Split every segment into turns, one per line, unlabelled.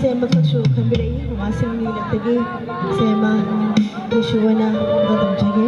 Sema Kachu Kambiri, Masing Nilatagi, Sema Vishuana, Gadam Jagi.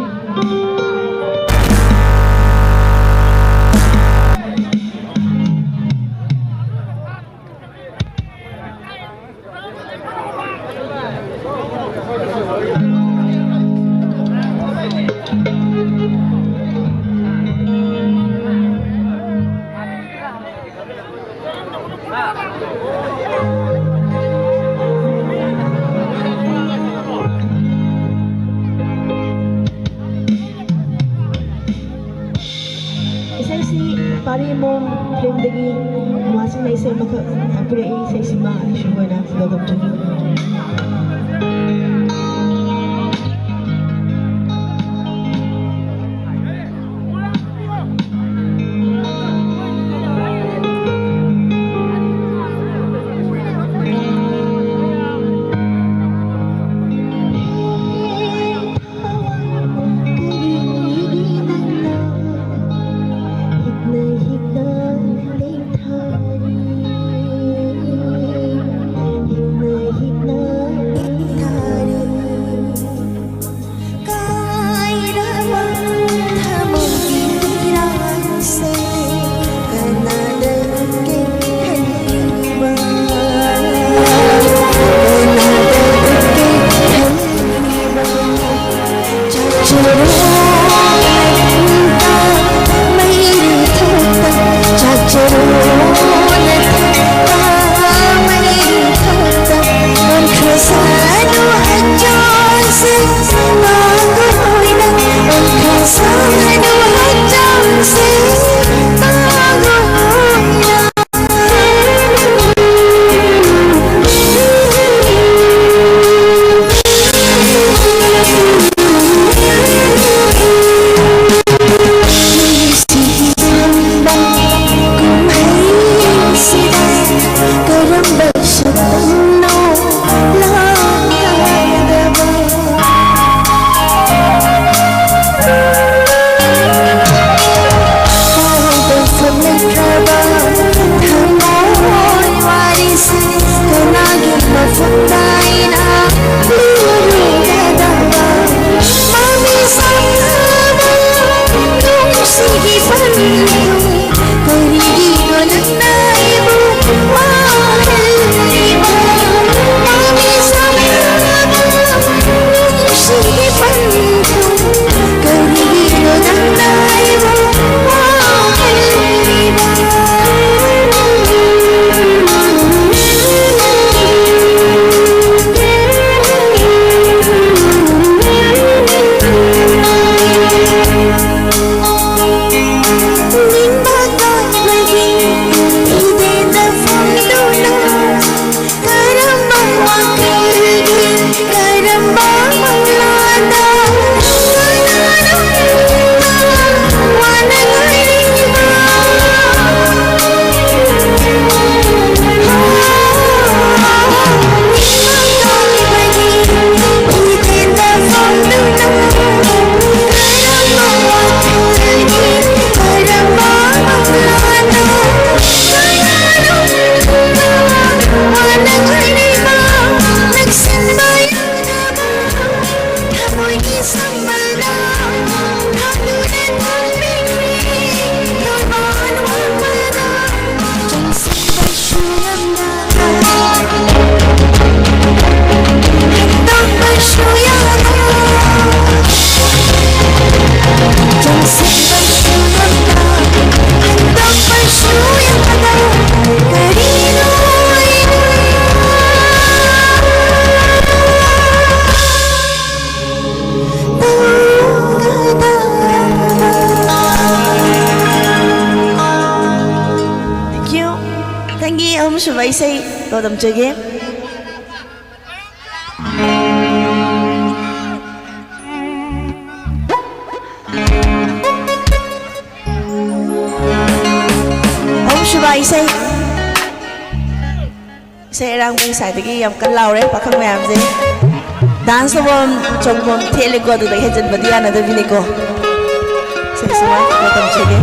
Pari mo film dagi masing na isa maka apre sa isima shuwa na gadam jagi.
Subay say Gadam Jagi. Subay say rang bang sai tagi yam kan lau re pakhang mayam je dance bom chong bom thele go du da hejen badia na da bini ko say subay Gadam Jagi.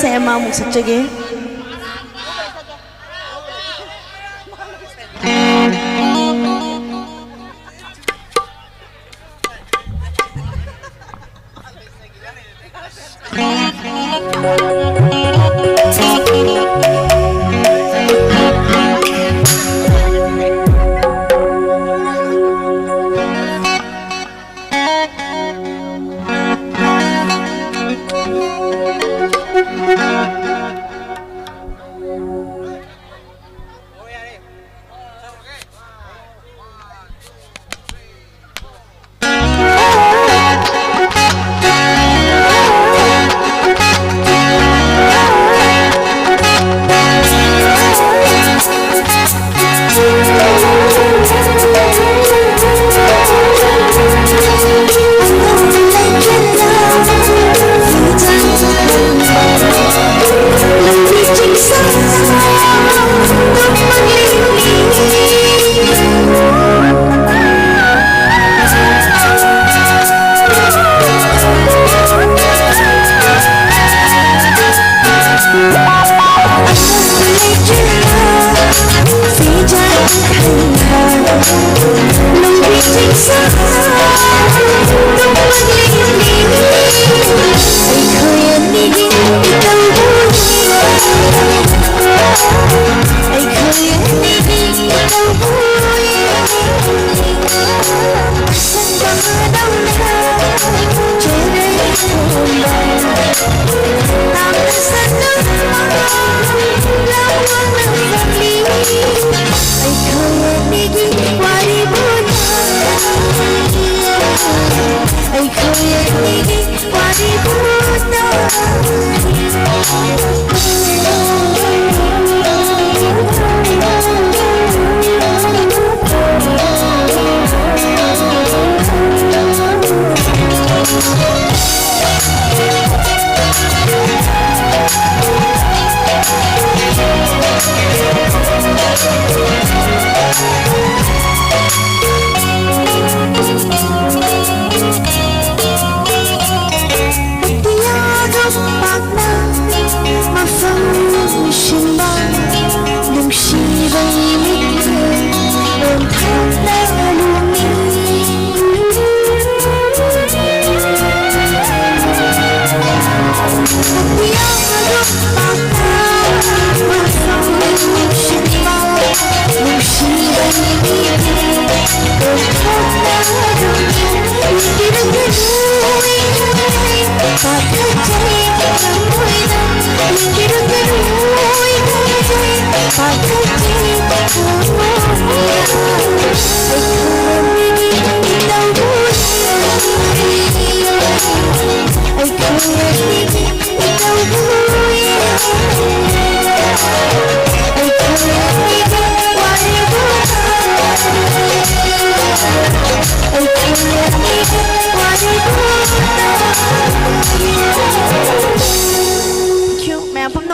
Saya mau sakjage.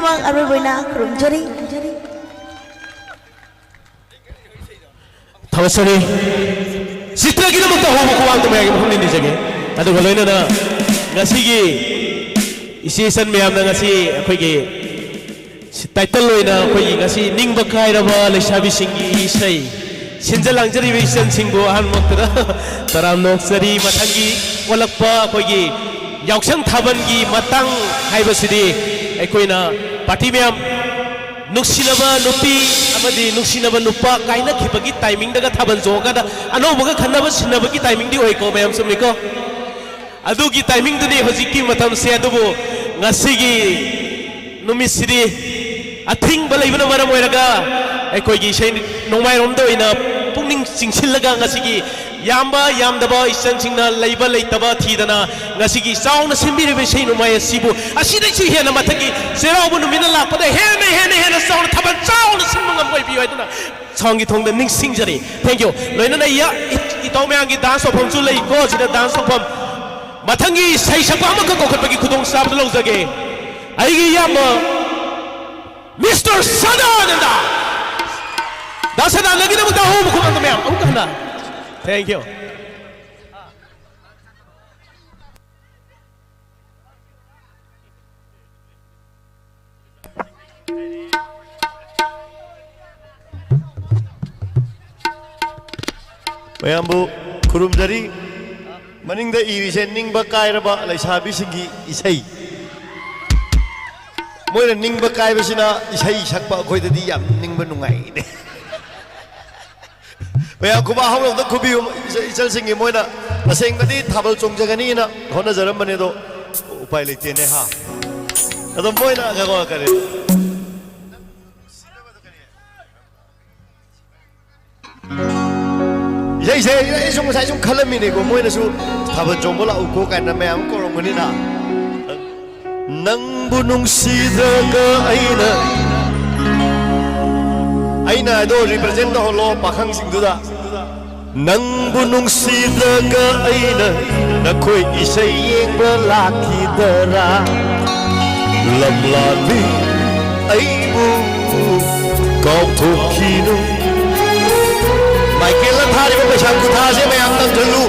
पुनमक अरोबोइना खुरुमजरी
थवसरी चित्रगिदमक्ता होबो खवांग mag मफमनि निजगे अदुगा लोइनना ngasiगी इसेसन मैमना ngasi अखोइगी title लोइना अखोइगी ngasi निंगबा खाइरबा लेसाबी सिंगी इसै सिंजलांजरी विसन सिंगो अहनमक्तरा तराम नोक्सरी मथंगी वलक्पा अखोइगी यावसंग थाबनगी Matang हाइबसिदी अखोइना party ma'am नुक्सिनबा नुपी अमदी नुक्सिनबा नुपा काइना खिबगी timing दगा थाबन जोगादा अनोबगा खन्नबा सिनबगी timing दी ओइको ma'am सुमिको अदुगी timing दुनी हजिकी मतम से अदुबो ngasiगी नुमिसिदी a thing बलैबना मरम ओइरगा अखोइगी सै नोंमाय रोमदो इना पुंनिंग सिंगसिलगा ngasiगी याम्बा यामदबा इसन सिंगना लैबा लैतबा थीदना ngasiगी चाउना सिंबिरिबे सै नोंमाय सिबु असिदै सि हेना मथगी सेरावबु नुमिना लापदा हेना चाउना थाबन चाउना सिंबंगम ओइ बियोइदना सांगी थोंदा निंग सिंगजरी थैंक यू लोइना या इतौ म्यांगी डांस ऑफम सु लै को सिदा डांस ऑफम मथंगी सै सकपा अमक कोखटबगी खुदोंग साब लौजगे आइगी याम मिस्टर सदानंदा दासना लगिना मुदा हो खुदोंग म्याम अमक हना थैंक यू
मैमबू खुरुमजरी मनिंगदा इरिसे निंगबा कायरबा लैसाबी सिंगी इसै मोइना निंगबा कायबसिना इसै सकपा अखोइददी याम निंगबा नुंगाइने मैम खुबा हमलोग खुबी इचल सिंगी मोइना असेंगदी थाबल चोंजगनीना होनजरमबने दो उपाय लेतेने हा अदो मोइना गगो करे ये 좀 사실 좀 칼럼이네고 뭐이나수 답은 좀 몰라 웃고 간다 매암 꼬롱문이나 낭부 농시다가 아이나 도 리프레젠트 홀로 박항싱두다 낭부 농시다가 아이나 나코이 이세잉 라키더라 람라비 아이부 거토키누 माइकेल थारीबो पैसा कुथासे मैम तमजलु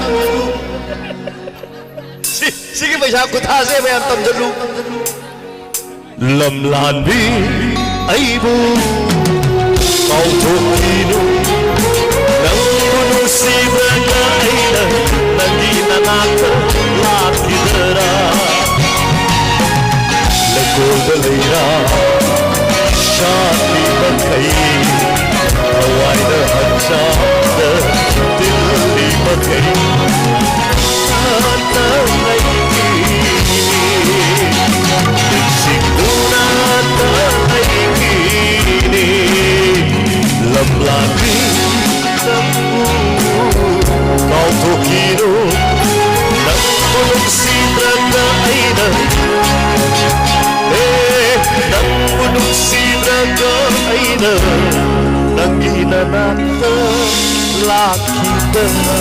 सिगी पैसा कुथासे मैम तमजलु लमलानबी आइबु काउथोकिनु नंगुनु सिबगा आइना नंगी ननाक लाकिदरा लगोदलैरा शांति बखई हवाइदा हच्चा दिल्ली बखई आता लैगी सिंगुना लैगी लमलागी काउथोकिनु नंगुनु सिब्रगा आइना नंगुनु सिब्रगा आइना नंगीना नाता लाखिदना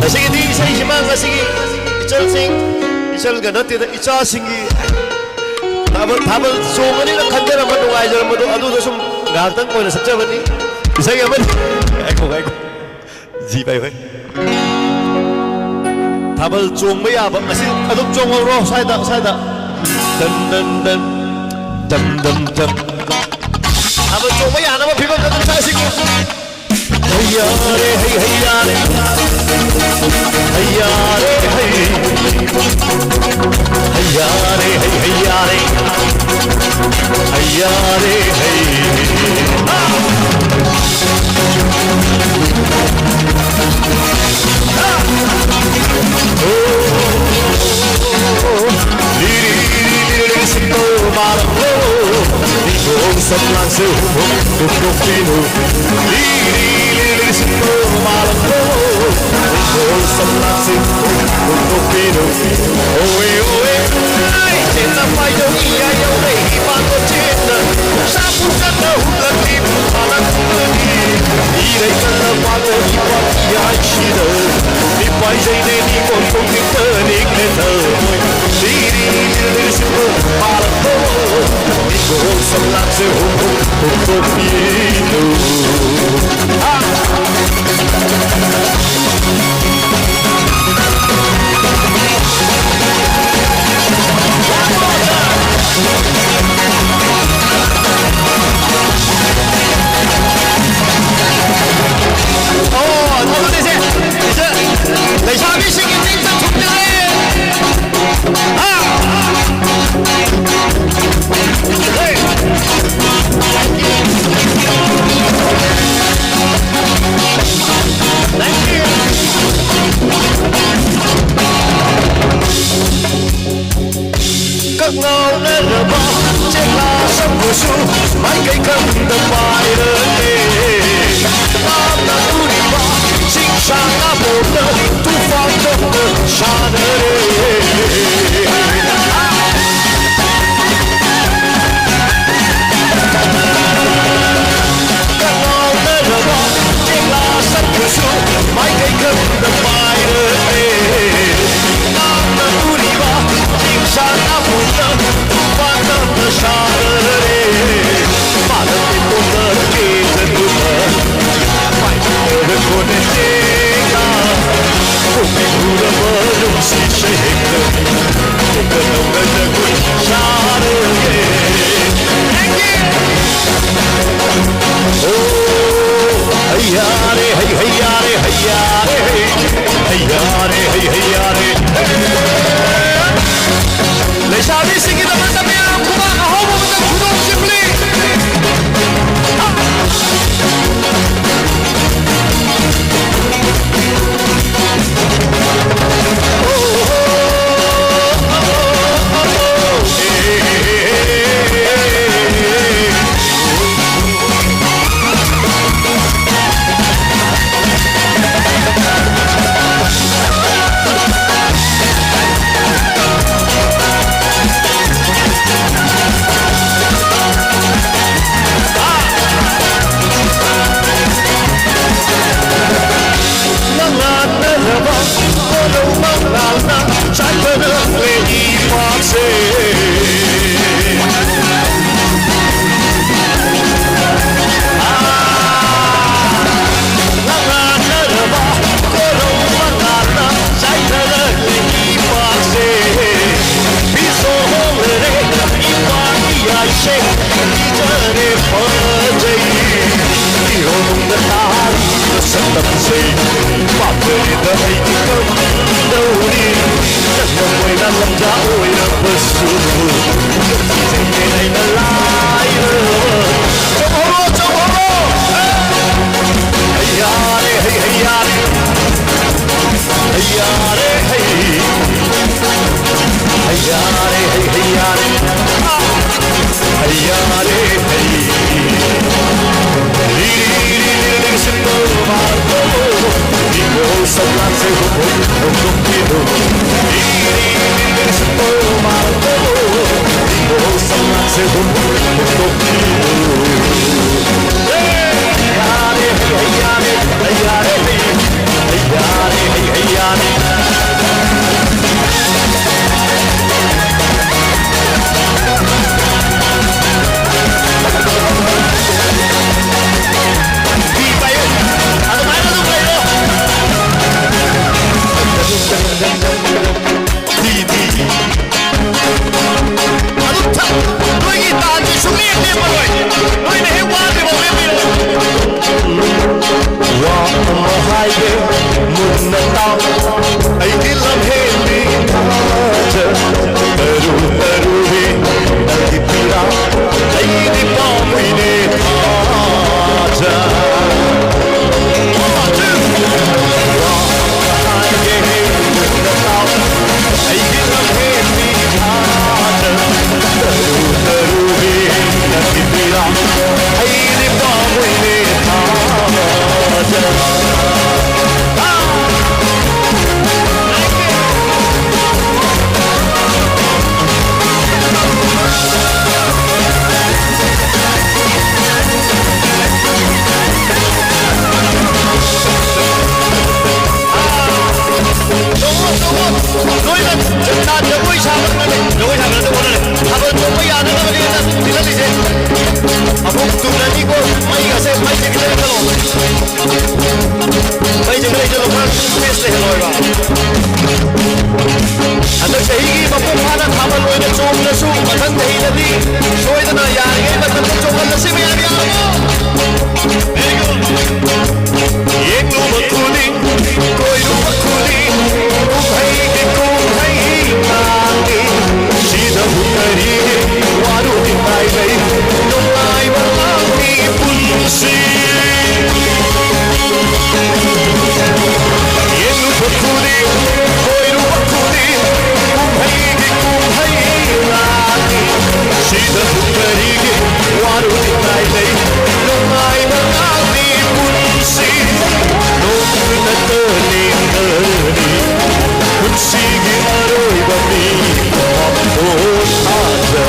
असिगी इसाइसिमा ngasiगी इचलसिंग इचलगा नतेदा इचासिंगी थाबल सोमनिना खन्जरम नुगाइजरमदो अदुदा सुम गार्तंग कोइना सक्चबनी इसाई अमन गाइको जी भाई भाई थाबल चोंबा याबा असि अदुम चोंगरो साइदा दन दन दन दम दम दम थाबल चोंबा यानबा फिबम दन सासिगु हैया रे हैया रे हैया रे हैया रे हैया रे हैया रे Bye. Somlanze Topino等一下，微信给金正出来。啊！对。Thank you. Các ngao nở bờ, trên lá sông mùa xuân, mái cây cầm đầm bài ơi. Nam đã tu đi ba, chính sang đã một đời, tu phong đông đời, xa đời. Các ngao nở bờ, trên lá sông mùa xuân, mái cây cầm đầm bài ơi. Nam đã tu đi ba, chính sang đã một đời, tu phong đông đời, xa đời. Mà lần tìm một đời kỳ chân tu đời, phải đời của nên chết ta. Của mình hù đỡ mơ đúng xí xây hình đời, chỉ cần ông đời đời của xa đời. Hey ya re, hey hey ya re, hey ya re, hey ya re, hey hey ya re. Lấy sao đi xin cái tâm tâm yêu của bạn ở home của mình thủ đô Simply. tabal choma yana na bani na dila lise abuk tu nani ko mai gase mai jigile chalo mai jigile chalo kan space le heloi ba अंदर सही की बप्पू खाना खाबल लोग ने चोम नसू मथन दही नदी शोय दना यार ये मतलब तो चोम नसी में यार यार ये तू बखूली कोई रू बखूली तू भाई नांगी सीधा बुकरी वारू दिखाई गई नुमाई बलानी पुलसी ये तू बखूली सीधा बुकरी वारू दिखाई गई नुमाई बलानी पुलसी नोमी नतनी ननी पुलसी की अरोई बनी ओ आजा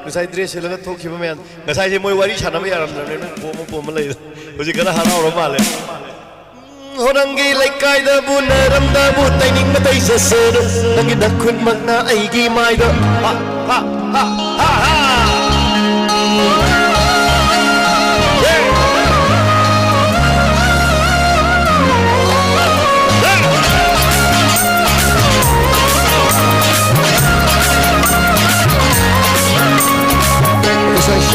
Saya dress sila tu kiba mayan. Ngasai je moi wari chana me yaram na ne pomo lay. Uji kana hana ora male. Horangi laikai da bu naram da bu taining matai sesero. Nangi dakut magna aigi mai da. Ha ha ha ha ha.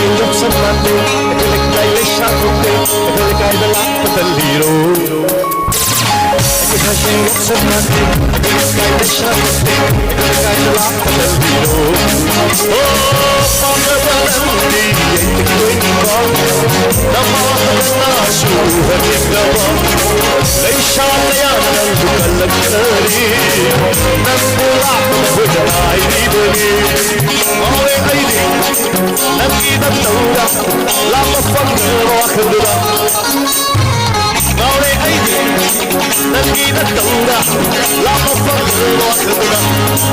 Up some Monday, I feel like I wish I could pay. I feel like I belong with the hero. I sing up some Monday, I feel like I wish I could pay. I feel like I belong with the hero. Oh, on the Monday, I think we wrong. The more I show her in the wrong. Lay shot the young and look at the dirty. Nambula, with the eye, oh, I did. Nanti dan tauda, lama fangir wakilda. Naure aidi, nanti dan tauda, lama fangir wakilda.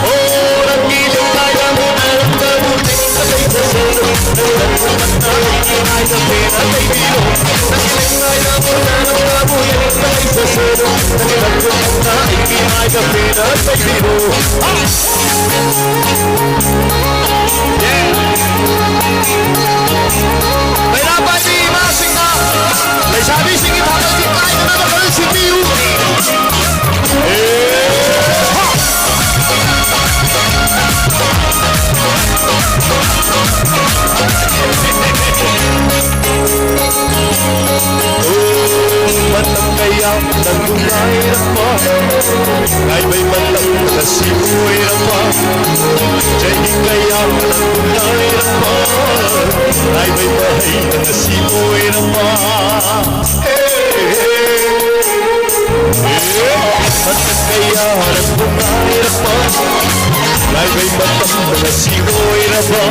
Oh, nanti dengai damu damu tinggal sesero. Nanti dengai damu baby lo. Nanti dengai damu tinggal sesero. Nanti dengai damu baby lo. मेरा बाजी माँ सिंगा लेशाबी सिंगी थाला की काय करना तो कल सिटी हूँ मतलब कया नंदुलाई रप्पा काय भाई मतलब नसीबोई रप्पा जही कया नंदुलाई रप्पा काय भाई भाई नसीबोई रप्पा मतलब कया नंदुलाई रप्पा Lai bai matam na si oi raba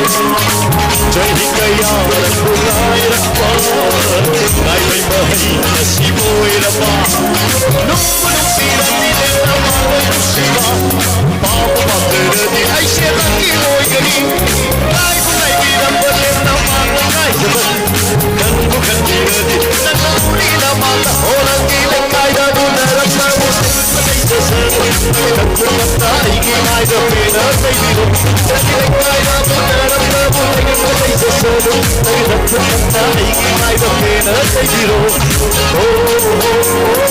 Jai kaya bulai raba Lai bai mahi na si oi raba Nung si rati le na mawai nusiba Papa patera di ai se rati oi gani Lai bulai biram bale na mawai ngai zaman Kan bukan dira di na nauri na mata Orang gila kai da duna rasa musik Padai seser Kan bukan tai ki mai da pena sai diro Kai da duna rasa musik Padai seser Kan bukan tai ki mai da pena sai diro Oh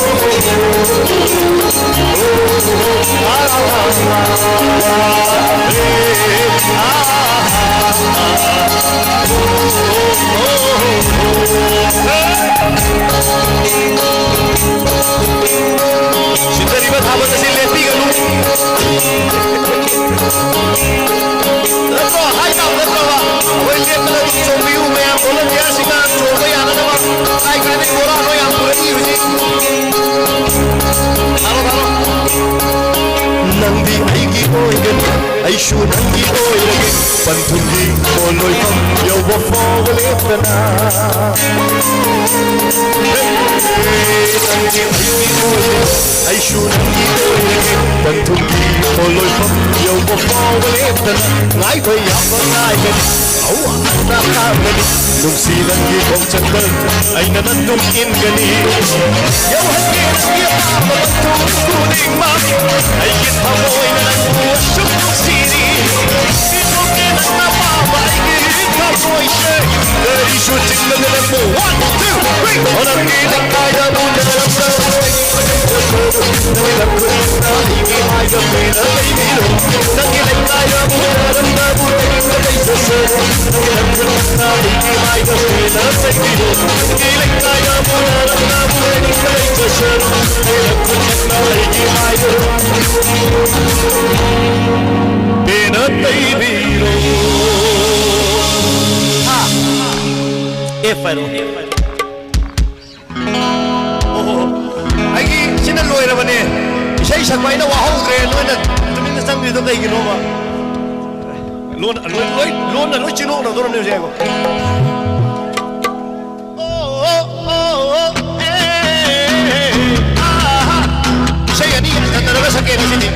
Cinta riba thabat asi lepi galu Letro hai ta letro ba Oi lep la chobi u me am bola dia sina choba ya na ba ai ka ne bola no ya pura ni hui Halo halo Nangdi ai ki oi gan ai shu nangdi oi rage Panthungi boloi pam yo wa fa wale tana Ai shu nangdi oi rage Panthungi boloi pam yo wa fa wale tana Ngai thoi ya ba ngai gan au na ka gani nung si nangdi kong chandan ai na nan nung in gani Yo hangi nangdi pa ma tu kuning ma ai kit pa moi na nan ku shuk si ni Ito ke na pa ma ai kit pa moi she Dari shu ching na na mo 1 2 3 Onang ki nang kai da bu na na sa Nang la ku na ai ki mai da pe na ai ni lo Nang ki nang kai da bu na bu na dai sa sa Nang la ku na ai ki mai da pe na ai ni lo Ki nang kai da bu na bu na dai sa sa Nang la ku na ai ki mai da pe na ai ni lo Ha Efaro Aigi sina loira bane isai sakmai na wahau tre loina tumin na sang do kai gino ba lon na lo chino na do ne jego Isai ani na na sa ke ni sini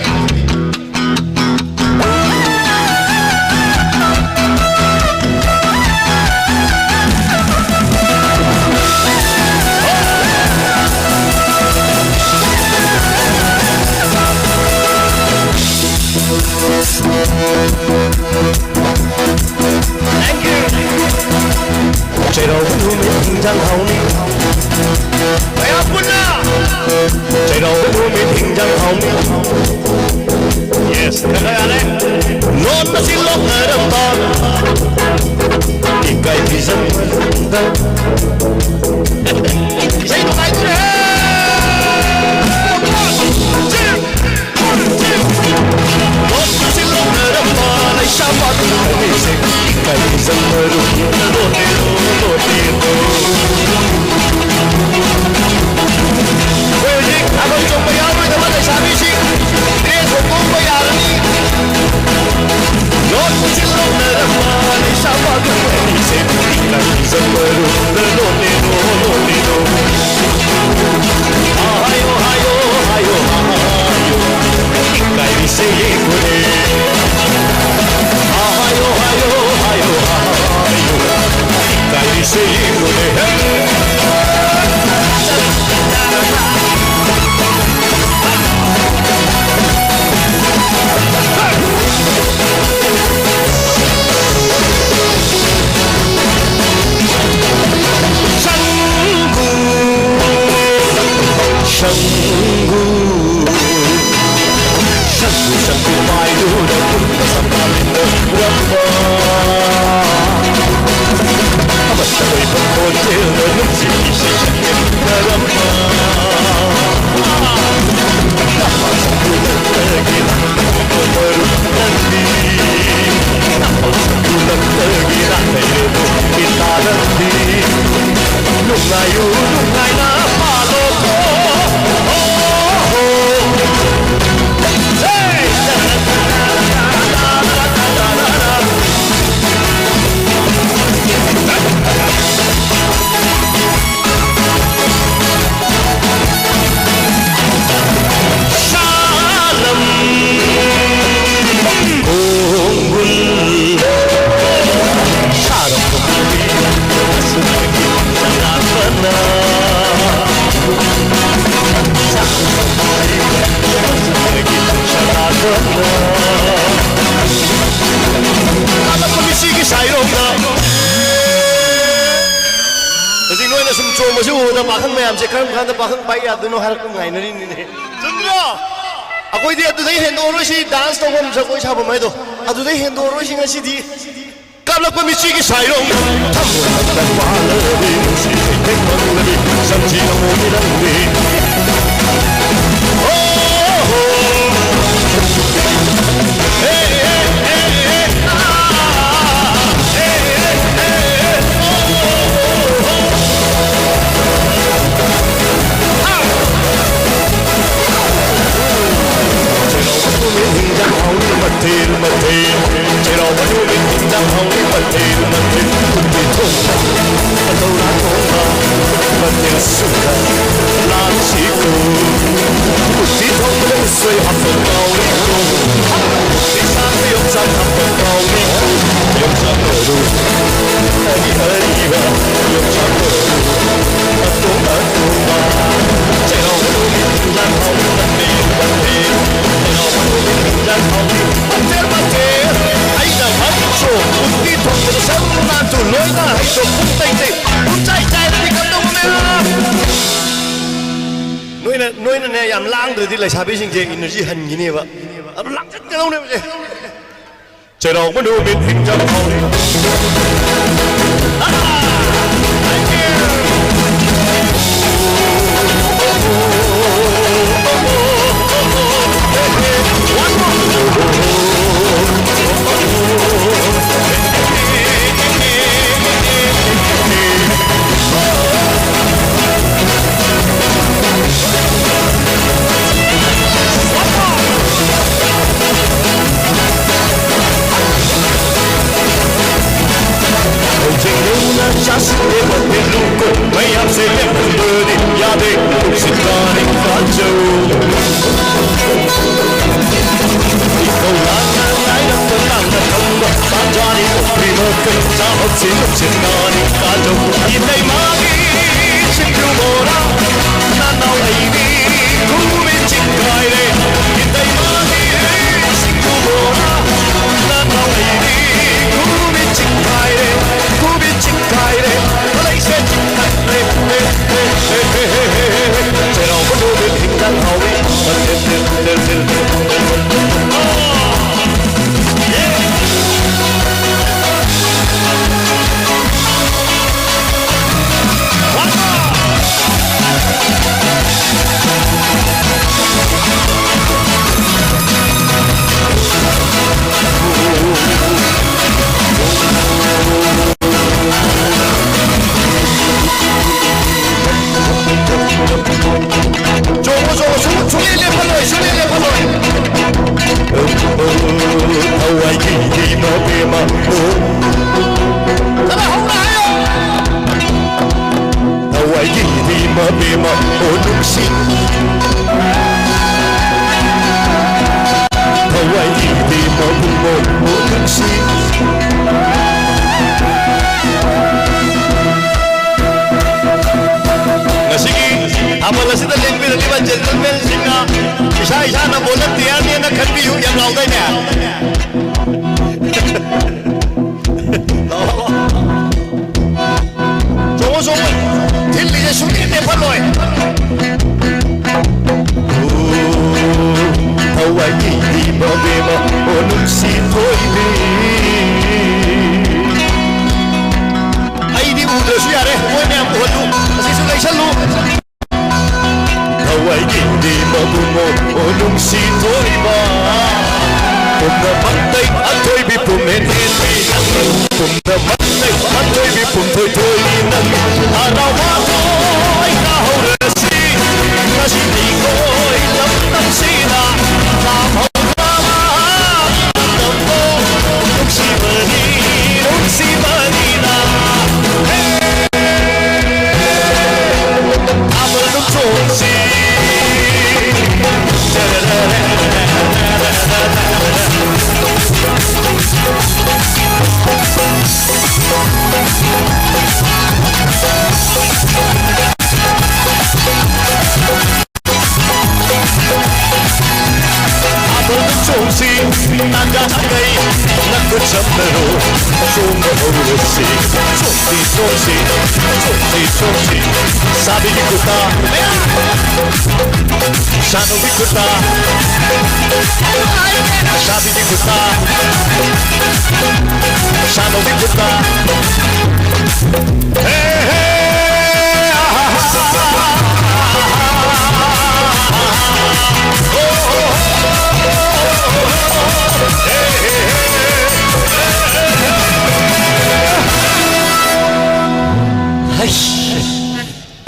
Thank you. Chạy đầu vẫn luôn biết hình răng hậu ni Mày áp quân à Chạy đầu vẫn luôn biết hình răng hậu ni Yes, cái này đấy Nôn nó xin lốc ở đồng to Đi cây thì dân tân Chạy đầu tay tôi Sao mà tôi không biết gì Cái dân mơ đúng Lột đi Ôi gì À con chồng bây giờ tôi thầm lại sao đi xin Điên của con bây giờ là đi Lột xin lột nè đâm mà Này sao mà tôi không biết gì Cái dân mơ đúng Lột đi Ai ô Cái đi xây của đi Kai se ngone Sanggu mai du da pun sampai berapa Abasai penghotel dan sisi dalam Nampak sebulan lagi baru nanti Nampak sebulan lagi nanti kita nanti Lungayu lungai na paloko 미치기 사이로다 어디 너희는 숨 조마시 오다 마흔 매암제 그럼 간다 마흔 바이 아드노 할거 나이너리네 정들어 아고이디 아두데이 핸도로시 댄스 도금 저고이 잡아마이도 아두데이 핸도로시 ngasi디 깜락과 미치기 사이로 탐구한단 말라비 무시 백만라비 삼지가 몸이란디 Nói này làm lang rồi thì lại sao biết sinh chế energy hình như này vậy, lang rất cái đâu này vậy, trời đâu có đủ biết hình trong phòng này. Just live up in Luco, may have said that the bird in Yade, sit down in Fajo. Ikaw lang ang ayang pagkanda kamba, Sanjani o Primoka, sa hotsin nani Fajo. Itay magi, sinjumora, nanaw aybi, kumichin kaire. Itay magi, sinjumora, nanaw aybi, kumichin kaire. Kaire, lấy xe trời đâu có đôi bên hình dáng hậu ý ꯆꯣꯡꯁꯤ ꯇꯥꯟꯖꯥ ꯆꯥꯡꯒꯩ ꯅꯛꯄ ꯆꯝꯅꯔꯣ ꯆꯣꯡꯕ ꯍꯧꯔꯁꯤ ꯆꯣꯡꯁꯤ ꯁꯥꯕꯤꯒꯤ ꯈꯨꯠꯇ ꯁꯥꯅꯨꯒꯤ ꯈꯨꯠꯇ ꯁꯥꯕꯤꯒꯤ ꯈꯨꯠꯇ ꯁꯥꯅꯨꯒꯤ ꯈꯨꯠꯇ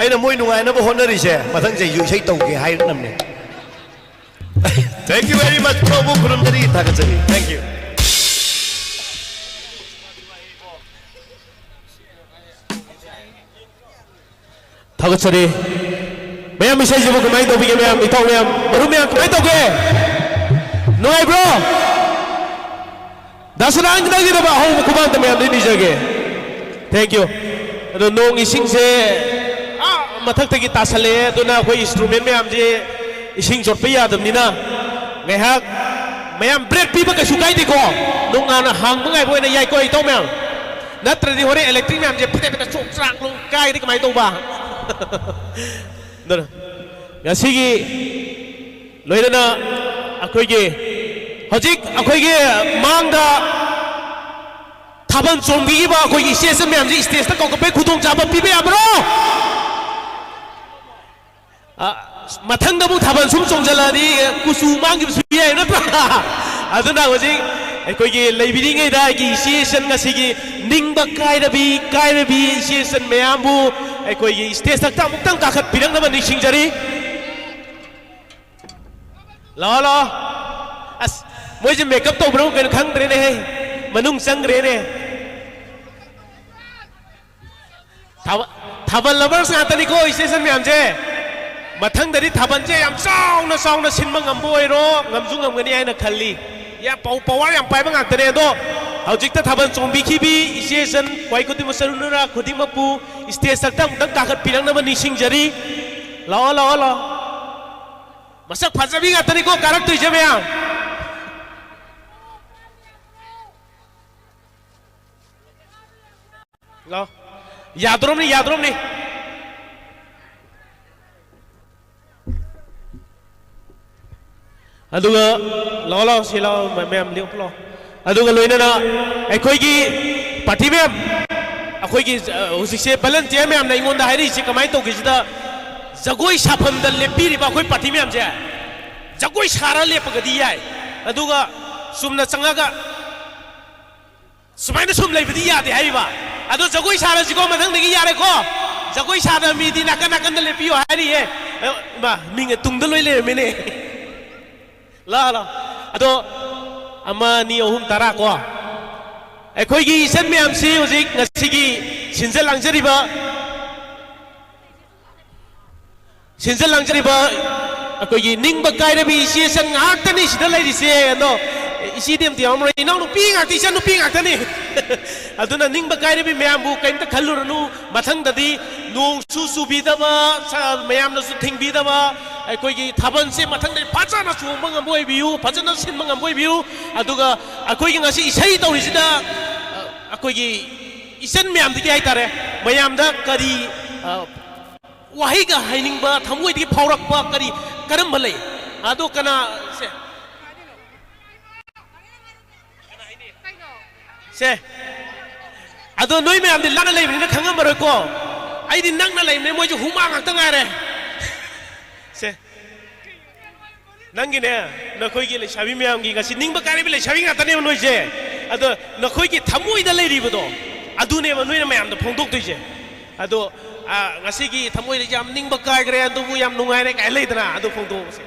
ꯑꯩꯅ ꯃꯣꯏ ꯅꯨꯡꯉꯥꯏꯅꯕ ꯍꯣꯠꯅꯔꯤꯁꯦ ꯃꯊꯪꯁꯦ ꯏꯁꯩ ꯇꯧꯒꯦ ꯍꯥꯏꯔꯛꯅꯕꯅꯦ ꯊꯦꯡꯛ ꯌꯨ ꯚꯦꯔꯤ ꯃꯆ ꯄ꯭ꯔꯚꯨ ꯈꯨꯔꯨꯝꯖꯔꯤ ꯊꯥꯒꯠꯆꯔꯤ ꯊꯦꯡꯛ ꯌꯨ
थागतसरी मैम इसाइसिबो कमाय तौबिगे मैम इथाव मैम मरु मैम कमाय तौगे नुआय ब्रो दासनांग दागी दबा हो कुबांत मैम नि निजगे थैंक यू अदो नोंग इसिंग से मथक तगी तासले दुना कोई इंस्ट्रूमेंट मैम जे इसिंग जोटपे यादमनिना ngehak मैम ब्रेक पीबा कसु काइदे को नोंग आना हांग मंगाय बोयना याय को इथाव मैम नत्रदि होरे इलेक्ट्रिक मैम जे फटे फटे चोक चाक लो काय दि कमाय तौबा ngasi loina akoige hojik akoige mangda thaban chombi ba akoige station myam ji stage ta kokpe khudong chaba pibe abro mathang da bu thaban sum chongjala di kusu mangi su ye na tra aduna hojik akoige leibiri ngai da gi station ngasi gi ningba kairabi station myam bu अखोई stage तक अमुक्तंग काखत पिरंगनब निसिंगजरी लो लो अस मोइजे makeup तौब्रो कन खंग्रेने हे मनुंग संग्रेने थाबल lovers गातनी को station में हमजे मथंग दरी थाबन जे याम साउना synonym ngamboi ngamju ngamgani aina khalli ya power yam paiba ngaktane do hojikta thaban chombi khibi station kwai kuti masarunura khudi mapu stage sakta mutang kakat pirang nama nisingjari lo masak phajabi ngatani ko karak tuise meyam lo yadrom ni aduga lo silo meyam lioplo aduga loinana aikoigi party meyam अखोगी हुजिसे volunteer ma'am ना इंगोंदा हाइरी से कमाई तौगिसिदा जगोई साफमदा लेपिरिबा अखोई party ma'am जे जगोई सारा लेपगदी याय अदुगा सुमना चंगागा सुमाइना सुम लेबदी यादे हाइबा अदो जगोई सारा जिगो मथंगदगी यारे को जगोई सारा मीदी नाका नाकन लेपियो हाइरी हे बा मिंगे तुंगद लोइ लेमेने ला अदो अमा नि अहुम तारा को अखोगी इसन मैम से हुजिक ngasiगी sinjal langjariba akoigi ningba kairabi station ngaktani sida lairisi ando isidem ti amro inau nu pi ngakti san nu pi ngaktani aduna ningba kairabi ma'am bu kaimta khalluranu mathang dadi nong su subidaba ma'am na su thingbidaba akoigi thaban se mathang dai phajana chungba ngamboi biu phajana sinma ngamboi biu aduga akoigi ngasi isai taurisida akoigi इसन ma'am दिखे हाइतारे ma'am दा करी वही का हाइनिंग बा थमुई दिखे फावरक बा करी करम भले आदो कना से आदो नोई मैम दि लाना लेबनि ना खंगम बरो को आई दि नंग ना लेबनि मोइ जो हुमा ngak tang are से नंगी ने नखोई की लेसाबी मैम की गसि निंग बा कारे बि लेसाबी ngatane नोइ जे आदो नखोई की थमुई दा लेरिबदो अदुने मनुइना मैम द फोंदोक तुइसे अदो ngasiगी थमोइ रे याम निंग बकाय ग्रे अदुबु याम नुंगाइरे काय लेदना अदु फोंदोक से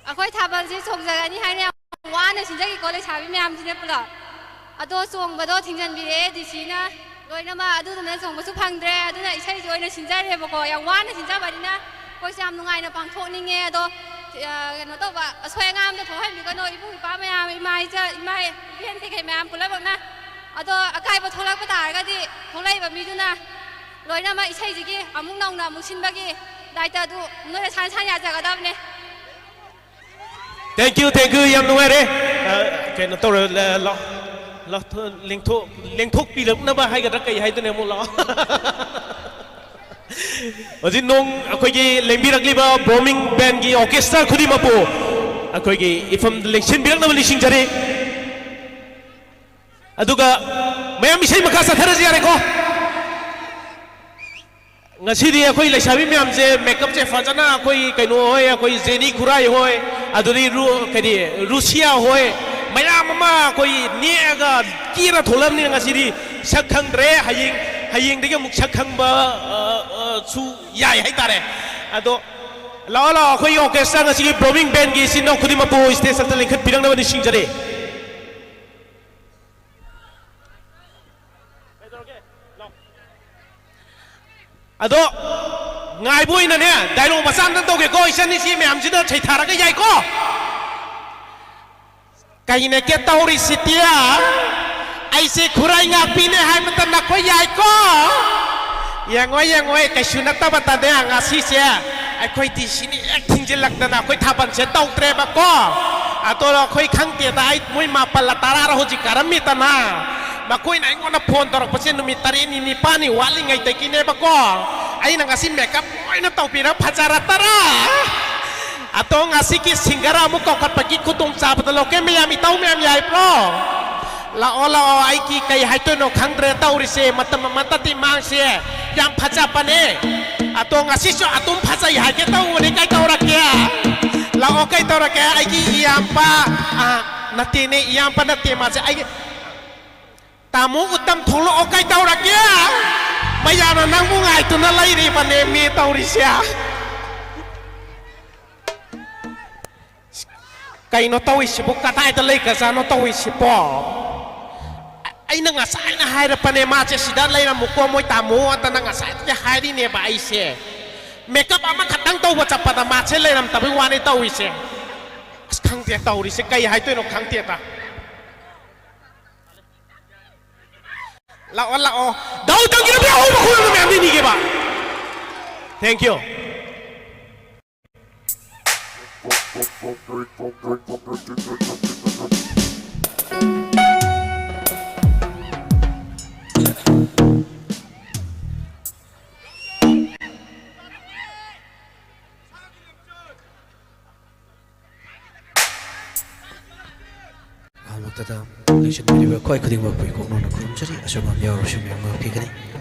अखोई थाबल से सोंगजागानी हाइने वाना सिंजागी कॉलेज हाबी मैम सिने पुला अदो सोंगबदो थिंजन बिरे दिसिना लोइनमा अदुदना सोंगबसु फंगद्रे अदुना इसै जोइना सिंजारेबको या वाना सिंजाबादिना कोइसे याम नुंगाइना पांथोनिंगे अदो kano to ba asoi ngam to thoi mi kano ibu pa mayam imai cha imai pian te kai mayam pulak na ado akai ba tholak pa tar ga di tholai ba mi du na loina ma isai ji gi amung nong na musin ba gi daita du no san san ya ja ga dam ne
thank you yam nuai re cái nó tôi lo liên thúc bị lực nó ba hay cái đó cái hay tôi này một lo ở trên nông cái gì liên bị đặc liba bombing band cái orchestra khudi mà po cái gì ifam election bị đặc nó mình sinh ra aduga mayam isai makasa thara ji ko ngasidi akhoi laisabi myam je makeup je fajana akhoi kaino hoy akhoi jeni khurai hoy aduri ru kadi rusia hoy mayam ma akhoi niaga kira tholam ni ngasidi sakhang re haying dege muk sakhang ba su yai hai tare ado la akhoi orchestra ngasidi bombing band gi sinok khudi ma po station ta lengkhat pirang na ni singjare ado ngai bui na ne dialog masan tan to ke ko isan ni si myam ji da chai thara ka yai ko kai ne ke tauri sitia ai se khurai nga pi ne hai matan na ko yai ko yang oi kai sunak ta bata de nga si se ai khoi ti sini acting je lak na khoi thapan se tau tre ba ko ato lo khoi khang te da ai mui ma pala tara ra ho ji karami ta na mà koi nai ngona phone tor pasen numi tari ni pani wali ngai te kine ba ko ai na ngasi makeup oi na tau pira phachara tara ato ngasi ki singara mu ko kat pagi kutung cha pa lo ke me yami tau me yai pro la ola ai ki kai hai to no khang re tau ri se matam matati mang se yam phacha pane ato ngasi so atum phacha ya ke tau ni kai tau ra ke la o kai tau ra ke ai ki yam pa na ti ne yam pa na ti ma se ai tamu utam tholo okai tau ra kia maya na nang mu ngai tu na lai ri pa ne mi tau ri sia kai no tau isi bu katai ta lai ka sa no tau isi po ai na nga sai na hai ra pa ne ma che sidan lai na mu ko moi tamu ta na nga sai ta hai ri ne ba ai se makeup ama khatang tau ba chapa ta ma che lai nam ta bi wa ne tau isi khang te tau ri se kai hai tu no khang te ta lao đâu tao kia biết không khui mà mẹ đi kìa bà thank you
아무것도 레이션 미리가 거의 그딩 먹고 있고 너는 그럼 저리 아셔만 여러시면 먹히거니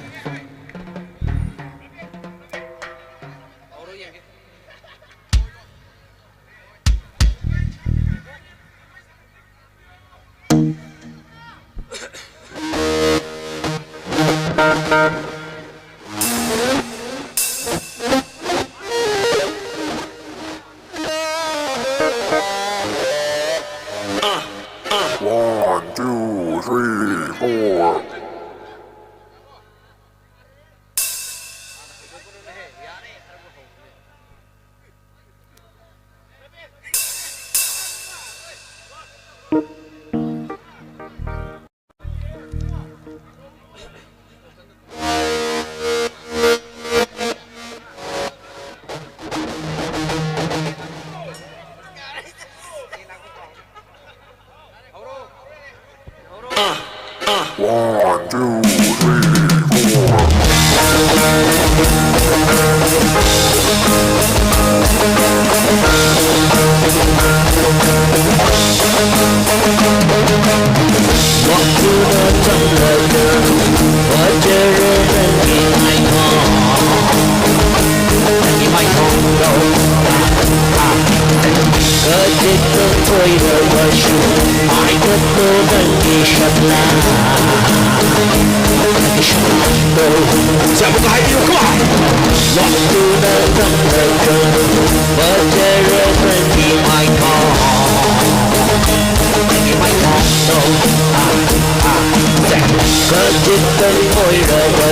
Cause it's the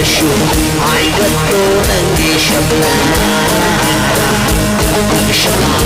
washu ai gatto nangi shabla shabla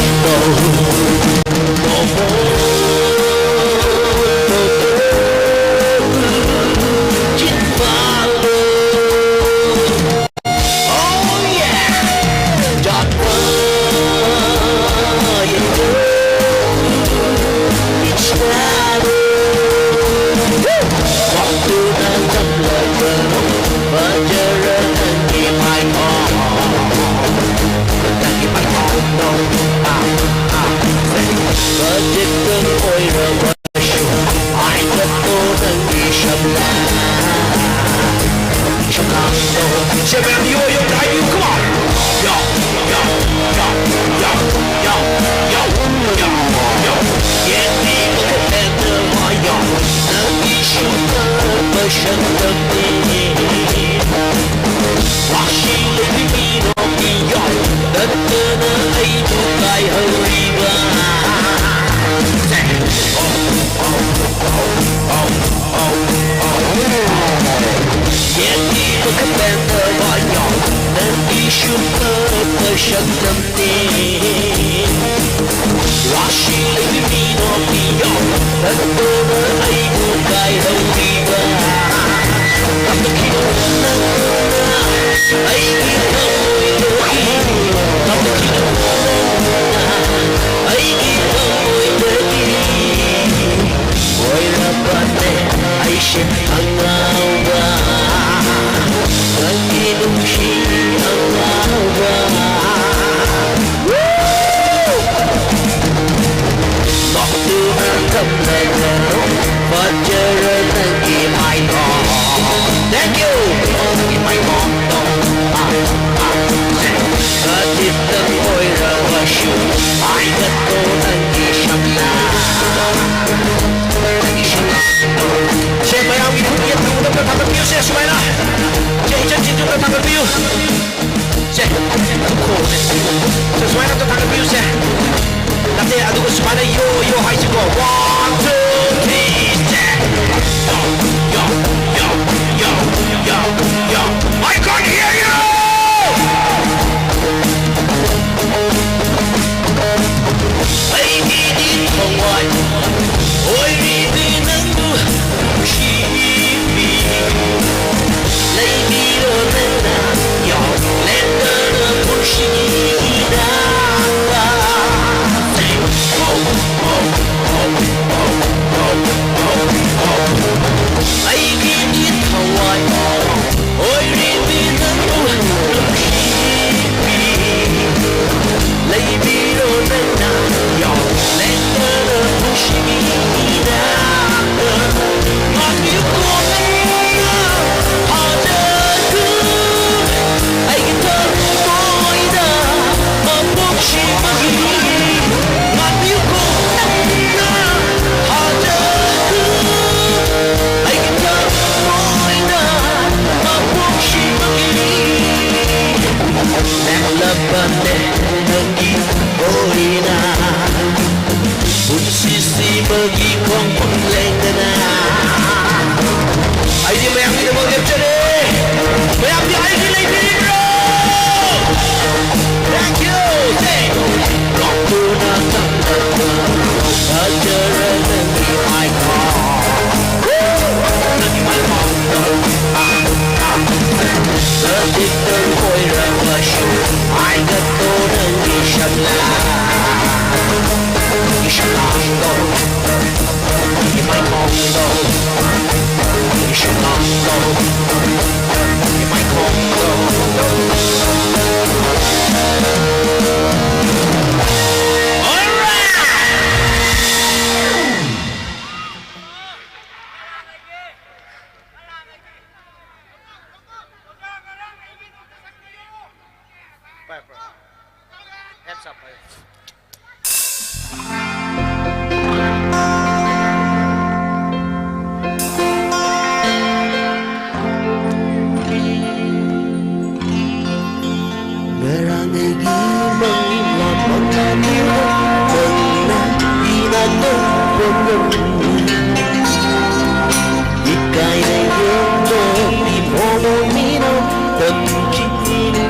Ikay na yung di mo muna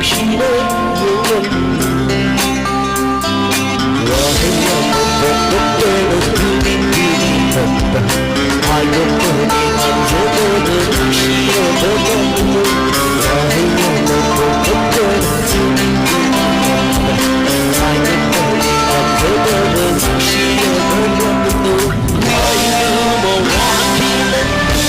nungshire yun Wahaya mababagana Pili-pili-pata Ayaw mo niman Jabana nungshire babano Wahaya mababagana Pili-pili-pata Ayaw mo niman Jabana nungshire babano Ayaw mo wakilan na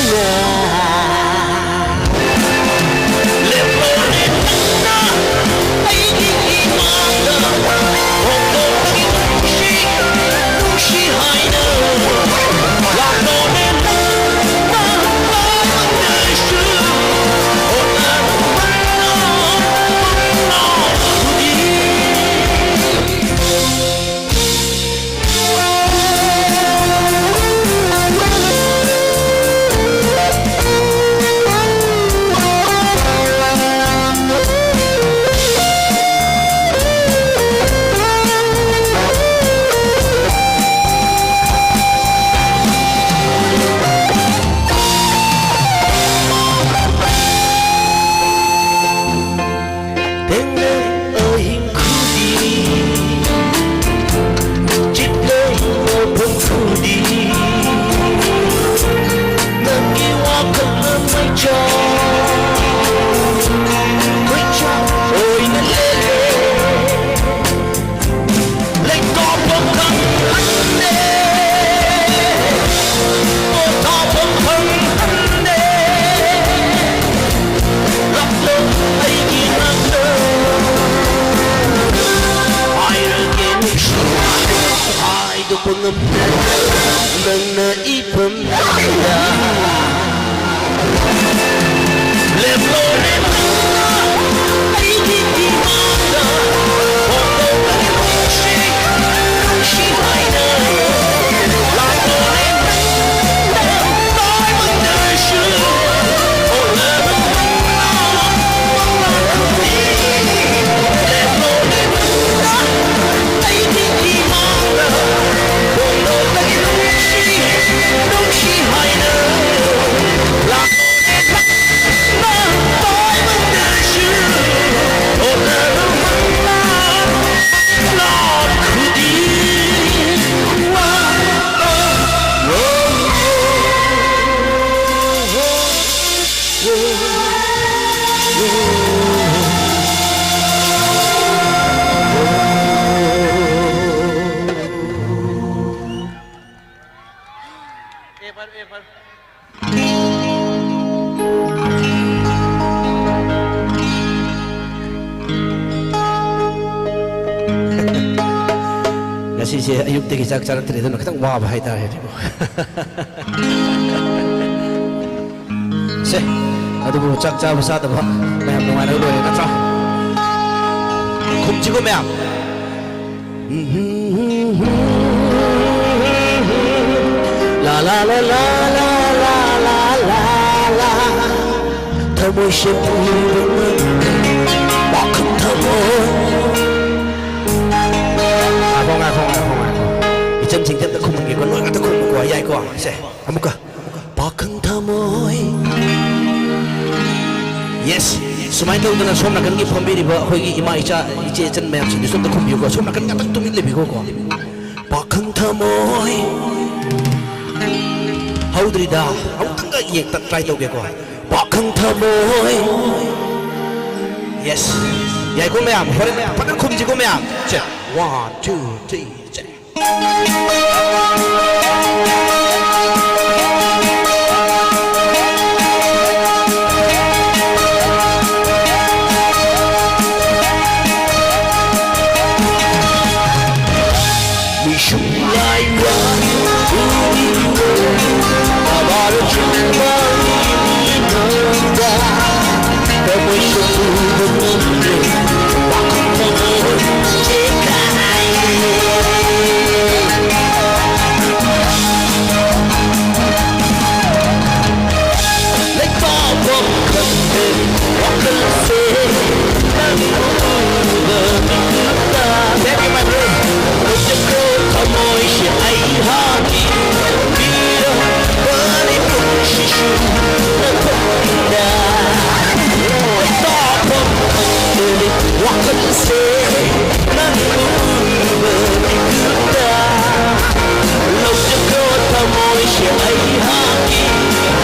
Ngasi ayub tegi jak jarak tadi nak ketang wah bahaya dah ni. Se, aduh bu jak jak besar tu bah, macam mana tu ni nak sah. Kum ciku macam. La la la la la la la la la. Thamu shepu, bakam thamu. Chân chính thật không mình con nói ta không quá dài quá sẽ amu ka bakang thamoy yes sumai đâu na som na kan gi phombi ri ba hoi gi ima icha iche chen mem sin som ta khum yu ko som na kan ngatak tumit le bi ko bakang thamoy haudri da au tang ga yek ta try tau ge ko bakang thamoy yes yai ko mem hore pa kan khum ji ko mem che 1 2 3 ꯑꯩꯍꯥꯛꯀꯤ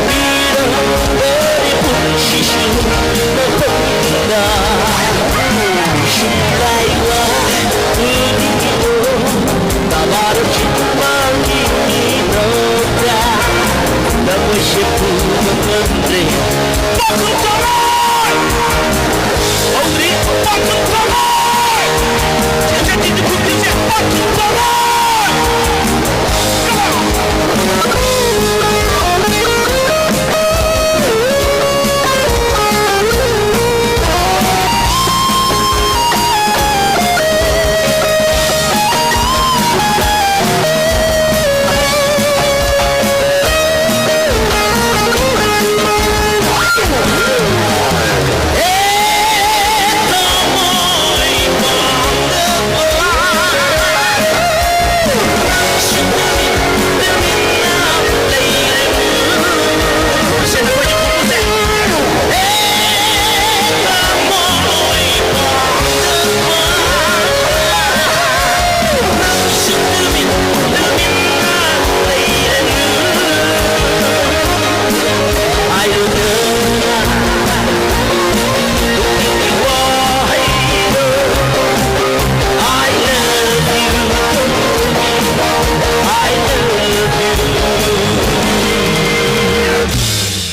ꯃꯤꯔꯝꯗꯔꯤ ꯄꯨꯟꯁꯤꯁꯨ ꯃꯐꯝꯗ ꯁꯨꯝꯂꯥꯏꯋꯥ ꯎꯗꯤꯗꯣ ꯇꯥꯕꯥꯔ ꯆꯤꯡꯃꯥꯡꯒꯤ ꯃꯤꯔꯝꯗ ꯅꯃꯣꯏꯁꯦ ꯄꯨꯕ ꯉꯝꯗ꯭ꯔꯦ ꯄꯥꯈꯪ ꯇꯧꯔꯣꯏ ꯍꯧꯗ꯭ꯔꯤ ꯄꯥꯈꯪ ꯇꯧꯔꯣꯏ ꯆꯦꯆꯦ ꯈꯨꯠꯇꯤꯁꯦ ꯄꯥꯈꯪ ꯇꯧꯔꯣꯏ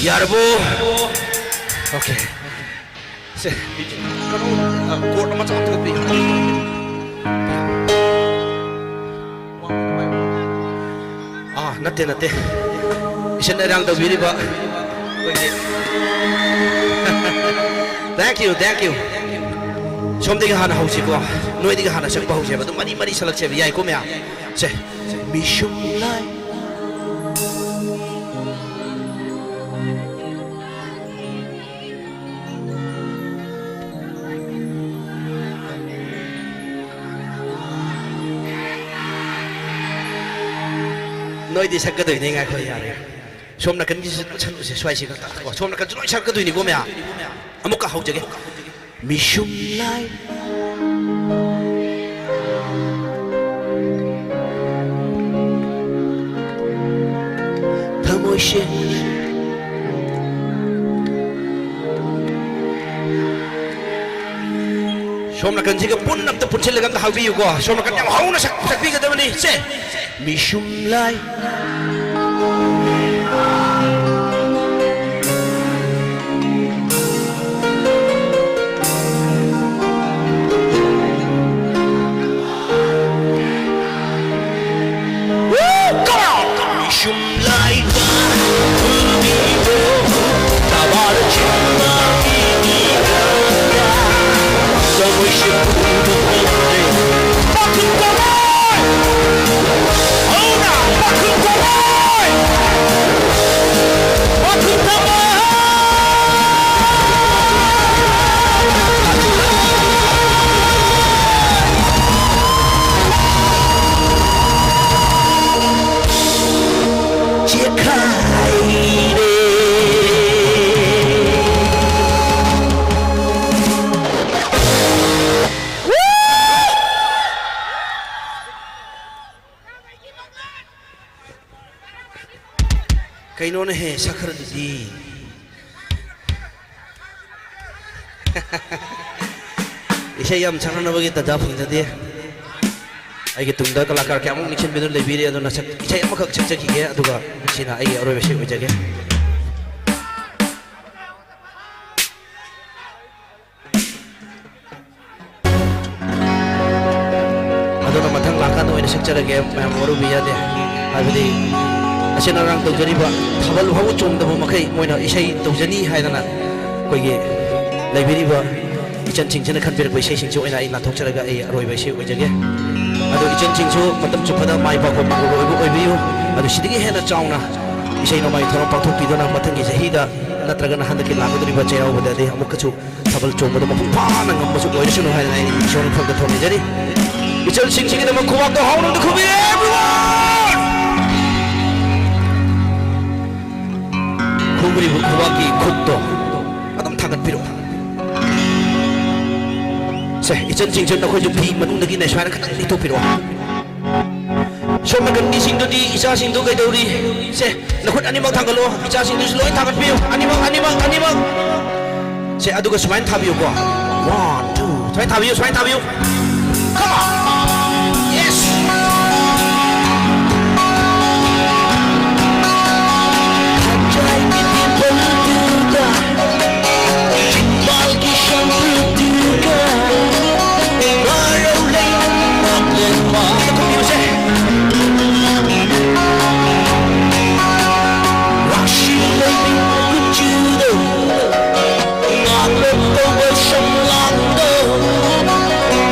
Yarbo. Okay. Se, kalau court macam tu pi. Nate. Isan orang tu biri ba. Thank you. Som tiga hana hausi ko. Noi tiga hana sak hausi ba. Tu mari salak se biaya ko mea. Se, Mishum Lai. Noi di sakka doi ni ngai khoi yare som na kan gi chan se swai si ka ta ko som na kan noi sakka doi ni go mea amuk ka hau jage Mishum Lai thamoi she som na kan ji ka pun nak ta pun chele kan ta hau bi yu ko som na kan yam hau na sak bi ka da ni se Mishum Lai Mishum Lai Udido Tabar Chima Iniga Samoi Shipudu Andre Bakun Kawai Ona Bakun Kawai Bakun Kawai Kaino na he sakar dudi isay yam chana na bagi tada phung dade ai ge tungda kalakar kya mong nichin bidun lebiri ado na sak isay am khak chak ge aduga sina ai aroi besi ojage ado na mathang lakan no ina sakchara ge ma moru biya de abidi Asyana orang tu jadi buat thawal hawu chung dabu makai moina isai tu jani hai dana koi ge library buat ichan ching chana kan ber koi isai ching chu ina ina thok charaga ai roi bai se oi jage adu ichan ching chu matam chu pada mai ba ko ma ko oi biu adu sidigi hena chauna isai no mai thorom pathok pi dona mathang gi jahi da natraga na handa ki lagu dri ba chayau bada de amuk chu thawal chung da ma pa na ngam ba chu oi su no hai na ni shon phok da thone jari ichan ching ching da ma khuwa ko hawu no khubi everyone Kumri bukwagi kutto Adam thagat piro Se ichan ching chen na khoi ju phi manung nagi na shwana ka ni to piro Som na kan isingdodi isasingdo kay Dori. Se, nakut animal thanggalo. Isasingdo loy thangat piyo. Animal. Se aduga sumain thabiyo ko. 1 2. Sumain thabiyo. Come on. Yes.
Hajai bitin berduga, Jimbal kisah berduga, Baru lain nak lepas. Rashi baby kujudo, Nak lepas bersamlando.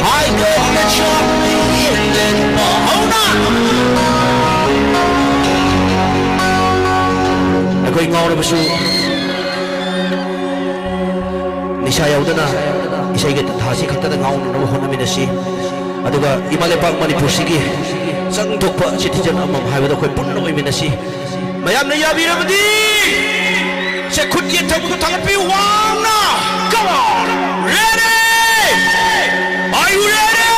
I got the chocolate in the hold on.
Ako'y ngawrabasu Nisha yaudana Isa'y gatadhasi katada ngawna na honaminasi Aduga imalepak Manipur-sige Sang dokpa citizen amam haibada ako'y punno ko'y minasi Mayam na yabiramadi Sa kutye tabuto tangat piwang na Come on! Ready! Are you ready?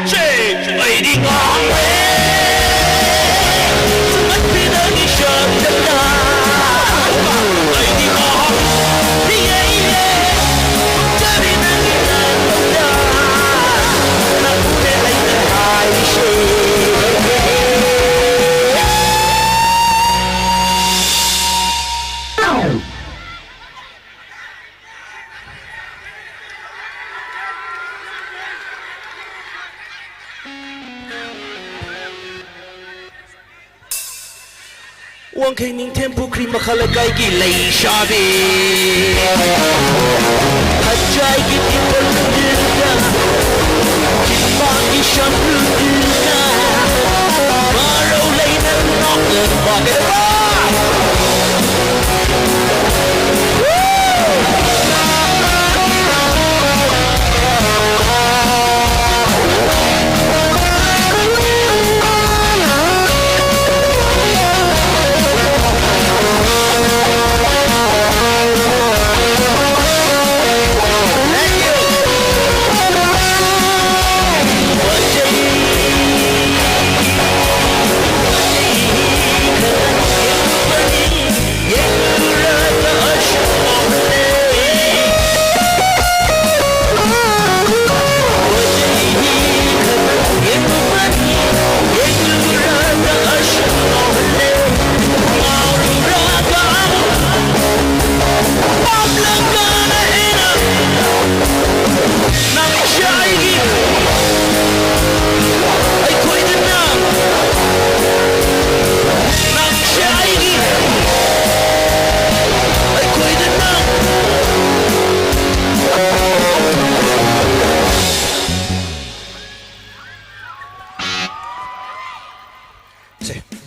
Say, waiting on me Wang kay ning tempo krim makalagay gilay shabi Hajay giti berduga Jimbang isang berduga Baru lain ang nok lepas Get it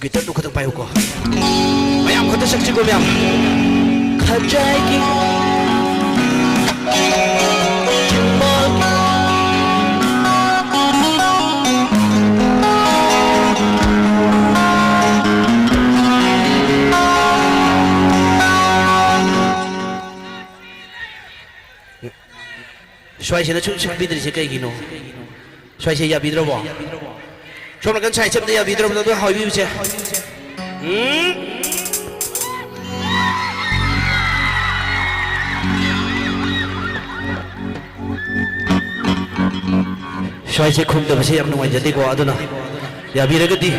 Gitar tu katang payo ko. Mayam kata saksi ko mayam. Kajay ki. Jimbal ki. Sway siya na chuk bidri siya kay gino. Sway siya bidro ba? Som kan sai chep dia bidro tu hoi bi che. Swai che khum da base yam nuai jadi ko aduna. Ya biragadi.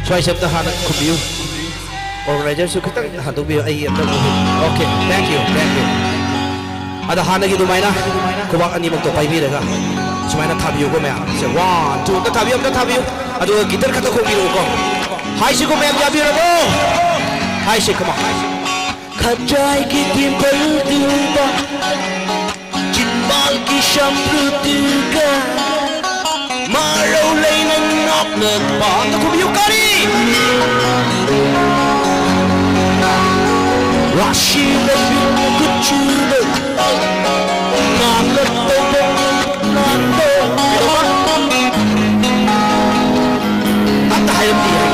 Swai chep da hana khum yu. Organizer su khitang hadu bi ai am da ko. Okay, thank you. Ada hana gi dumaina kubak ani mak to pai bi daga. Sumaina thabiyo ko maya. Say 1 2 da thabiyo. Adu gitar kata ko biru ko. Hai si ko maya yabi rabo. Hai si come on.
Kajai ki timbal duga, Jimbal ki shamruduga, Maro lain ang nok lepas.
Aku biu kari.
Rashi baby kujudo, Nak lepas nando.
Ata hayam dia.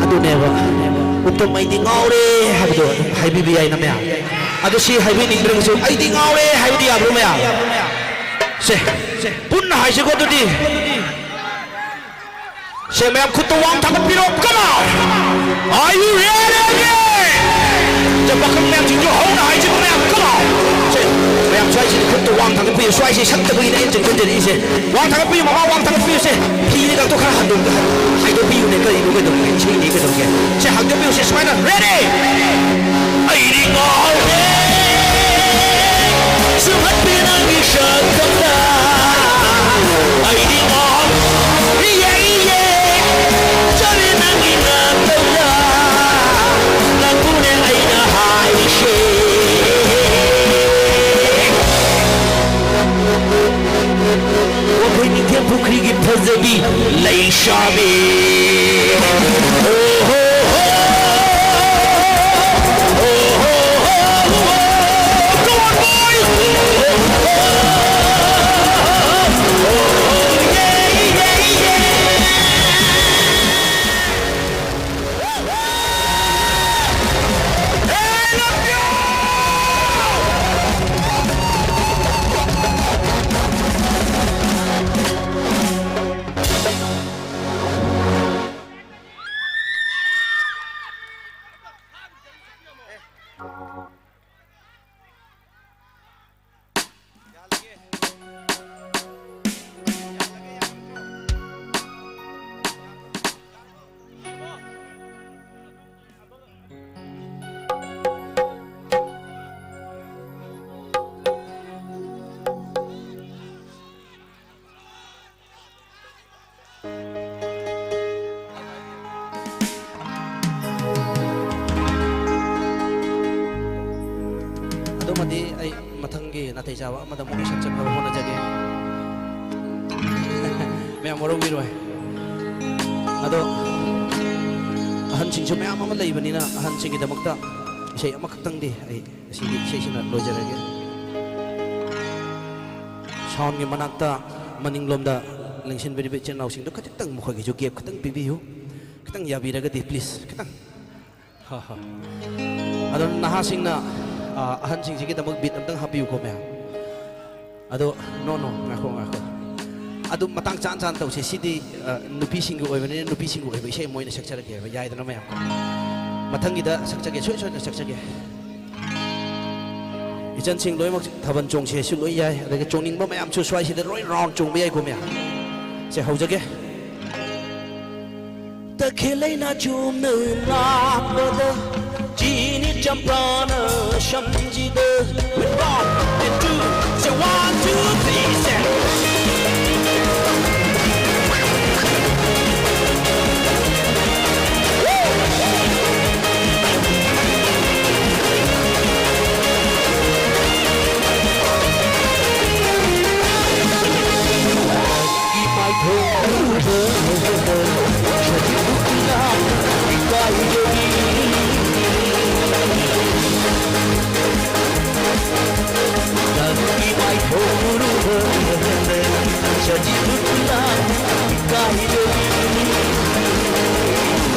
Adu never. Untuk mai ding aure habdo hai bibi ai namya. Adu si hai bi ning dreng su ai ding aure hai dia bro maya. se punna hai se ko dudi se mayam khut to wang thang piro come on are you readyจะบอกคำแมวจริงอยู่ห้องไหนจะบอกแมวก็บอกใช่แมวช่วยสิคุณตัววางทางกับพี่ช่วยสิฉันจะไปได้จริงจริงจริงสิวางทางกับพี่มาว่าวางทางกับพี่สิพี่นี่ก็ต้องข้าหันดูกันให้ตัวพี่อยู่ในก็อีกก็ต้องเก่งชี้นี่ก็ต้องเก่งใช่หันตัวพี่สิสมัยนั้น ready ไอ้ดิงอเร่สุดที่นั่งอีฉันก็ได้ไอ้ดิงอเย่เย่จะได้นั่งอีนั่งก็ได้นั่งกูเนี่ยไอ้น่าหายเช่我陪你天不可以拍着你泪下面。madi ay matanggi natai jawa madam mo sa chakra mo na jage me amoro wiro ado ahan sing chome ama malai bani na ahan sing ida magta isay amakatang di ay sige isay sina lojarage sound ngi manakta maninglom da lengsin beri bechen naw sing do katang mo khagi jo gap katang bibiu katang yabi raga di please katang ha ha ado nahasing na ahan sing sige damag bit amtang happy ko me ado no ngako ado matang chan taw si sidi nupi sing ko oi nupi sing ko oi sei moi na sakchara ge yai da na me matang gida sakchage choi na sakchage ijan sing loi mak thaban chong che su loi yai da ge chongning ba me am chu swai si da roi round chong be yai ko me se hau jage ta khelai na chum na ba da Genie jump on a shamji the with one and two, so 1, 2, 3, set. Keep my jadi pulang kahi dewi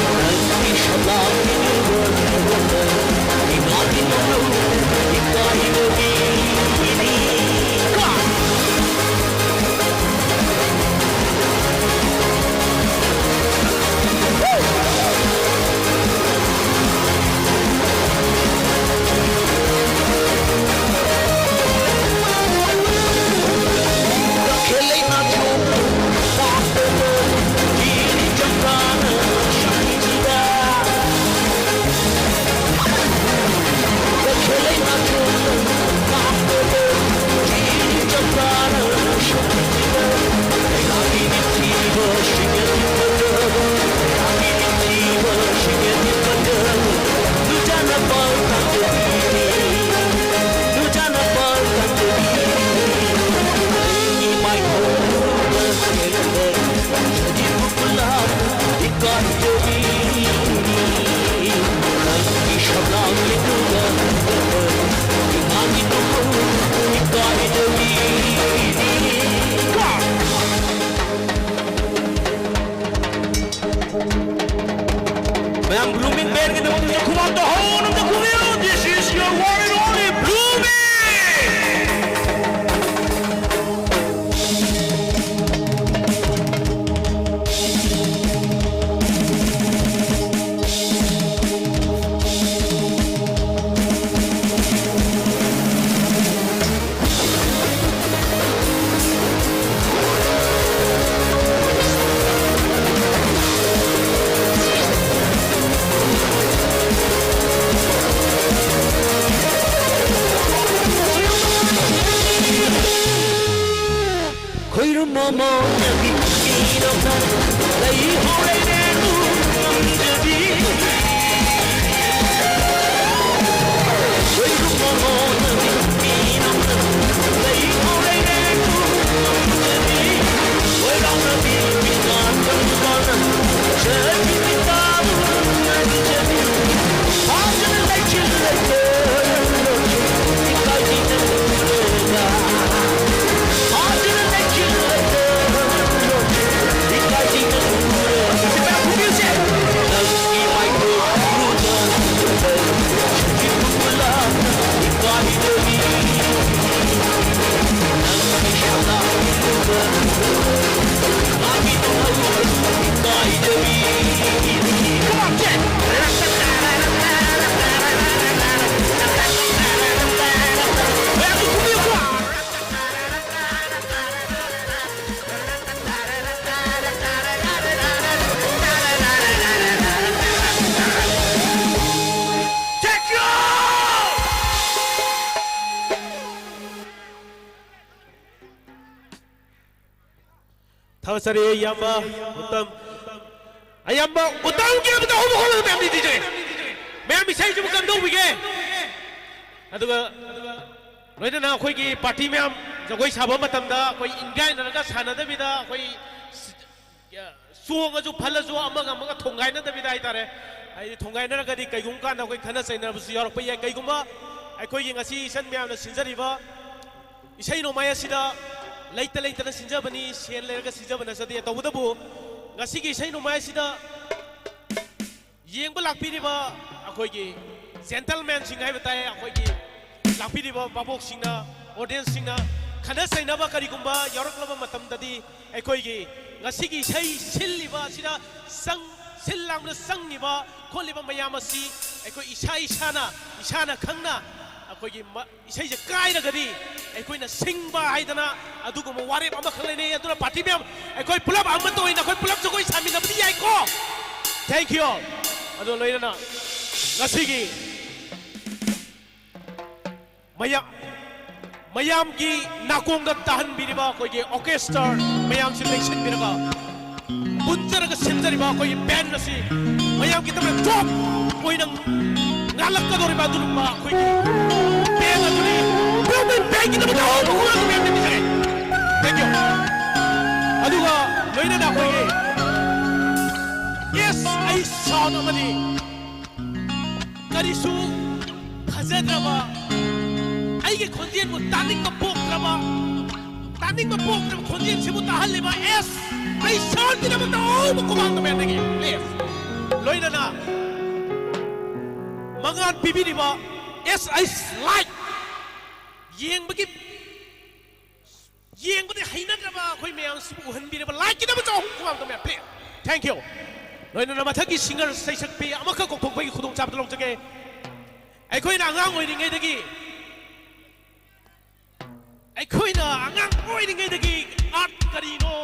nanti salam ini berada di mati malu di kahi dewi ini Killing my
ꯊꯥꯒꯠꯆꯔꯤ ꯏꯌꯥꯝꯕ ꯎꯇꯝ ꯑꯌꯥꯝꯕ ꯎꯇꯝꯒꯤ ꯑꯃꯗ ꯍꯧꯕ ꯍꯧꯕ ꯃꯌꯥꯝ ꯗꯤꯖꯦ ꯃꯌꯥꯝ ꯏꯁꯩꯁꯤꯕꯨ ꯀꯝꯗꯧꯕꯤꯒꯦ ꯑꯗꯨꯒ ꯂꯣꯏꯅꯅ ꯑꯩꯈꯣꯏꯒꯤ ꯄꯥꯔꯇꯤ ꯃꯌꯥꯝ ꯖꯒꯣꯏ ꯁꯥꯕ ꯃꯇꯝꯗ ꯑꯩꯈꯣꯏ ꯏꯟꯒꯥꯏꯅꯔꯒ ꯁꯥꯟꯅꯗꯕꯤꯗ ꯑꯩꯈꯣꯏ ꯆꯣꯡꯉꯁꯨ ꯐꯜꯂꯁꯨ ꯑꯃꯒ ꯑꯃꯒ ꯊꯣꯡꯒꯥꯏꯅꯗꯕꯤꯗ ꯍꯥꯏꯇꯥꯔꯦ ꯍꯥꯏꯗꯤ ꯊꯣꯡꯒꯥꯏꯅꯔꯒꯗꯤ ꯀꯩꯒꯨꯝꯕ ꯀꯥꯟꯗ ꯑꯩꯈꯣꯏ ꯈꯟꯅ ꯆꯩꯅꯕꯁꯨ ꯌꯥꯎꯔꯛꯄ ꯌꯥꯏ ꯀꯩꯒꯨꯝꯕ ꯑꯩꯈꯣꯏꯒꯤ ꯉꯁꯤ ꯏꯆꯟ ꯃꯌꯥꯝꯅ ꯁꯤꯟꯖꯔꯤꯕ ꯏꯁꯩ ꯅꯣꯡꯃꯥꯏ ꯑꯁꯤꯗ ꯂꯩꯇ ꯂꯩꯇꯅ ꯁꯤꯟꯖꯕꯅꯤ ꯁꯦꯟ ꯂꯩꯔꯒ ꯁꯤꯟꯖꯕ ꯅꯠꯆꯗꯦ ꯇꯧꯕꯇꯕꯨ ꯉꯁꯤꯒꯤ ꯏꯁꯩ ꯅꯣꯡꯃꯥꯏ ꯑꯁꯤꯗ ꯌꯦꯡꯕ ꯂꯥꯛꯄꯤꯔꯤꯕ ꯑꯩꯈꯣꯏꯒꯤ ꯖꯦꯟꯇꯜꯃꯦꯟꯁꯤꯡ ꯍꯥꯏꯕ ꯇꯥꯏ ꯑꯩꯈꯣꯏꯒꯤ ꯂꯥꯛꯄꯤꯔꯤꯕ ꯚꯥꯕꯣꯛꯁꯤꯡꯅ ꯑꯣꯗꯤꯌꯟꯁꯁꯤꯡꯅ ꯈꯟꯅ ꯆꯩꯅꯕ ꯀꯔꯤꯒꯨꯝꯕ ꯌꯥꯎꯔꯛꯂꯕ ꯃꯇꯝꯗꯗꯤ ꯑꯩꯈꯣꯏꯒꯤ ꯉꯁꯤꯒꯤ ꯏꯁꯩ ꯁꯤꯜꯂꯤꯕ ꯑꯁꯤꯗ ꯁꯤꯜ ꯂꯥꯡꯕꯗ ꯆꯪꯉꯤꯕ ꯈꯣꯠꯂꯤꯕ ꯃꯌꯥꯝ ꯑꯁꯤ ꯑꯩꯈꯣꯏ ꯏꯁꯥꯅ ꯈꯪꯅ ꯑꯩꯈꯣꯏꯒꯤ ꯏꯁꯩꯁꯦ ꯀꯥꯏꯔꯒꯗꯤ ꯑꯩꯈꯣꯏꯅ ꯁꯤꯡꯕ ꯍꯥꯏꯗꯅ ꯑꯗꯨꯒꯨꯝꯕ ꯋꯥꯔꯦꯞ ꯑꯃꯈꯛ ꯂꯩꯅꯩ ꯑꯗꯨꯅ ꯄꯥꯔꯇꯤ ꯃꯌꯥꯝ ꯑꯩꯈꯣꯏ ꯄꯨꯂꯞ ꯑꯃꯠꯇ ꯑꯣꯏꯅ ꯑꯩꯈꯣꯏ ꯄꯨꯂꯞ ꯖꯒꯣꯏ ꯁꯥꯃꯤꯟꯅꯕꯗꯤ ꯌꯥꯏꯀꯣ ꯊꯦꯡꯛ ꯌꯨ ꯑꯗꯨ ꯂꯣꯏꯅꯅ ꯉꯁꯤꯒꯤ ꯃꯌꯥꯝꯒꯤ ꯅꯥꯀꯣꯡꯗ ꯇꯥꯍꯟꯕꯤꯔꯤꯕ ꯑꯩꯈꯣꯏꯒꯤ ꯑꯣꯔꯀꯦꯁꯇ꯭ꯔꯥ ꯃꯌꯥꯝꯁꯤ ꯂꯩꯁꯤꯟꯕꯤꯔꯒ ꯄꯨꯟꯖꯔꯒ ꯁꯤꯟꯖꯔꯤꯕ ꯑꯩꯈꯣꯏꯒꯤ ꯕꯦꯟ ꯑꯁꯤ ꯃꯌꯥꯝꯒꯤꯗꯃꯛ ꯇꯣꯞ ꯑꯣꯏꯅ ꯉꯥꯜꯂꯛꯀꯗꯧꯔꯤꯕ ꯑꯗꯨꯒꯨꯝꯕ ꯑꯩꯈꯣꯏꯒꯤ ꯕꯦꯟ ꯑꯗꯨꯅꯤ ꯕꯦꯟꯒꯤꯗꯃꯛꯇ ꯑꯍꯧꯕ ꯈꯨꯋꯥꯡ ꯃꯌꯥꯝ ꯄꯤꯖꯔꯤ ꯊꯦꯡꯛ ꯌꯨ ꯑꯗꯨꯒ ꯂꯣꯏꯅꯅ ꯑꯩꯈꯣꯏꯒꯤ ꯌꯦꯁ ꯑꯩ ꯁꯥꯎꯟ ꯑꯃꯗꯤ ꯀꯔꯤꯁꯨ ꯐꯖꯗ꯭ꯔꯕ ꯑꯩꯒꯤ ꯈꯣꯟꯖꯦꯜꯕꯨ ꯇꯥꯅꯤꯡꯕ ꯄꯣꯛꯇ꯭ꯔꯕ ꯈꯣꯟꯖꯦꯜꯁꯤꯕꯨ ꯇꯥꯍꯜꯂꯤꯕ ꯑꯦꯁ ꯑꯩ ꯁꯥꯎꯟꯒꯤꯗꯃꯛꯇ ꯑꯍꯧꯕ ꯈꯨꯋꯥꯡ ꯃꯌꯥꯝꯗꯒꯤ ꯄ꯭ꯂꯤꯖ ꯂꯣꯏꯅꯅ ꯃꯉꯥꯟ ꯄꯤꯕꯤꯔꯤꯕ ꯑꯦꯁ ꯑꯩꯁ ꯂꯥꯏꯠ ꯌꯦꯡꯕꯗꯤ ꯍꯩꯅꯗ꯭ꯔꯕ ꯑꯩꯈꯣꯏ ꯃꯌꯥꯝꯁꯤꯕꯨ ꯎꯍꯟꯕꯤꯔꯤꯕ ꯂꯥꯏꯠꯀꯤꯗꯃꯛꯇ ꯑꯍꯧꯕ ꯈꯨꯋꯥꯡ ꯃꯌꯥꯝ ꯄ꯭ꯂꯤꯖ ꯊꯦꯡꯛ ꯌꯨ ꯂꯣꯏꯅꯅ ꯃꯊꯛꯀꯤ ꯁꯤꯡꯒꯔ ꯁꯩꯁꯛꯄꯤ ꯑꯃꯈꯛ ꯀꯧꯊꯣꯛꯄꯒꯤ ꯈꯨꯗꯣꯡꯆꯥꯕꯗ ꯂꯧꯖꯒꯦ ꯑꯩꯈꯣꯏꯅ ꯑꯉꯥꯡ ꯑꯣꯏꯔꯤꯉꯩꯗꯒꯤ ꯑꯥꯔꯠ ꯀꯔꯤꯅꯣ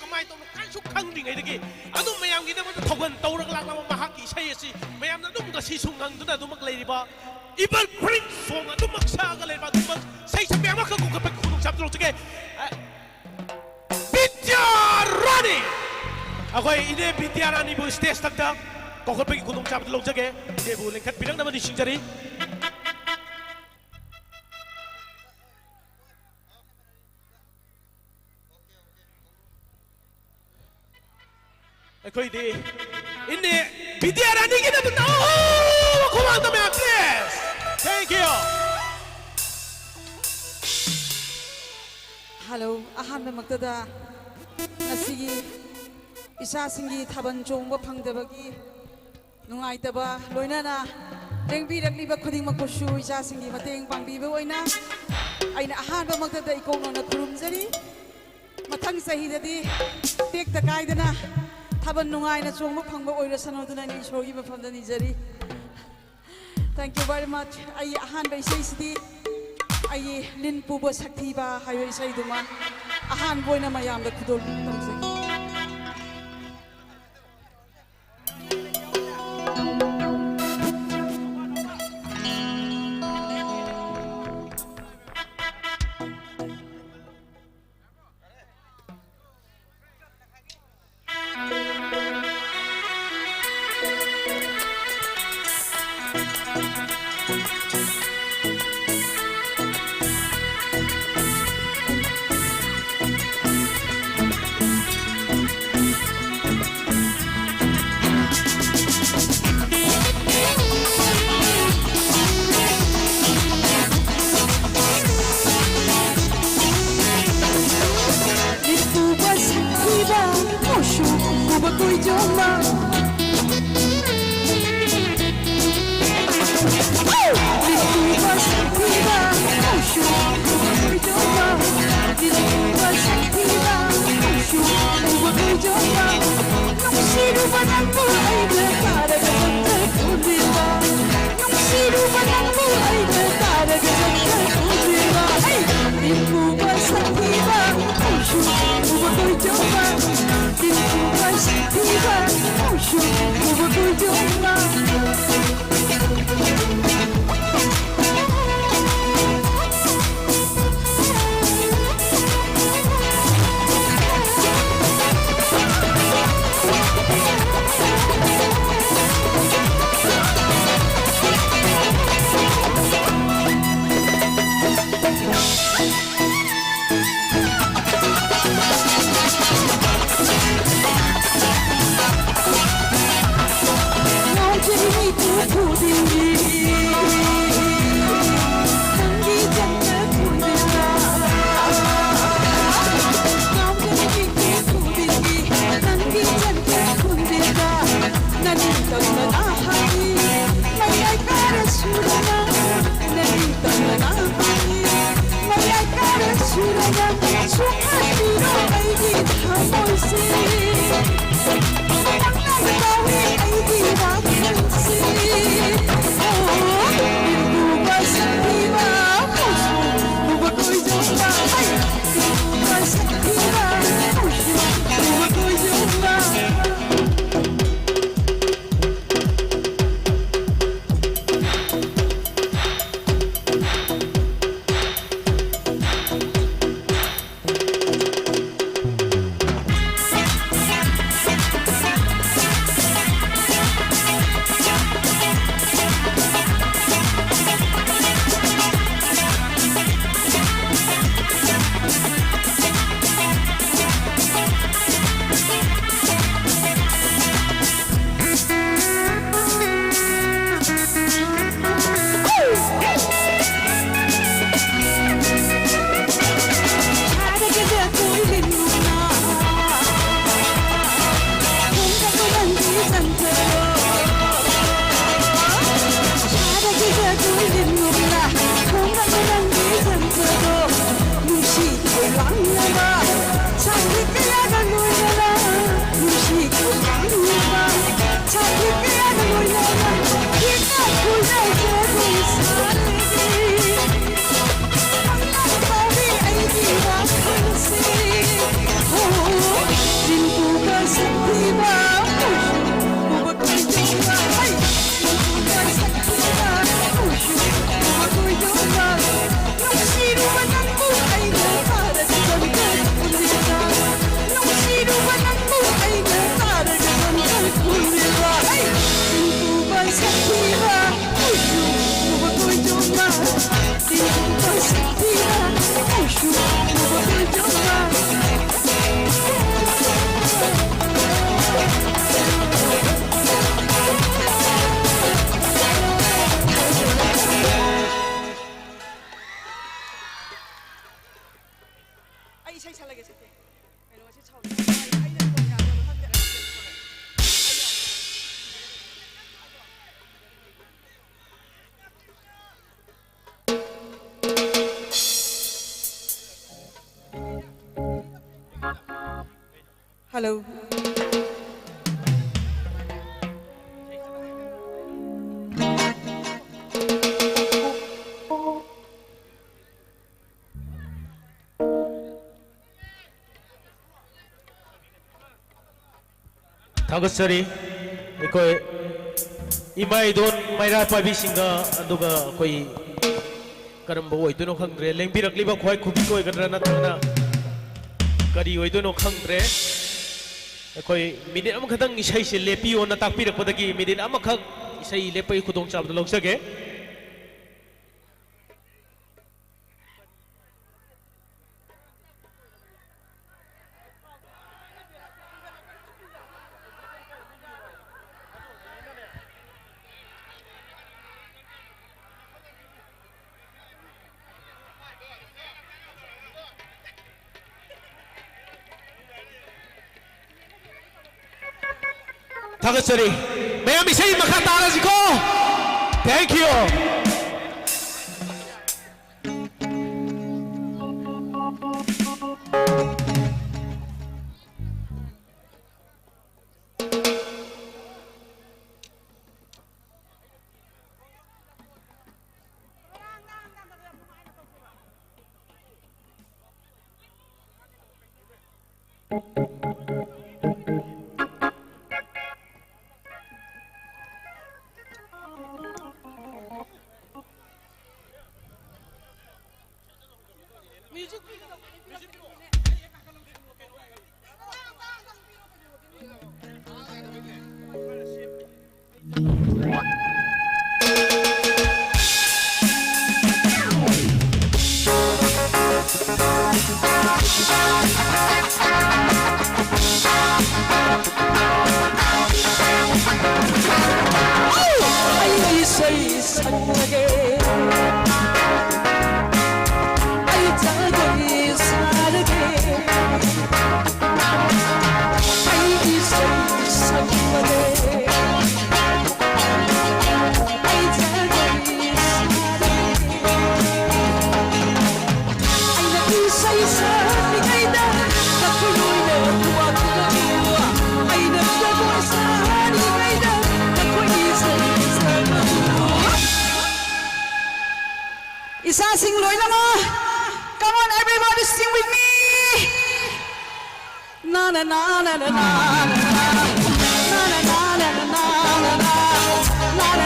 ꯀꯃꯥꯏꯅ ꯇꯧꯅꯣ ꯀꯔꯤꯁꯨ ꯈꯪꯗ꯭ꯔꯤꯉꯩꯗꯒꯤ ꯑꯗꯨꯝ ꯃꯌꯥꯝꯒꯤꯗꯃꯛꯇ ꯊꯧꯒꯜ ꯇꯧꯔꯒ ꯂꯥꯛꯂꯕ ꯃꯍꯥꯛꯀꯤ ꯏꯁꯩ ꯑꯁꯤ ꯃꯌꯥꯝꯅ ꯑꯗꯨꯝ ꯉꯁꯤꯁꯨ ꯉꯪꯗꯨꯅ ꯑꯗꯨꯃꯛ ꯂꯩꯔꯤꯕ ꯏꯕꯜ ꯄ꯭ꯔꯤꯟ ꯁꯣꯡ ꯑꯗꯨꯃꯛ ꯁꯛꯑꯒ ꯂꯩꯔꯤꯕ ꯑꯗꯨꯃꯛ ꯁꯩꯁꯛꯄꯤ ꯑꯃꯈꯛ ꯀꯧꯈꯠꯄꯒꯤ ꯈꯨꯗꯣꯡꯆꯥꯕꯗ ꯂꯧꯖꯒꯦ ꯕꯤꯗ꯭ꯌꯥꯔꯥꯅꯤ ꯑꯩꯈꯣꯏ ꯏꯅꯦ ꯕꯤꯗ꯭ꯌꯥꯔꯥꯅꯤꯕꯨ ꯁ꯭ꯇꯦꯖꯇ ꯀꯧꯈꯠꯄꯒꯤ ꯈꯨꯗꯣꯡꯆꯥꯕꯗ ꯂꯧꯖꯒꯦ ꯏꯅꯦꯕꯨ ꯂꯦꯡꯈꯠꯄꯤꯔꯛꯅꯕ ꯅꯤꯡꯁꯤꯡꯖꯔꯤ ꯑꯩꯈꯣꯏꯗꯤ ꯏꯅꯦ ꯕꯤꯗ꯭ꯌꯥꯔꯥꯅꯤꯒꯤꯗꯃꯛꯇ ꯑꯍꯧꯕ ꯈꯨꯋꯥꯡꯗ ꯃꯌꯥꯝ ꯄ꯭ꯂꯤꯖ ꯊꯦꯡꯛ ꯌꯨ
ꯍꯜꯂꯣ ꯑꯍꯥꯟꯕꯃꯛꯇꯗ ꯉꯁꯤꯒꯤ ꯏꯆꯥꯁꯤꯡꯒꯤ ꯊꯥꯕꯜ ꯆꯣꯡꯕ ꯐꯪꯗꯕꯒꯤ ꯅꯨꯡꯉꯥꯏꯇꯕ ꯂꯣꯏꯅꯅ ꯂꯦꯡꯕꯤꯔꯛꯂꯤꯕ ꯈꯨꯗꯤꯡꯃꯛꯄꯨꯁꯨ ꯏꯆꯥꯁꯤꯡꯒꯤ ꯃꯇꯦꯡ ꯄꯥꯡꯕꯤꯕ ꯑꯣꯏꯅ ꯑꯩꯅ ꯑꯍꯥꯟꯕꯃꯛꯇꯗ ꯏꯀꯣꯛꯅꯅ ꯈꯨꯔꯨꯝꯖꯔꯤ ꯃꯊꯪ ꯆꯍꯤꯗꯗꯤ ꯇꯦꯛꯇ ꯀꯥꯏꯗꯅ ꯊꯥꯕꯜ ꯅꯨꯡꯉꯥꯏꯅ ꯆꯣꯡꯕ ꯐꯪꯕ ꯑꯣꯏꯔꯁꯅꯨꯗꯨꯅ ꯑꯩꯅ ꯏꯁꯣꯔꯒꯤ ꯃꯐꯝꯗ ꯅꯤꯖꯔꯤ ꯊꯦꯡꯛ ꯌꯨ ꯚꯦꯔꯤ ꯃꯆ ꯑꯩ ꯑꯍꯥꯟꯕ ꯏꯁꯩꯁꯤꯗꯤ ꯑꯩꯒꯤ ꯂꯤꯟ ꯄꯨꯕ ꯁꯛꯊꯤꯕ ꯍꯥꯏꯕ ꯏꯁꯩꯗꯨꯃ ꯑꯍꯥꯟꯕ ꯑꯣꯏꯅ ꯃꯌꯥꯝꯗ ꯈꯨꯗꯣꯜ ꯇꯝꯖꯩ Hello.
थागसरी कोई इमाई दोन मायरा पाबी सिंगा अंदुगा कोई करम बो इतनो खंग्रे लेंबी रखलीबा खोय खुबी कोई गदरा नतना करी ओइदनो खंग्रे कोई मिनिट अम खतंग इसै से लेपियो न ताकपी रखपदगी मिनिट अम खक इसै लेपै खुदोंग चाबद लौसगे थागसरी मैम इसे मखा ताराजिको thank you
Isasing loinama. Come on, everybody, sing with me. Na na na na na na na na na na na na na na na.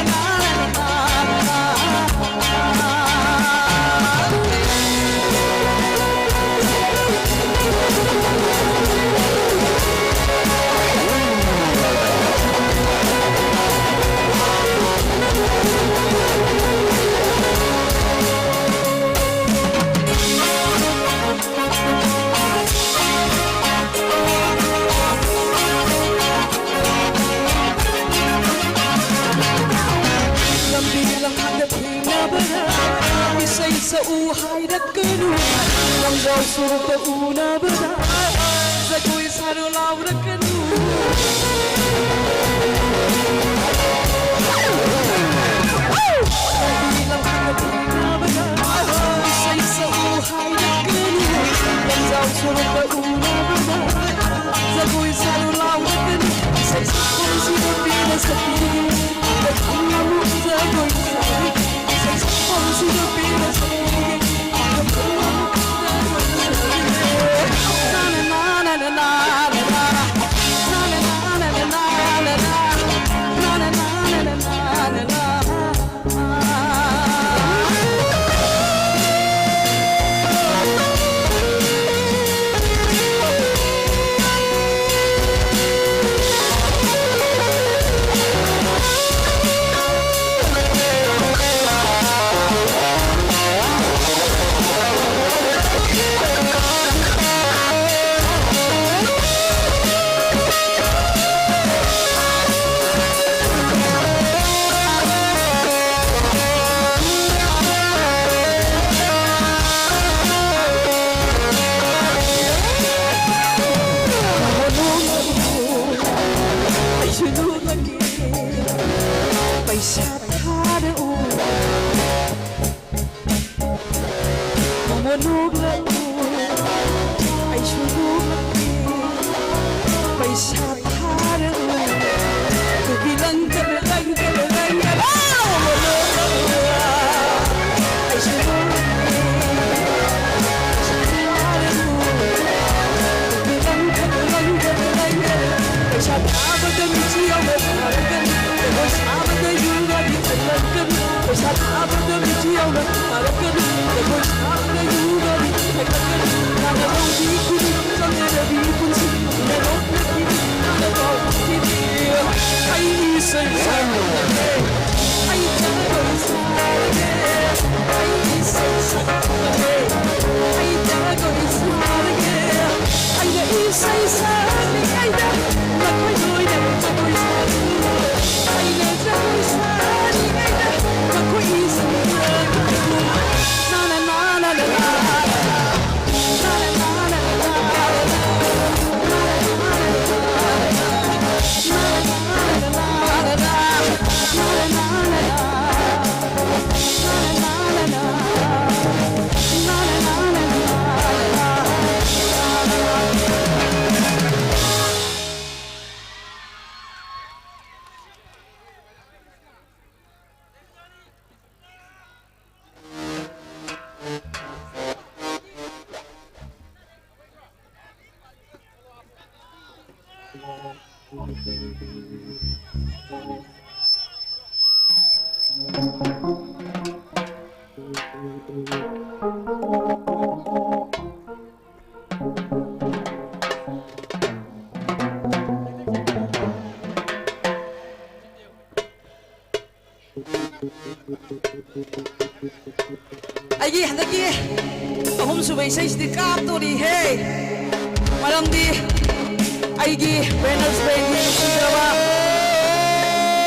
Sa uhay na kanu Ang daw surog na una ba na Sa ko'y sarulaw na kanu Ang bilang kagabi na ba na Isa'y sa uhay na kanu Ang daw surog na una ba na Sa ko'y sarulaw na kanu Isa'y sa ko'y sinabi na sa tingin At ang lamok sa ko'y sabi Isa'y sa ko'y sinabi na sa tingin Aigi handaki ahum subay sai sti kap to ri he maram di aigi banners be ni sidawa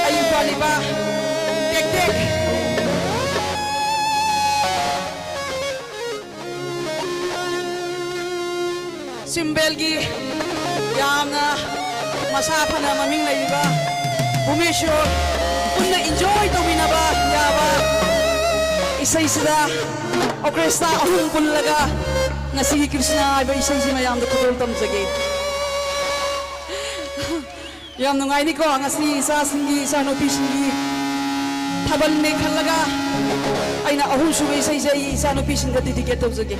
ai pali ba tek tek simbel gi yamna masa phana maming lai ba bumeshwar unna enjoy to minaba yaba isay sida orchestra ahum pullaga ngasi Krishna ay ba isay si mayam da kutol tamjage yam nungai ni ko ngasi isa singi isa nopi singi ꯊꯥꯕꯜꯅꯦ ꯈꯜꯂꯒ ꯑꯩꯅ ꯑꯍꯨꯝꯁꯨꯕ ꯏꯁꯩꯁꯦ ꯑꯩ ꯏꯆꯥꯅꯨꯄꯤꯁꯤꯡꯗ dedicate ꯇꯧꯖꯒꯦ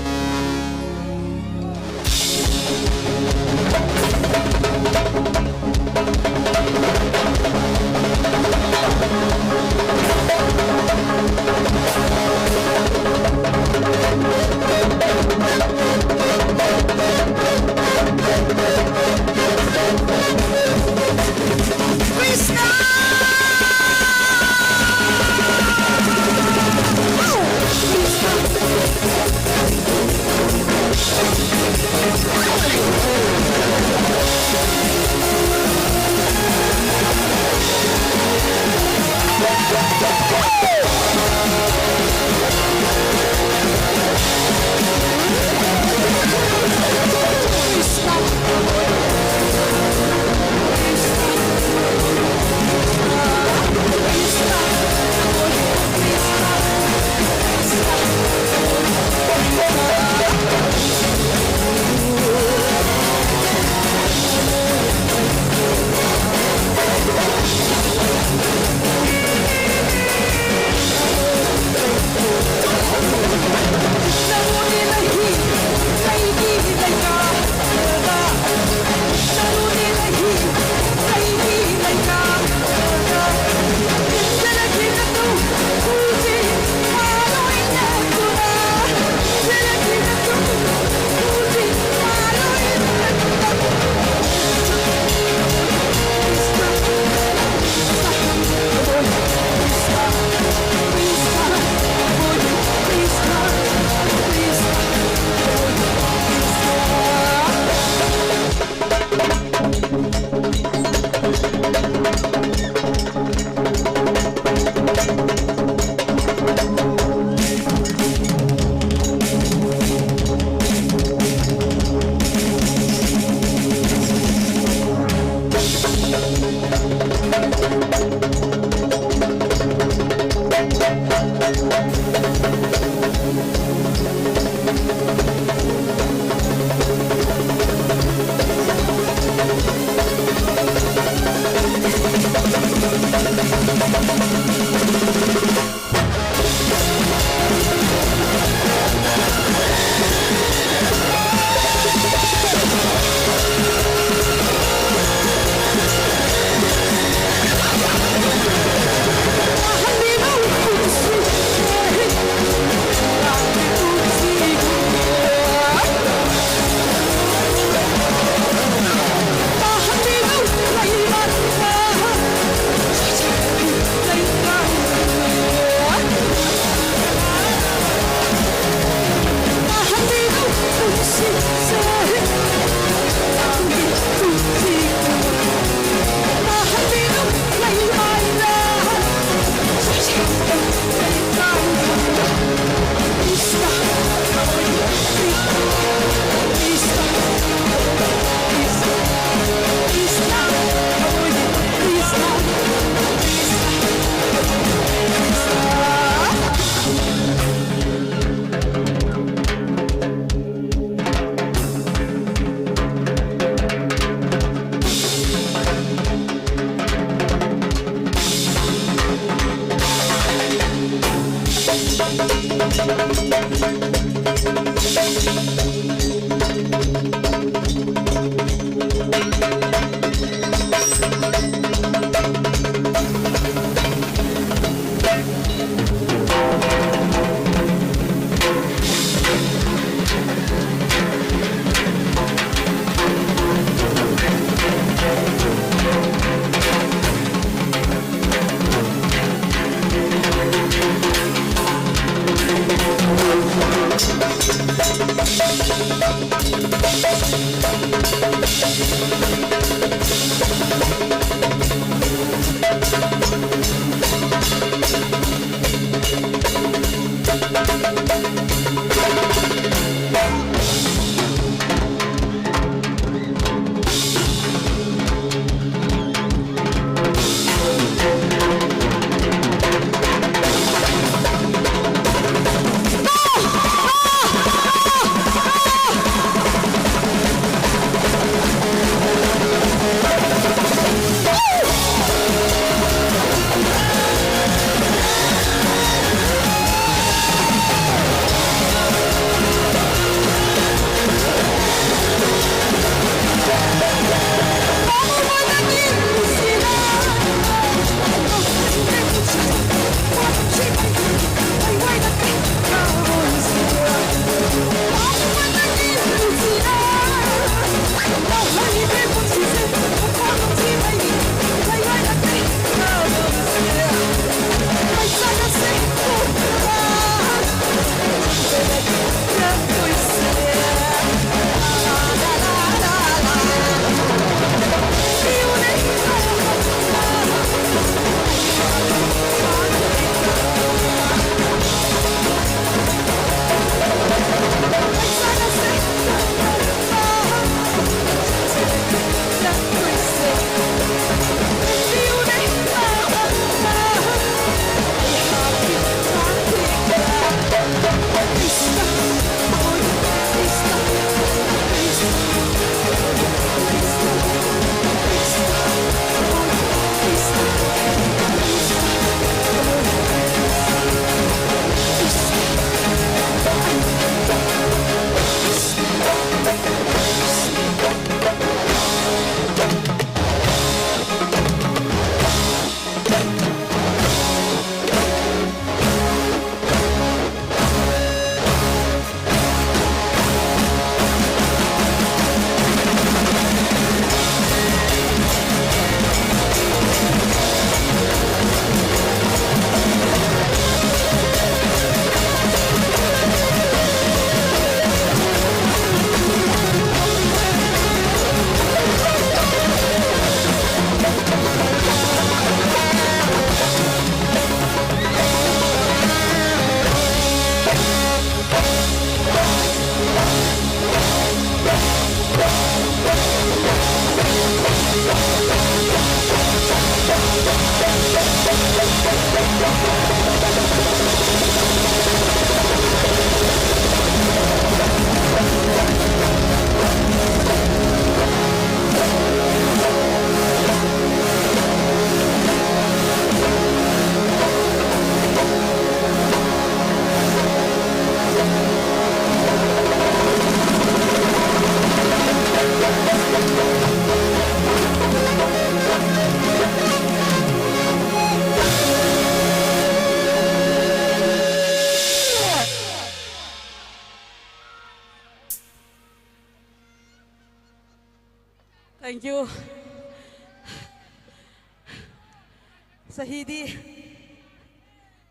सहीदी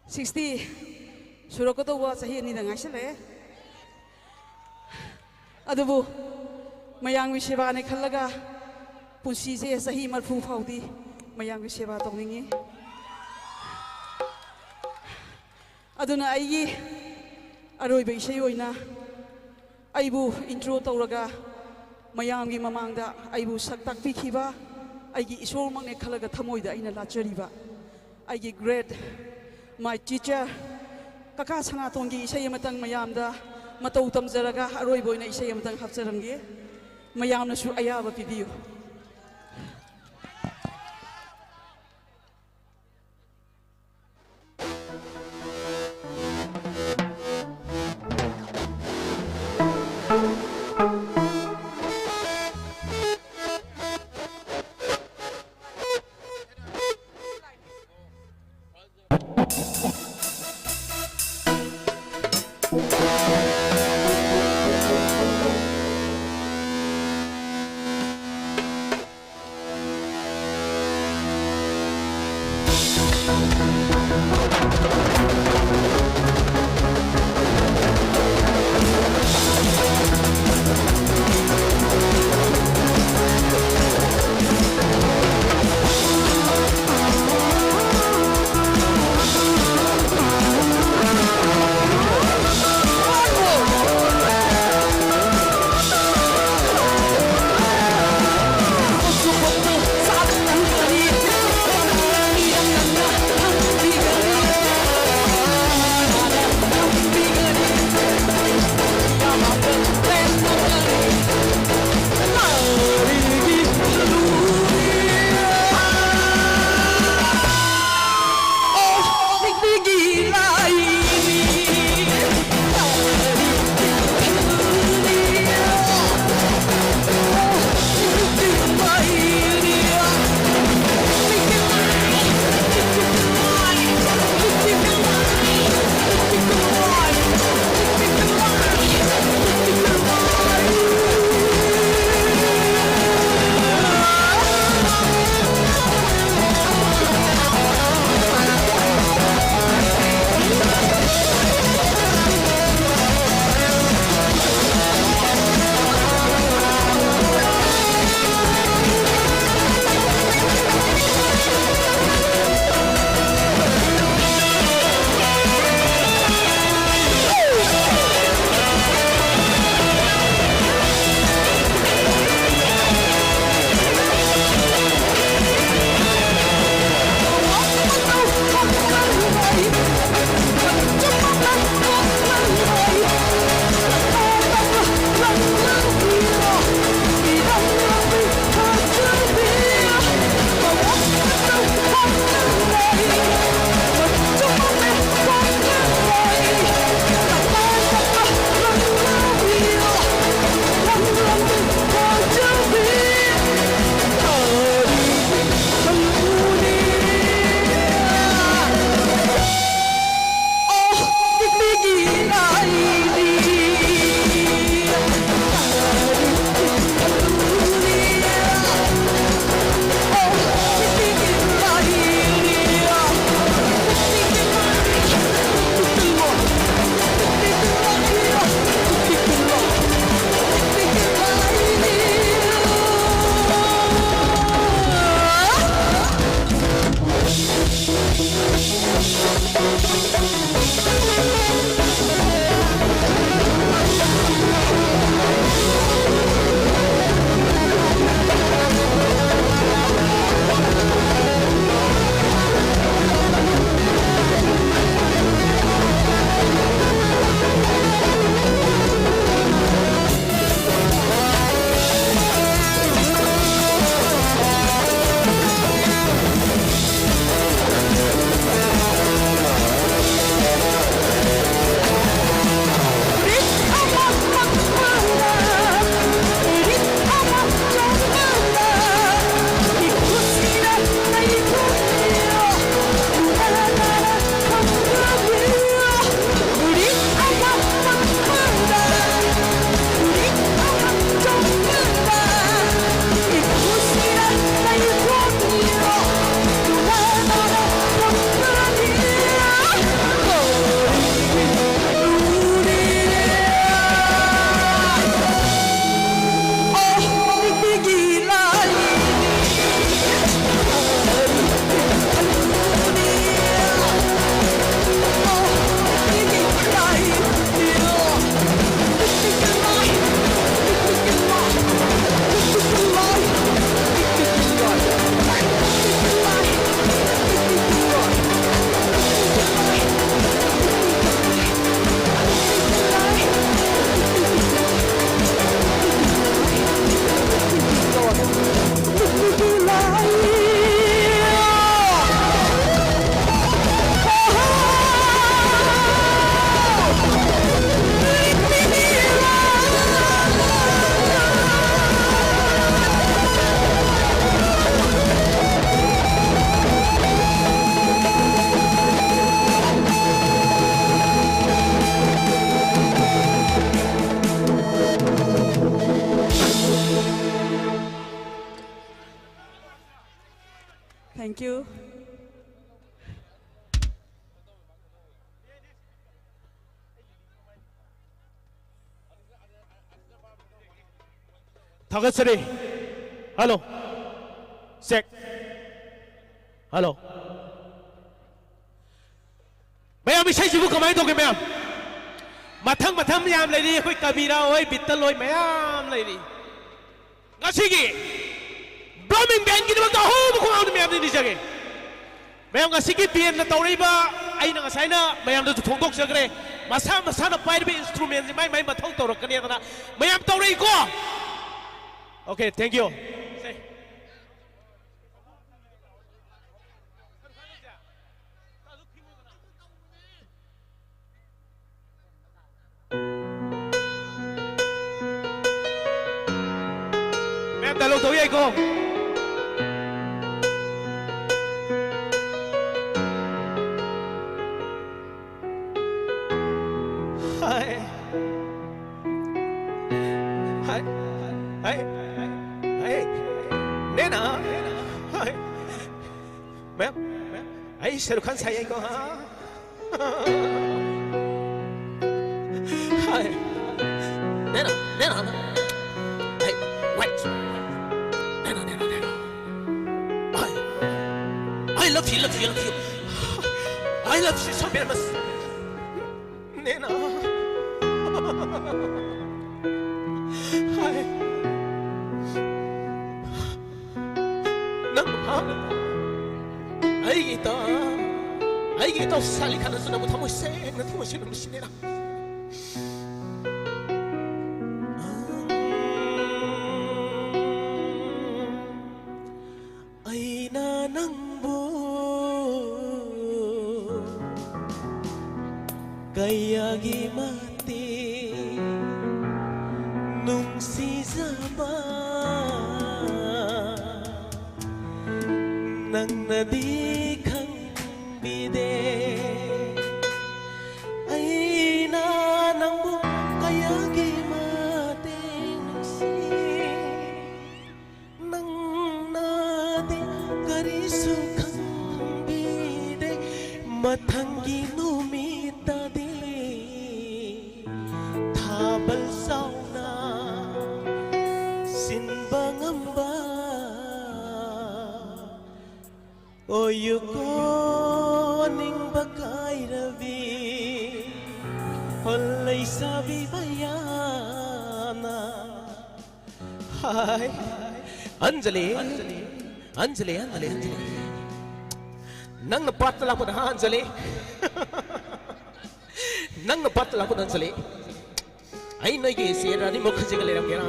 60 सुरकदौबा सही अनीदा ngaisale अदुबु मयांगि सेवाने खल्लगा पुंसी से सही मरफू फाउदी मयांगि सेवा तौनिंगी अदुना आइगी अरोइबे इसै ओइना आइबु इंट्रो तौरगा मयांगि ममांगदा आइबु सक्ताक पिखिबा आइगी इसोरमंगने खल्लगा थमोइदा आइना लाचरिबा आइगी ग्रेड माय टीचर कका सनातोंगी इसै मतंग मयामदा मतौ तमजरगा अरोइबो ओइना इसै Matang हपचरमगे मयामनसु अयाबा पिबियु Thank you.
다가스리 할로 색 할로 매암 이사이지부 그만이 도게 매암 마탕 매암 레디 호이 까비라 호이 비틀로이 매암 레디 가시기 블러밍 밴기드만 더 호부 공항도 매암 레디 저게 매암 가시기 비엔나 떠오리바 아이나 가사이나 매암도 통독적그래 마사나 파이르비 인스트루멘트 마이 마통 떠오르거니 하나 매암 떠오르이고 Okay, thank you. Mẹ ta lâu tối vậy cô? Hai, hai, hai. 내나 맵 아이 새록한 사이야 이거 내나 아이 wait 내나 I love you I love you so very much 내나 아이게 또 살리카는 수나무 타모시네 타모시는 무시네라 아이나 낭보 가야기 마티 뭉시자마 낭나디 bide ay na nang bu kaya gimating si nang nade karisu kang bide matanggi numita di tabal sauna sinbangamba oyuko ning bagay rabi holay sabi bayana hi Anjali nang napatala ko na Anjali nang napatala ko na Anjali ay nagiging ni mo kasi kaliram kaya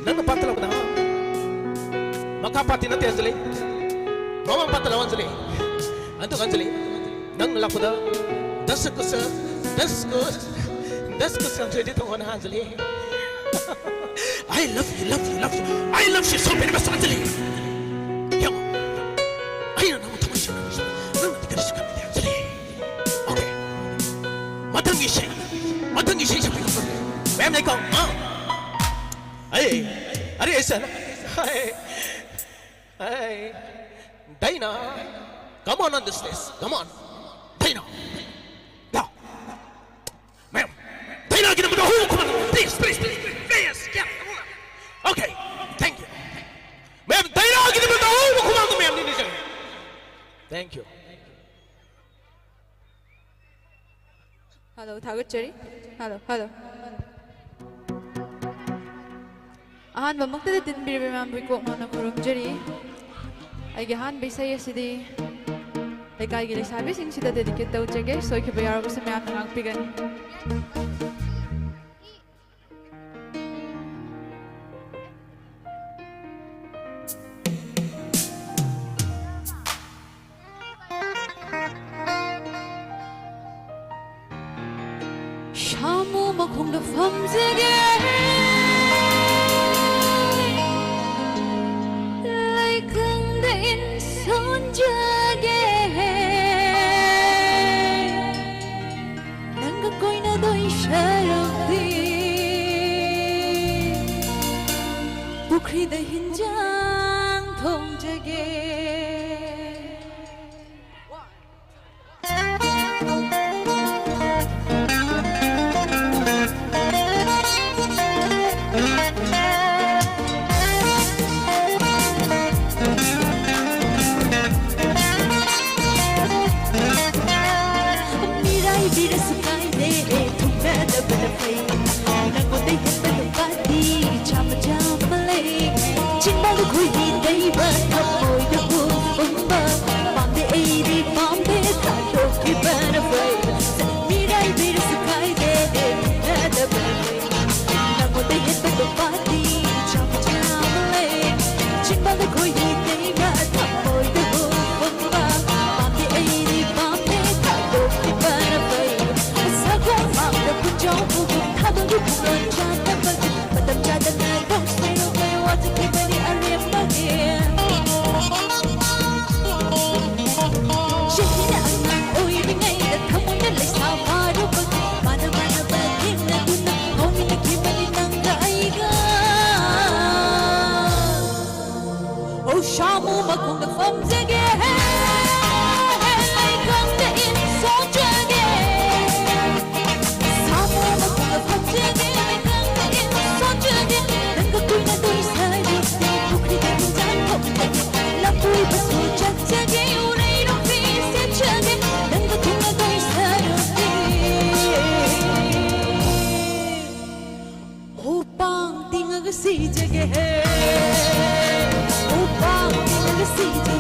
nang napatala ko na makapati natin Anjali mamang patalaw Anjali antok Anjali nang lakuda das ko sa Anjali tong na Anjali I love you I love you so very much Anjali yo ay na mo tamasya nang tikas kami Anjali okay matang isay sa pinag ma'am na ikaw ay ari isa Hey, Dana, come on this stage. Come on, Dana. No, ma'am. Dana, get him in the hole. Come on, please. Yeah. Okay, thank you, ma'am. Dana, get him in the hole. Come on, ma'am. Thank you.
Hello, Thagachari. Hello. अहान बमक्तदे तिनबिरबे ma'am बुइको माना खुरुमजरी आइगे हान बेसाई असिदि लेकाइगे लेसाबि सिंगसिदा डेडिकेट तौजगे सोइखिबे यारबसे मैम नांगपिगनि शामु मखुंग फमजगे Bukhri da hinjang thong
샤무 막공의 펌제게 라이강대 인소자게 사무 막공의 펌제게 라이강대 인소자게 난가 꿈나도 이사이도 부크리 대문장 펌제게 라부이 바소 작자게 우레이로 비세차게 난가 꿈나도 이사이도 호빵 띵하가 시작해 호빵 띵하가 시작해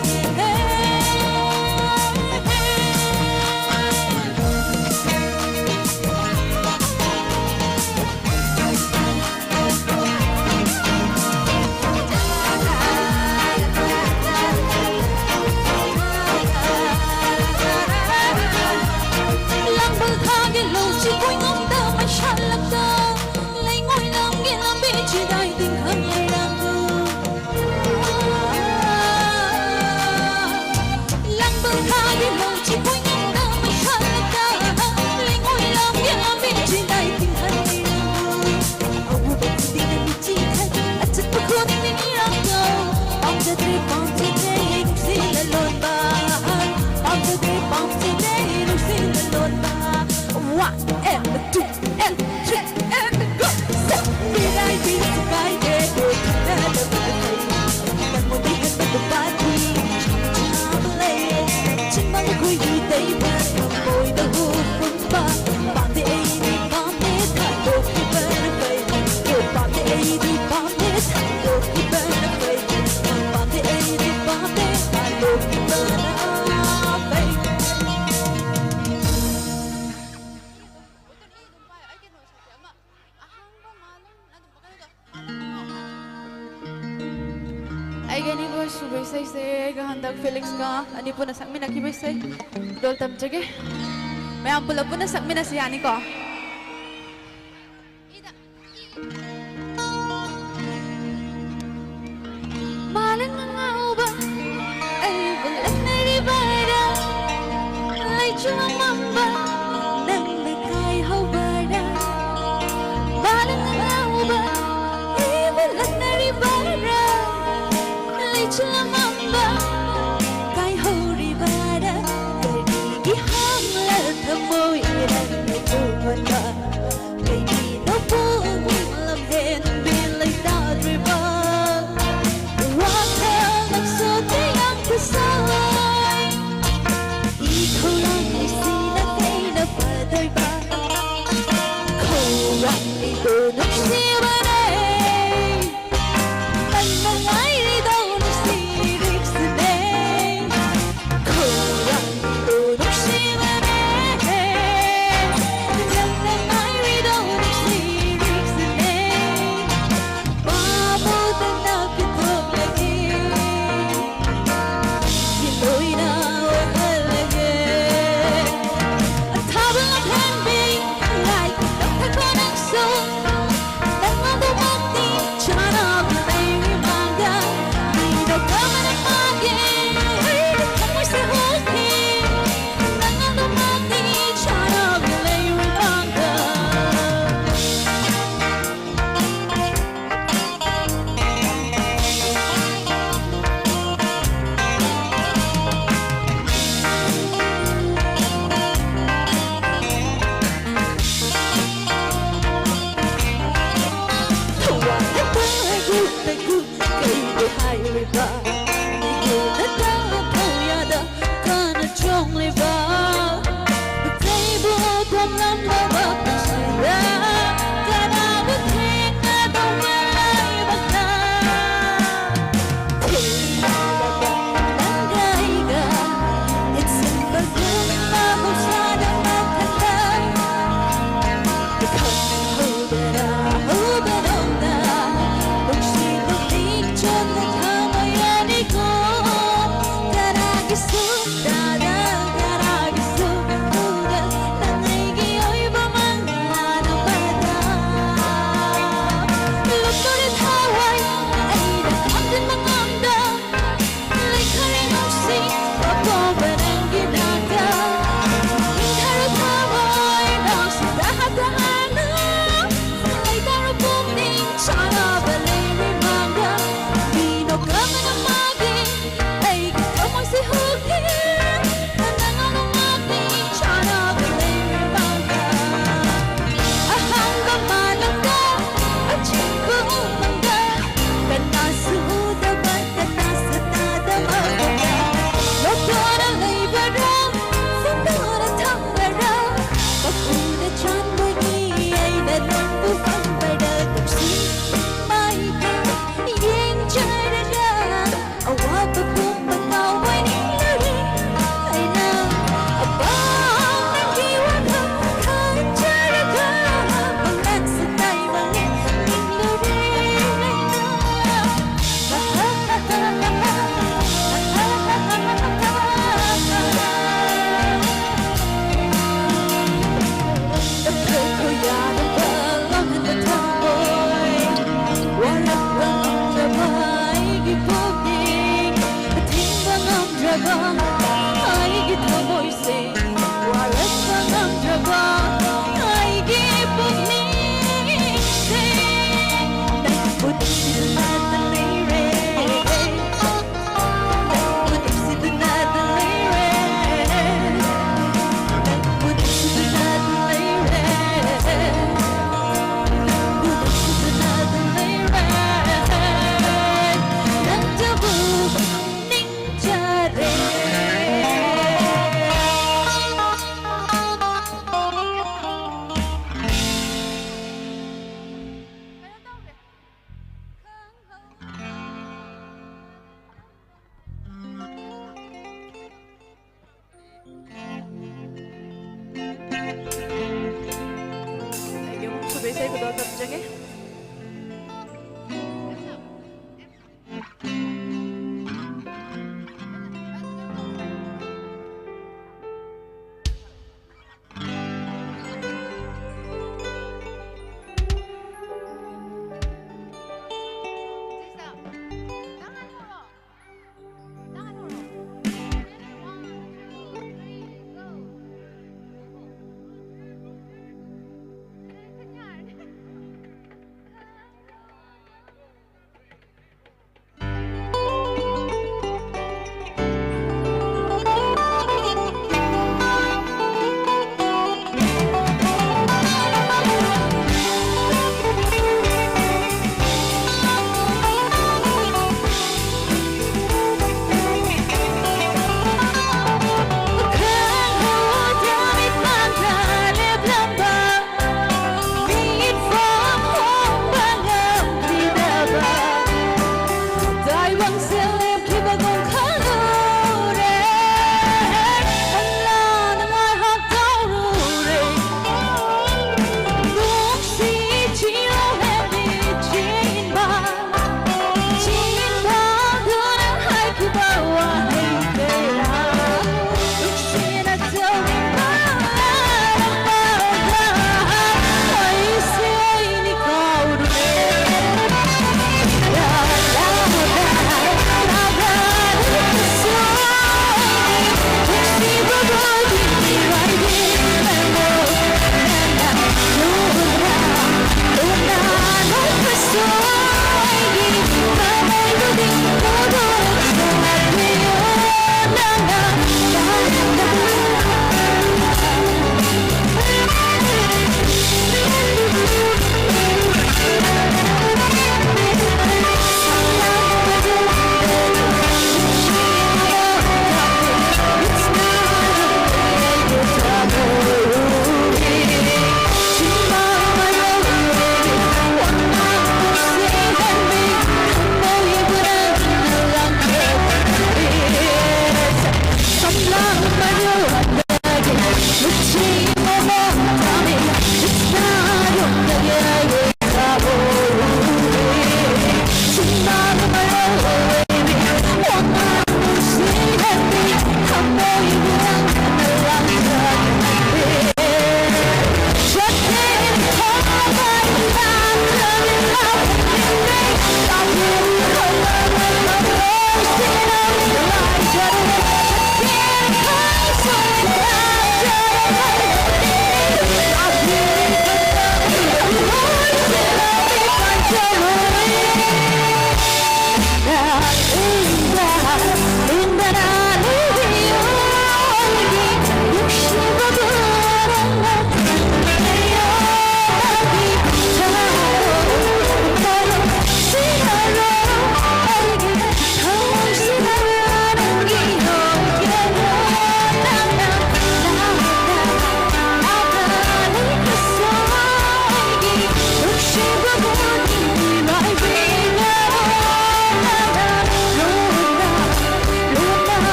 langburkhage lochi koi ngom da mai shalak da lai ngoi lam ge lam be chi dai ding khang lai ram du langburkhage lochi koi ngom da mai shalak da lai ngoi lam ge lam be chi dai ding khang lai ram du awu be ti na mi chi khai achat pa ko ni ni ram do pam de ek si la lon ba pam de ek si la lon ba 1 and 2 and 3 and go. So, did I be the guy that would never be but when we had the party, chamlay, chimang ko yu day ba, boy the hook ba, bam the 80 bam the tado ki better play, yo bam the 80 bam the tado ki better play, bam the 80 bam the tado ki better play.
Ay gani ko subay say gahandag Felix ka ani po nasak mi nakibay say dol tam jage may ampula po nasak mi na siyani ko malang nga uba ay bulat na ribara ay chumamba nang nakay hawara malang nga uba ay bulat na ribara Chlamamba kai hori bara kadi gi hamla thamoi ran tu bana kai gi no pu lam hen bin lai da riba wa ta nak so te yang ku sai I kholang ni si na kai na pa dai ba kholang ni do nak si ba dai ban na ngai ri do Chon na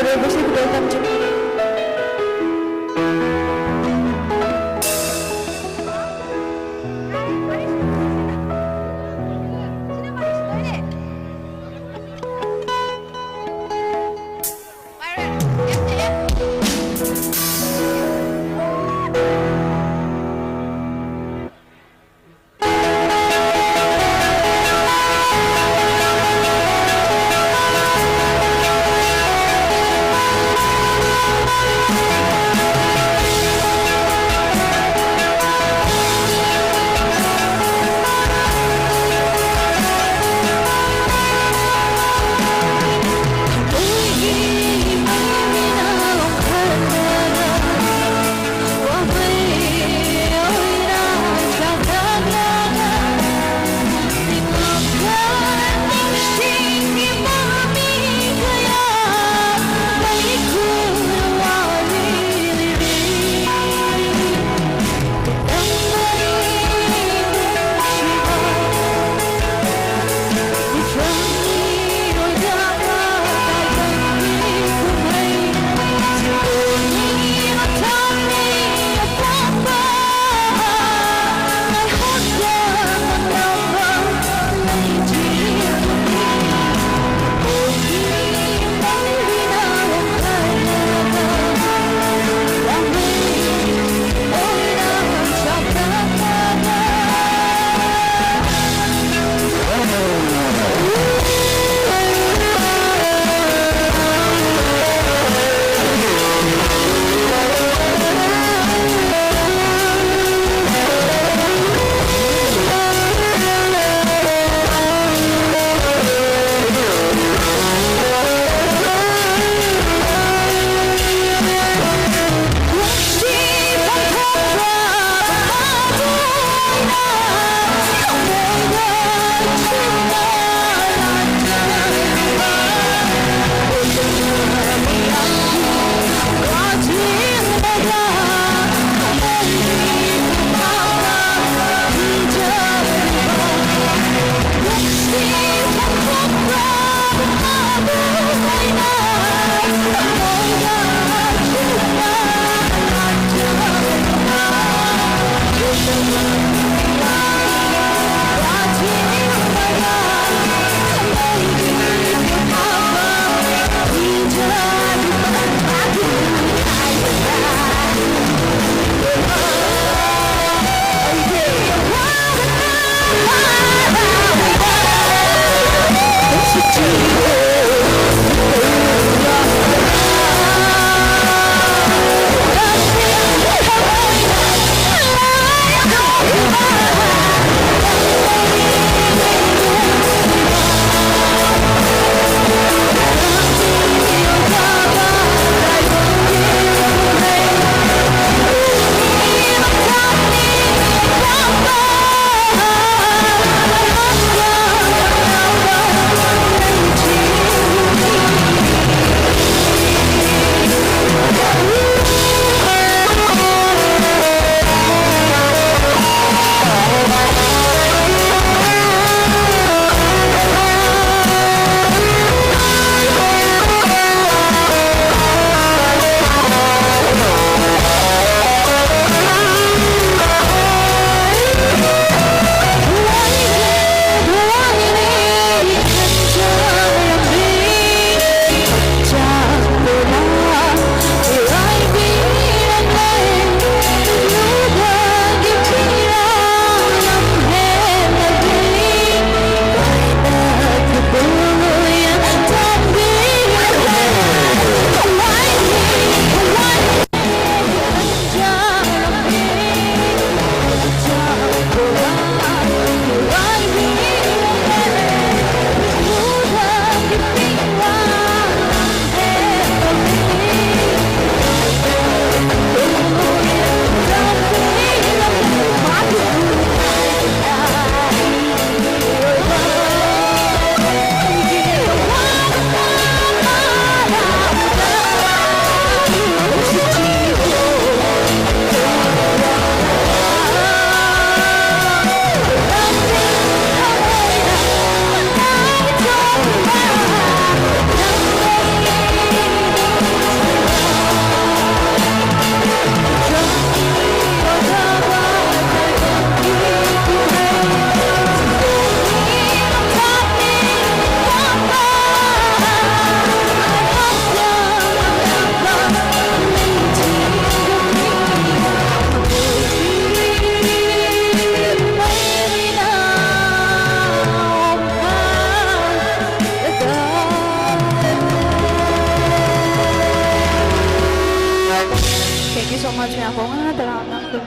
ꯑꯔꯣꯏꯕꯁꯨ ꯈꯨꯗꯣꯜ ꯇꯝꯖꯒꯦ
Hãy subscribe cho kênh Ghiền Mì Gõ để không bỏ lỡ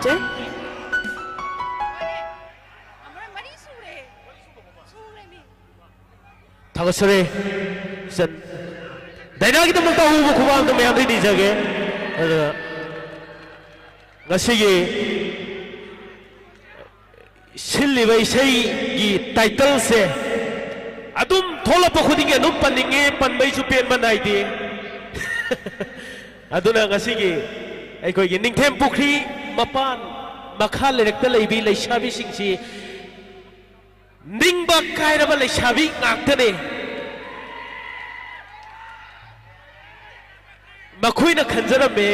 ꯊꯥꯒꯠꯆꯔꯤ
थागसरे सन दाइनागी दमक ता हुबो खुबाम तो ma'am दी जगे ngasiगी सिल्लिबा इसई की title से अदुम थोलप खुदिंगे नुम पनिंगे पनबै सु pen बनाइदे अदुना ngasiगी अखोगी Ningthem Pukhri मपान मखा लेरक्ता लेबी लेसाबी सिंगसी निंगबा कायरबा लेसाबी ngakthane मखोइना खंजरमे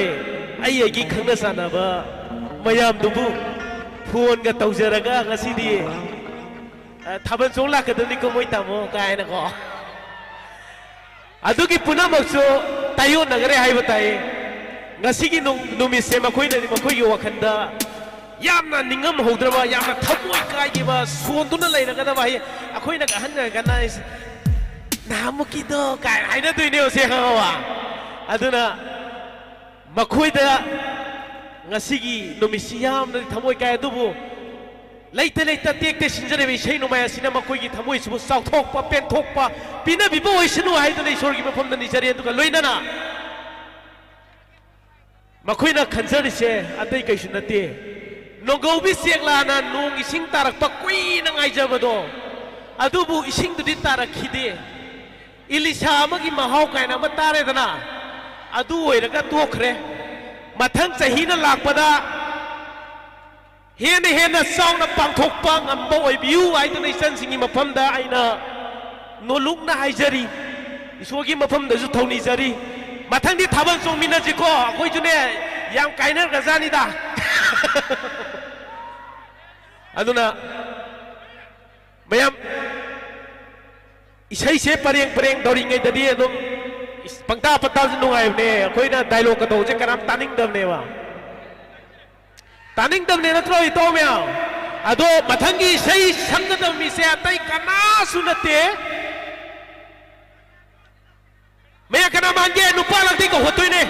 अयगी खंगना सानाबा मयाम दुबु फोन गा तौजरगा ngasiदी थाबन चोंग लाकदनी को मोय तामो कायना को अदुगी पुनमक्सो तायो नगरे हाइबा ताई ngasiगी नुमिसे मखोइना मखोइगी वखंदा यामना निंगम होद्रबा यामना थमोय कायगिबा सोंदुना लेरगदबा हाय अखोइना गहन गना नामुकी दो काय हाइना दुइने ओसे हावा अदुना मखोइदा ngasiगी नुमिसि यामना थमोय काय दुबु लेते लेते टेक टे सिंजरेबे इसै नुमाय सिना मखोइगी थमोय सुबु साउथोकपा पेनथोकपा पिना बिबो ओइसनु हाइदुना ईश्वरगी मफमदा निजरे दुगा लोइनाना मखोइना खंजरिसे अतै कैसु नते नोगौबी सेगलाना नोंग इसिंग तारकपा कुइना ngaijabado adubu ising dudi tarakide Elisa अमगी Mahav कायना म तारेदना अदु ओइरगा तोखरे मथंग चहीना लाकपदा हेन हेन साउना पांथोकपा ngamba ओइबिउ आइदुना इसन मफमदा आइना नोलुकना हाइजरी इसोगी मफमदसु थौनी जरी मथंगदी थाबन सोमिनाजिको अखोइजुने याम काइनर गजानिदा अदुना मयाम इसै से परेंग परेंग दौरिङै ददि अदुम पंक्ता पत्ता नुगाइबने अखोइना डायलॉग कदौजे कनाम तानिंगदबनेवा तानिंगदबने नत्रो इतोम्या अदो मथंगी इसै संगदब मिसे अतै कनासु नते मैं कना मांगे नुपा लगती को होतोइने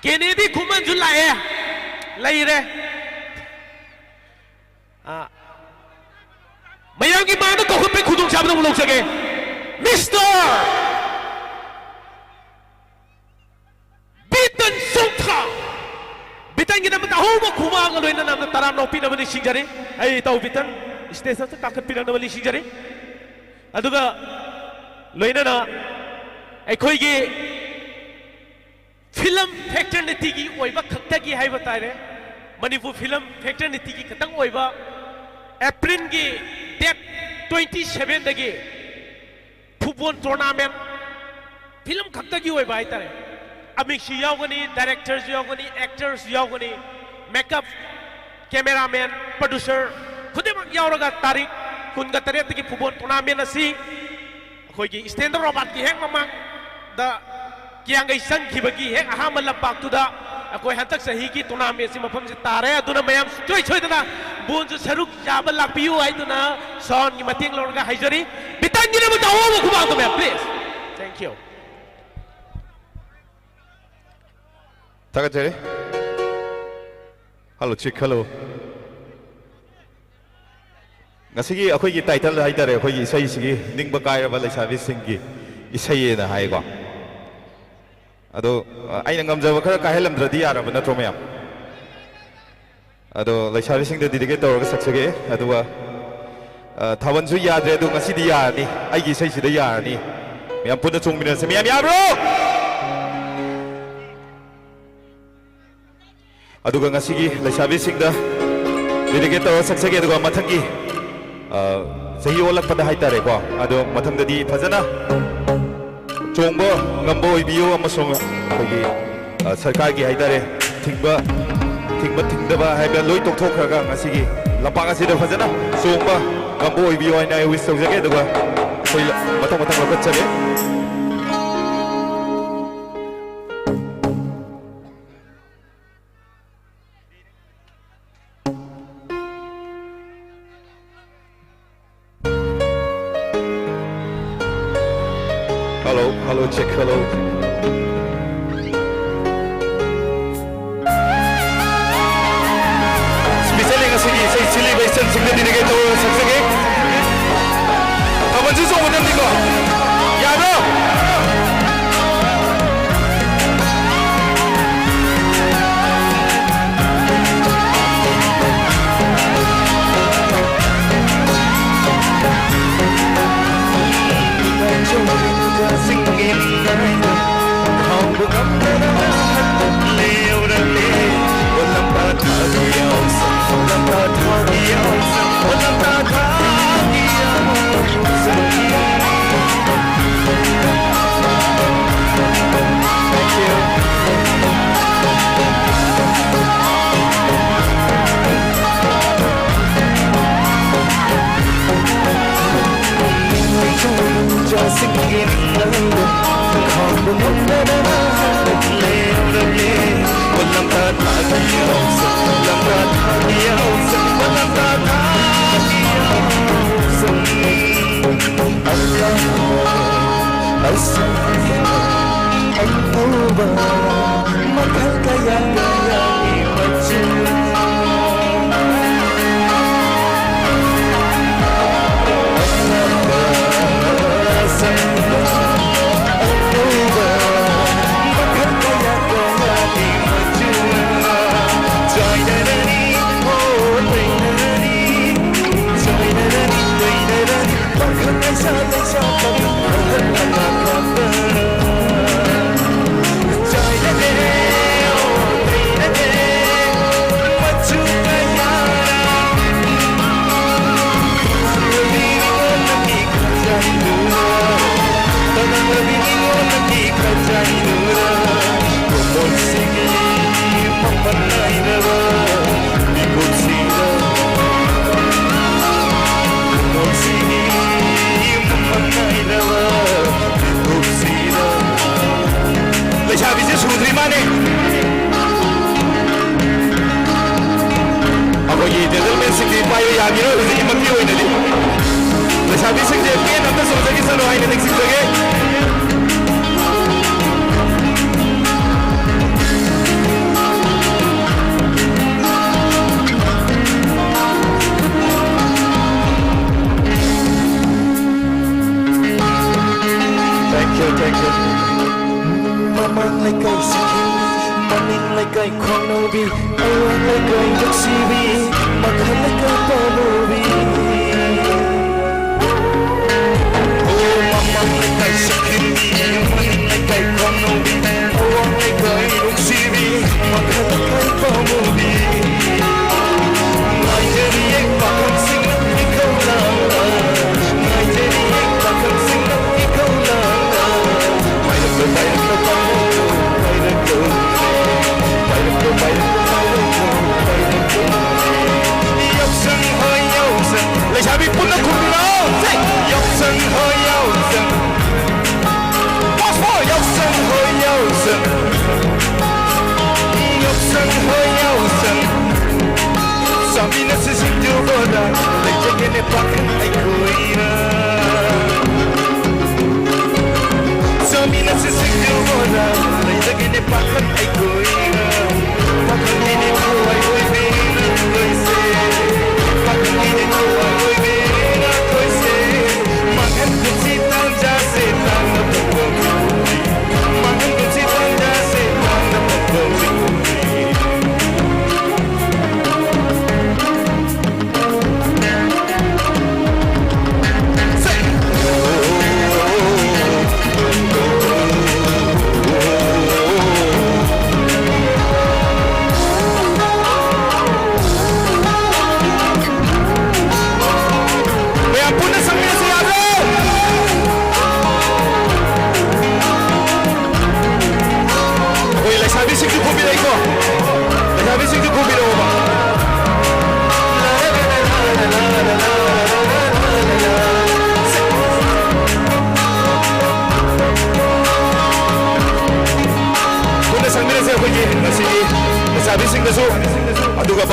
केनेदी खुमन जुलाए लैरे मयांगी मानो को खुद पे खुदुंग साबन मुलोक सके मिस्टर बितन सोंथा बितन की नमता हो वो खुमांग लोइना नाम ताराम नौपी नमनी सिंजरे ऐ ताऊ बितन स्टेशन से ताकत पिरंग नमनी सिंजरे अदुगा लोइना ना अखोइगी फिल्म फैक्टर्निटी की ओइबा खक्ता की हाई बताए मणिपुर फिल्म फैक्टर्निटी की खतंग ओइबा अप्रैल की डेट 27 दगी फुटबॉल टूर्नामेंट फिल्म खक्ता की ओइबा हाइतारे अमिक्सी यावगनी डायरेक्टर्स यावगनी एक्टर्स यावगनी मेकअप कैमरामैन प्रोड्यूसर खुदेमक यावरगा तारीख 29 की फुटबॉल टूर्नामेंट असी अखोइगी स्टैंडर्ड रॉबर्ट की हेक ममांग दा कियांगै संखिबगी हेक अहाम लंपाक्तुदा अखोइ हंतक सही की टूर्नामेंट से मफम से तारे अदुना मयाम चोय चोयदना बोनजु सरुक जाब लापियु आइदुना सॉन की मतेंग लौरगा हाइजरी बितंगिने बताओ वो खुबांग तो मैं प्लीज थैंक यू
थागतरे हेलो चिक हेलो ngasiगी अखोइगी टाइटल हाइतारे अखोइगी इसैसिगी निंगबा कायरबा लेसाबी सिंगी इसैयेना हाइगो अदो आइना ngamjaba khara kahelamdradi yaraba natro mayam ado lesabi singda dedicate tawraga saksage aduga thawansu yadre adu ngasidi yarani aigi saisida yarani mayam punna chongminase mayam yabro aduga ngasigi lesabi singda dedicate tawraga saksage aduga mathangi sahi olakpada haitare ko ado mathangdadi fajana चोंबो ngamba oibiyo amasong akogi sarkar gi haidare thingba thingdaba haiba loi tokthokraga ngasigi lapang asida fajana chongba ngamba oibiyo aina wish tawjage duga koi matang matang lokachage hello check hello
같이 쏘거든요. 야너.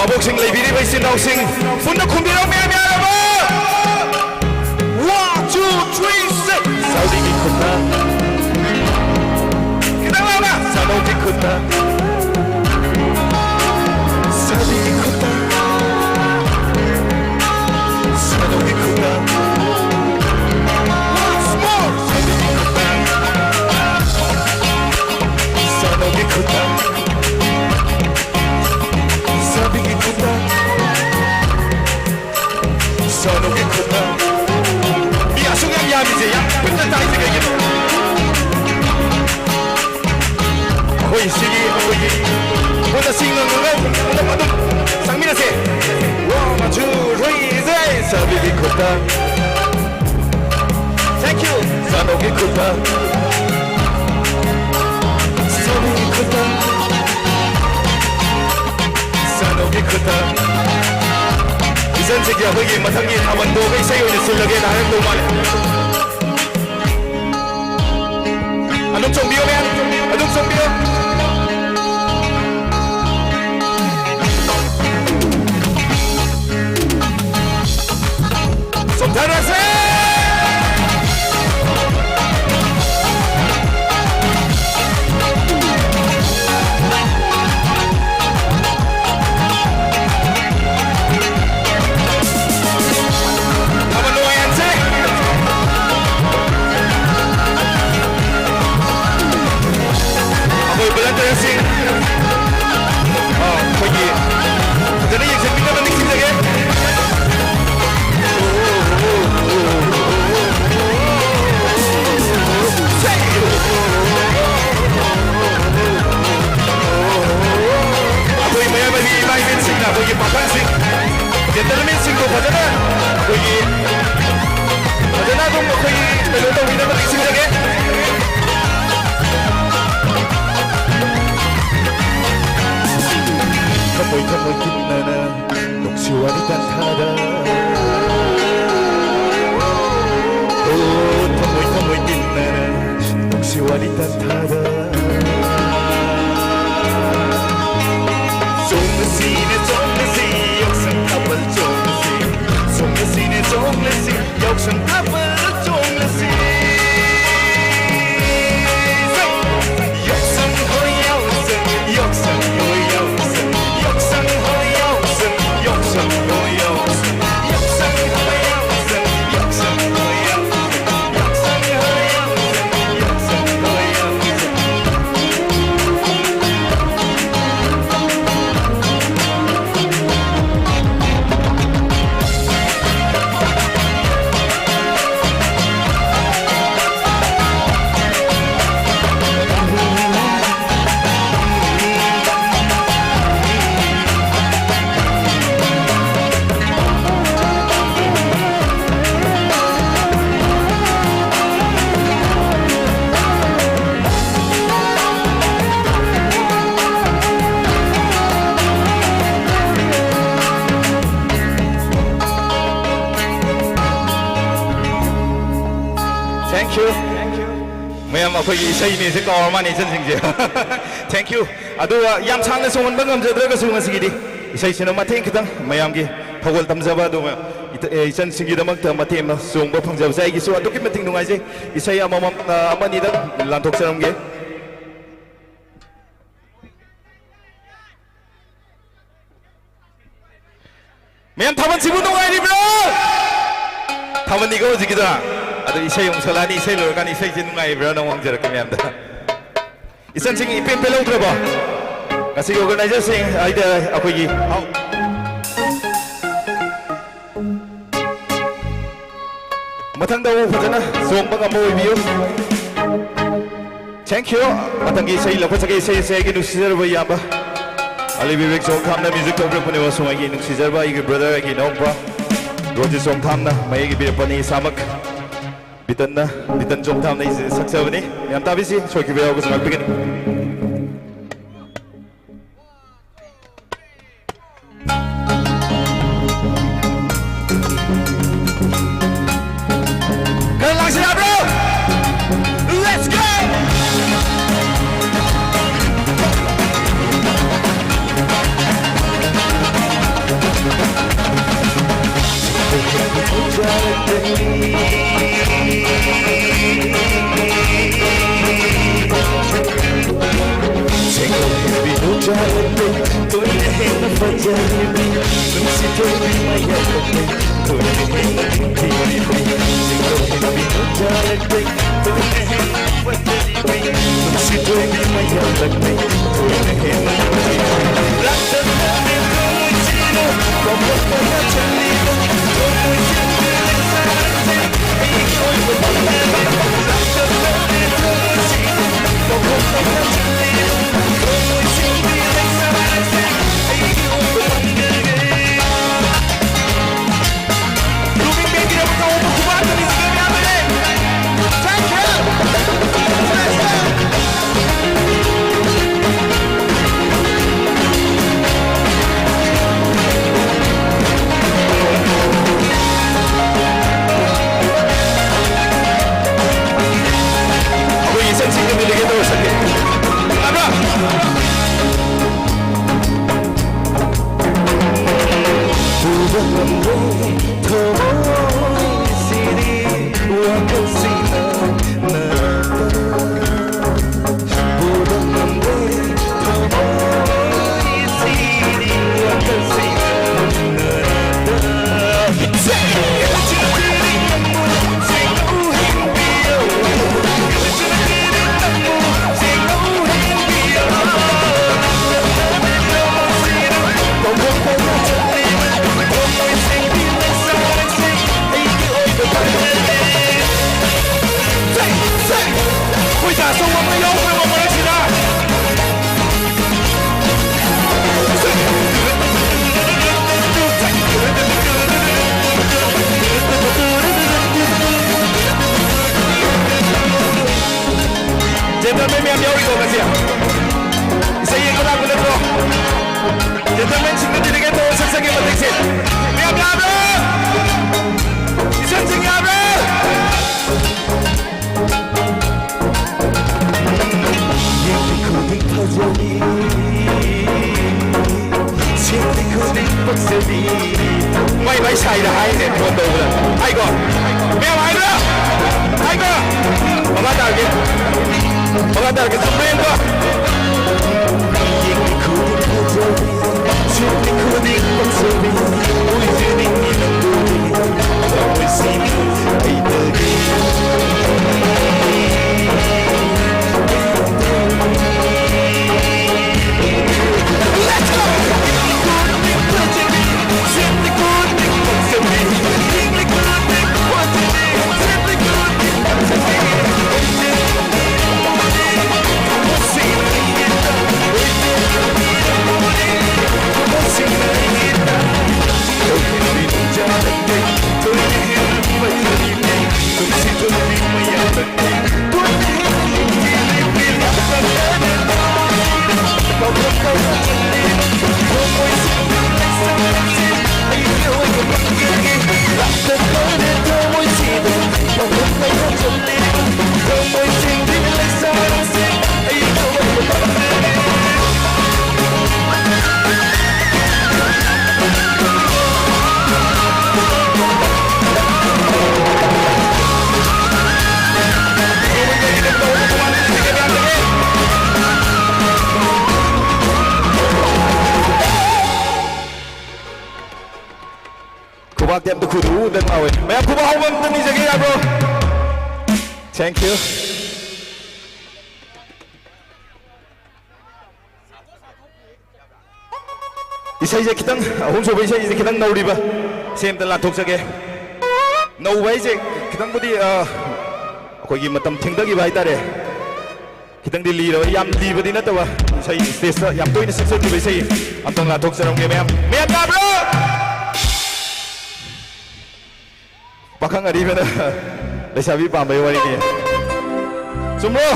바복싱 레비리 베이스 나우싱 분노 쿰비랑 미야미야라고 1, 2, 3, 4 사우디기 쿤나 그다음에 사우디 쿤나 사우디기 쿤나 사우디 쿤나
ताइसे कहीं कोई सिगी कोई वो ना single वो ना मधु संगमीना से वो मधु रोई जे सभी की खुदा Thank you सानों की खुदा सभी की खुदा सानों की खुदा इसन से क्या होगी मथंगी अमन दो गई सही होने सुन लगे नारंग दो माले अनुप चोंबियो में अनुप चोंबियो सुधार से Thank you. Adu yam changna songon bangam jadraga sunga sigidi. Isai sina mateng kitang mayam gi phawal tamjaba du isan singi damak ta matem na songba phangjab sai gi so adu ki mating nungai je isai amamam amani da lanthok saram ge mayam thaban sibu nungai ri bro thaban ni go jigida adu isai yong salani isai lorgan isai jin nungai bro nang wang jara ka mayam da isan sing ipem pelo traba kasi organizer sing aida akogi mathang da wo phajana song ba mo biyo thank you matangi sei la phajage sei gi nusijar ba yamba ali vivek song thamna music to group ne wa song gi nusijar ba gi brother gi nokba roji song thamna mai gi bir pani samak bitan jom thamna is saksabani yam tabisi soki be august mak begini
Come on,
wakasina bodoh nambe isini wakasina Gentlemen, yang jauh itu kasih. Saya yang kelak benar bro. Gentlemen, sini di dekat tu sesegi penting sih. Miam miam bro. Isan sini bro. Yang dikudik terjadi, yang dikudik bersedi. Mai saya dah hai ni tuan tu. Hai kau. Miam hai bro. Hai kau. Apa dah ke? Pengadar ke sampai apa? Yang dikudik terjadi, yang dikudik bersedi. Ujung ini nanti, sampai sini terjadi. Let's go. Dem tu kudu dan mawe. May aku mau bantu ni jaga ya bro. Thank you. Isai je kita, hum sobai isai je kita nau riba. Sem telah tok sage. Nau bai je kita budi koi gi matam thingda gi bai tare. Kita di li ro yam di budi na tawa. Isai stage yam toi ni sensor gi bai isai. Antong la tok sarong ge ma'am. Ma'am ka bro. Pakang ari mana? Lesabi pambai wari ni. Semua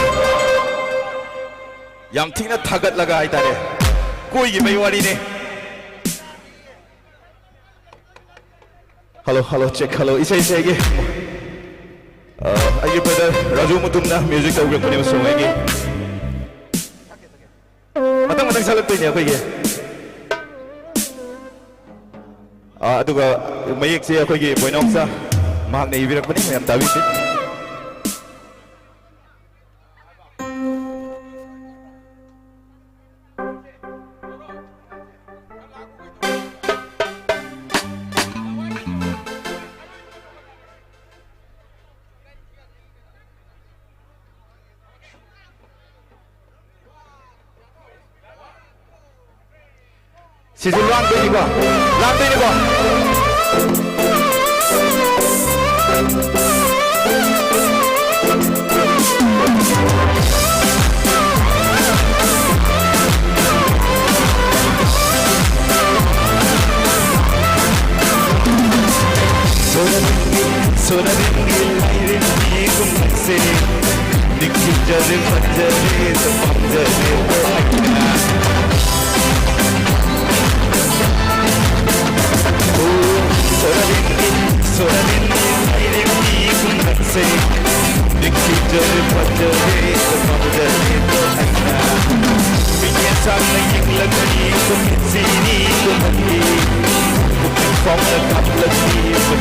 yang tinggal tagat laga ay tadi. Koi gi bai wari ni. Hello, check hello. Isai gi. Agi brother Raju Mutumna music tahu ke punya song lagi. Matang salat tu ni apa gi? Itu ke mayik saya apa gi? Buenos Aires. Mahal na ibirak pa ni, mayang tawid din. Sisi lang din ko. Sona dinggil airin di kumase. Dikit jari fajari semam jari berakna. Sona dinggil airin di kumase. Dikit jari fajari semam jari berakna. Minyak sana yang lagi kumsini kumandi. From the couple of years of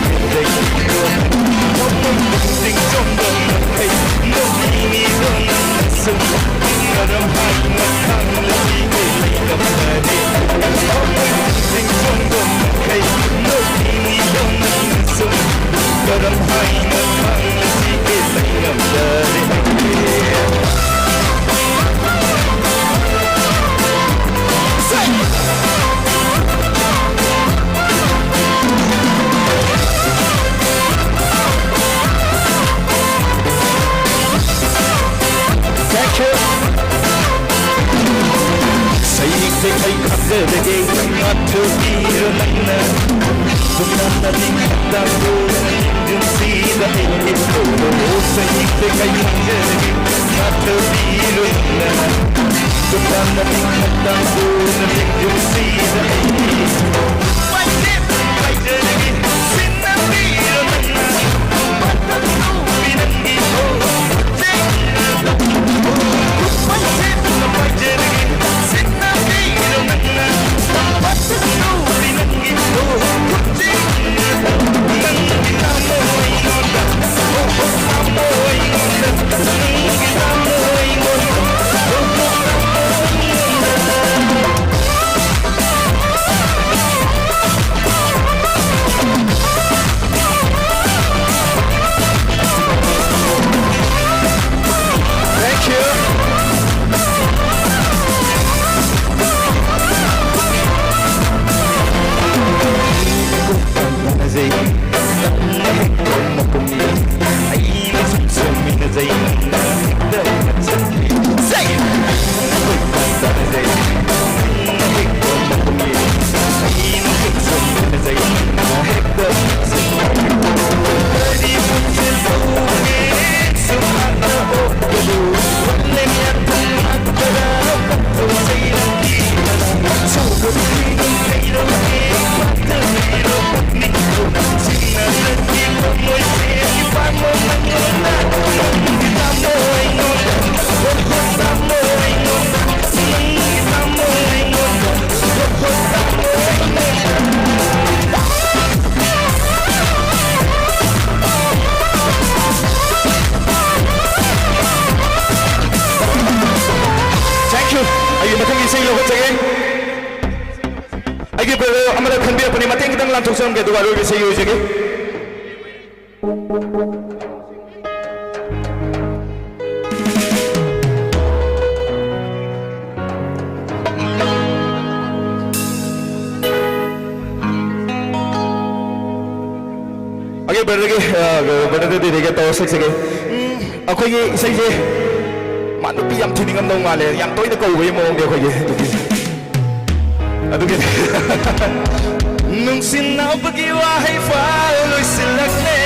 하이나 강시게 생각나네 Say 감사하게 맡으기로 났나 좀 만나니 갔다고 눈치가 있겠고 Say 감사하게 맡으기로 났나 좀 만나니 갔다고 눈치가 있겠고 발전하게 신나기로 났나 맡아도 우리는 이고 발전하게 누가 롤 계세요 저기? 아게 버르게 버르게 되게 또 색색에 아코기 이제 만두비 얌 튜닝 너무 말해 얌 또이도 거고 왜 먹는 게 거기 아두게 Nungsinabagi wahay falo'y silakne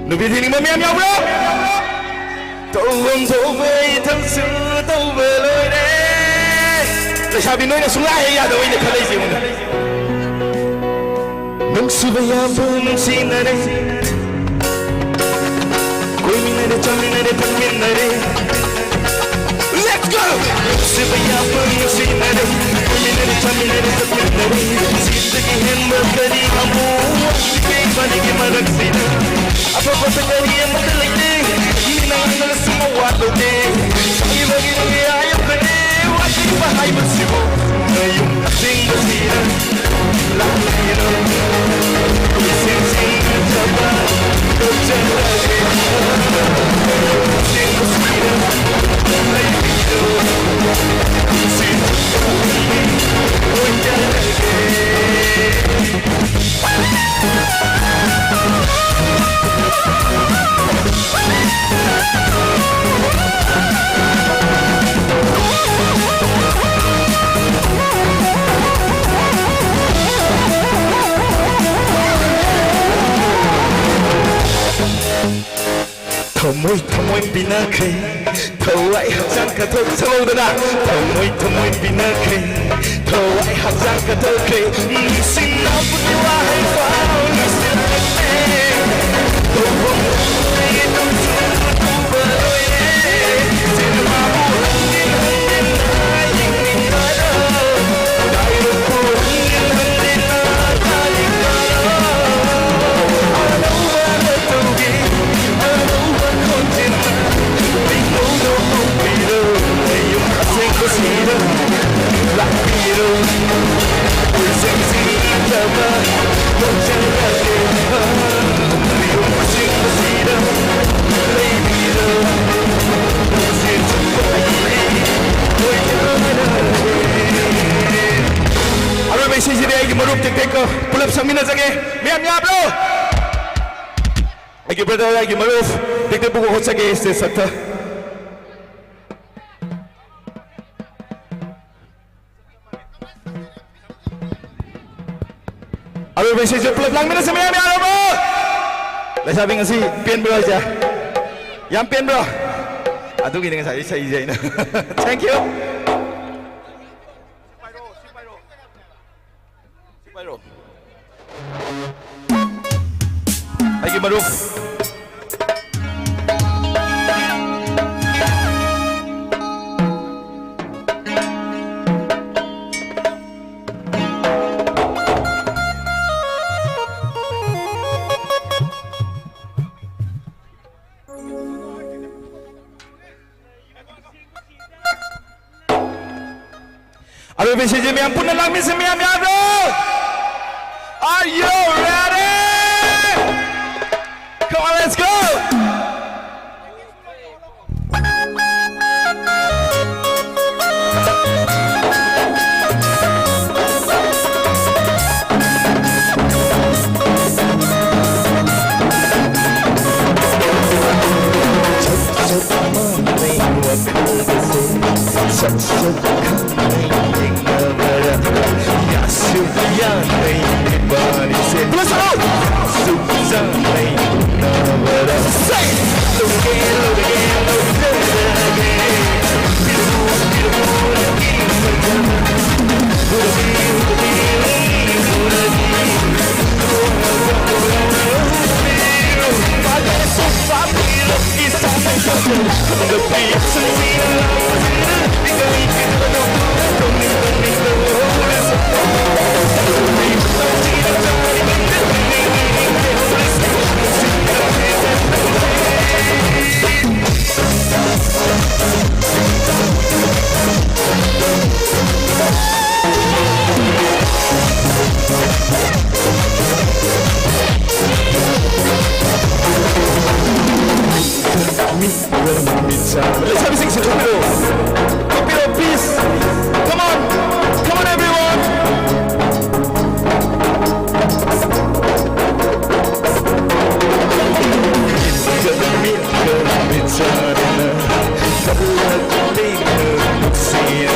Nubihining mo miyam yaw bro Tawang taway tangsu tawaloy ne Sabi noy na sulahe yadaway na kalay siya muna Nungsubayam po nungsinare Koy minare chaminare pagminare Let's go! Nungsubayam po nungsinare जिंदगी हिम्मत करी हमू बन के मरक से अब बस करिए मत लेते मीना अंगल सुमवा दोते ये लगी ये आयो करे वाची बहाई बसिबो नयू सिंग सीरा लाइनो सिंग सिंग जबा तो चला सिंग सीरा लाइनो सिंग Tomoy binakay Tawai hazang katok Saludana Tomoy binakay Tawai hazang katok Nisin na putiwahay Fao nisin na Tawang itong Tubaloy Sinamabuhan din hangin na Yingin na Dahil po hangin hangin na Daling na Ano ba na tawagin Ano ba kontina May no pupilo Yung kasing kusina Lakpilo Pulsang sinita ba Huwag siyang lagi Igi brother agi maruf dikte buku hocha ke este sakta Aru besi je pelak lang mina semaya mi arabo la sabi ngasi pian bro aja yang pian bro adu gini saya aja ini thank you Agi maruf Aduh, bisa je miam pun lang mi semiam ya bro. Are you ready? Come on, let's go. Let's have a sing Topiro, please. Come on everyone. Singing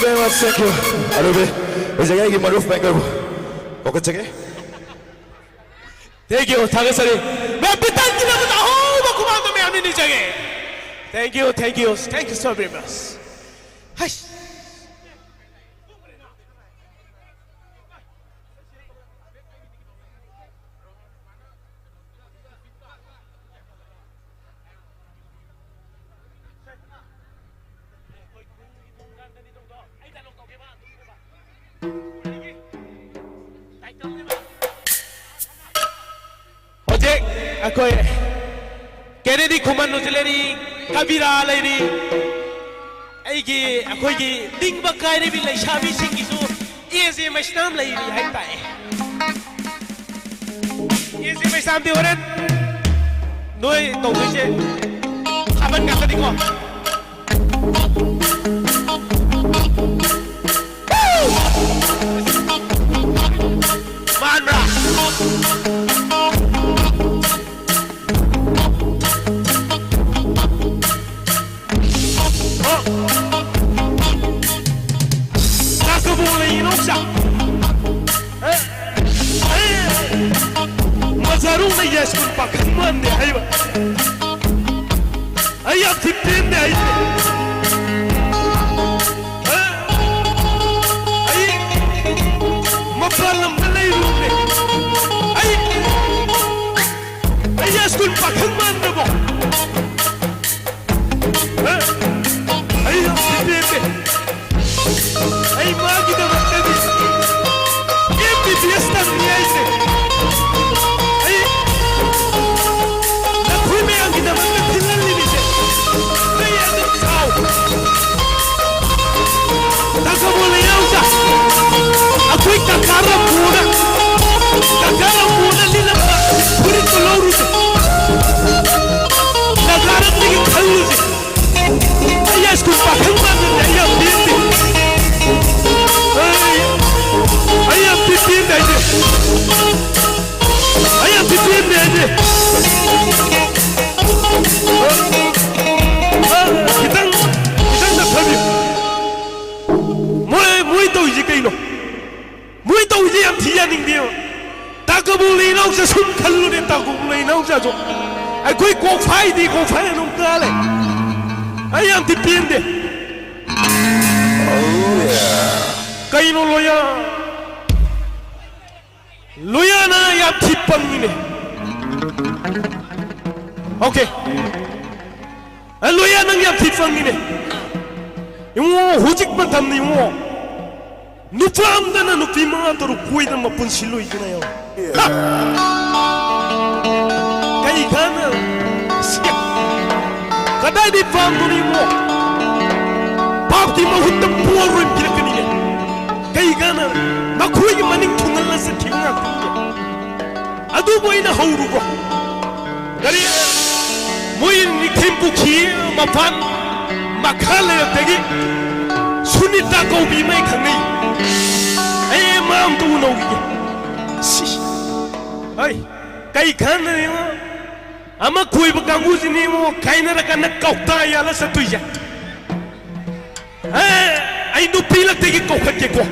you very much. Thank you. Arubi, is a guy Maruf Banker. Okay, check it.
Thank you. 다가서리. 맵비탄지라고 나오고 그만도 매하는 이장에. Thank you. Thank you. Thank you so very much. 하이씨. 어제 아코에 게네디 코만 노즐레리 카비라 레리 아이기 아코이기 딩바카이레 빌레 샤비 싱기수 이에세 마스남 레리 하이타에 이에세 마스남 데오렌 노이 동도이제 하반 가서디고 만브라 Mazaruna yaskun pakman de hayba ayam tipin de ayte ay mapalam balay rune ay yaskun pakman de bo ayam tipin de ay magi de bakadi embi fiesta ni ayte Aku kakara muda lila puri tolong tu, kakara tinggi kalu je, ayah skul pakai mana ayah binti, ayah binti aja, ayah binti aja, kita dah kami, mulai tahu je kau Mui tahu je yang tiada ning dia. Tak boleh nak sesun kalau dia tak boleh nak sesun. Aku ikut fai di ikut fai nung kale. Ayam tipin deh. Oh yeah. Kain loya na yang tipan ini. Okay. Loya na yang tipan ini. Yung hujik matam ni mo. Nupam dana nupi mga toro kuy na mapunsiloy ka na yun. Kaya ka na, siya. Kada di pam duni mo, pap di mahutang puro yung pinakaniya. Kaya ka na, makuy yung maning tungal na sa tinga kaniya. Ado mo ay nahuro ko. Kaya, mo yung nikimpo kiya, mapan, makala yung tagi, sunita ko bimay kanay. Ay, maam tu no gigi. Si, ay, kay kan ni mo. Ama kuy baganggu sini mo, kay na rakan nakau tayo ala sa tuya. Ay, no pilak tegi kau kat ko.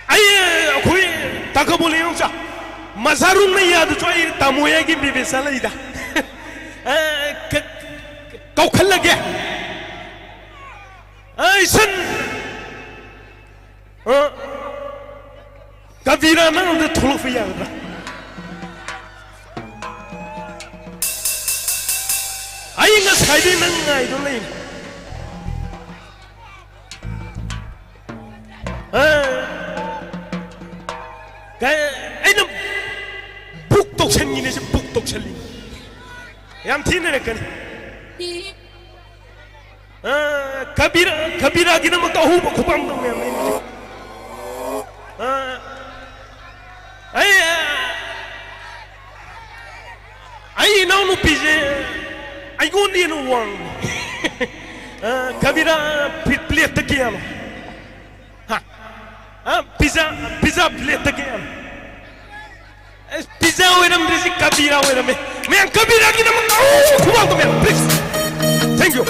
Ay, kuy tak boleh yung sa. Mazarun na yado so ay tamoya gi bibisala ida. Kau khal lagi, aisan, kabira mana udah tolong fiya udah, ayi nggak sekali nengah itu lain, kayak ini buktok ini sih buktok seni, yang tina kan. Kabira gina magtahu pa kupang ng memin. Ay inaw no pije. Ay gundi no wang. Kabira plate takiyan. Pizza plate takiyan. Pizza weram risi kabira weram. Mayan kabiragi naman ka. Kumang to mayan, please. Thank you.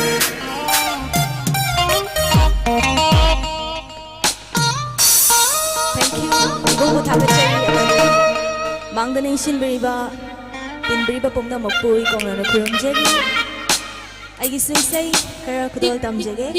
Thank you. 이공부 다그쳐요. 망드는 신브리바 빈브리바 봄나 먹고 이공나는 구름제기. 아이기 스위세이 그래 그돌 담제게.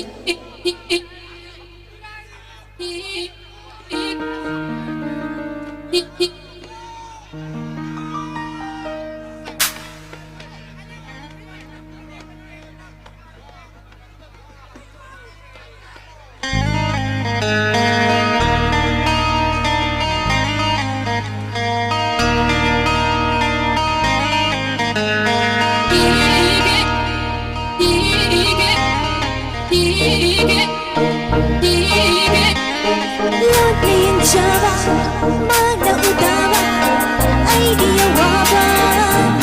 Laging jaba, mana utama, idea waba,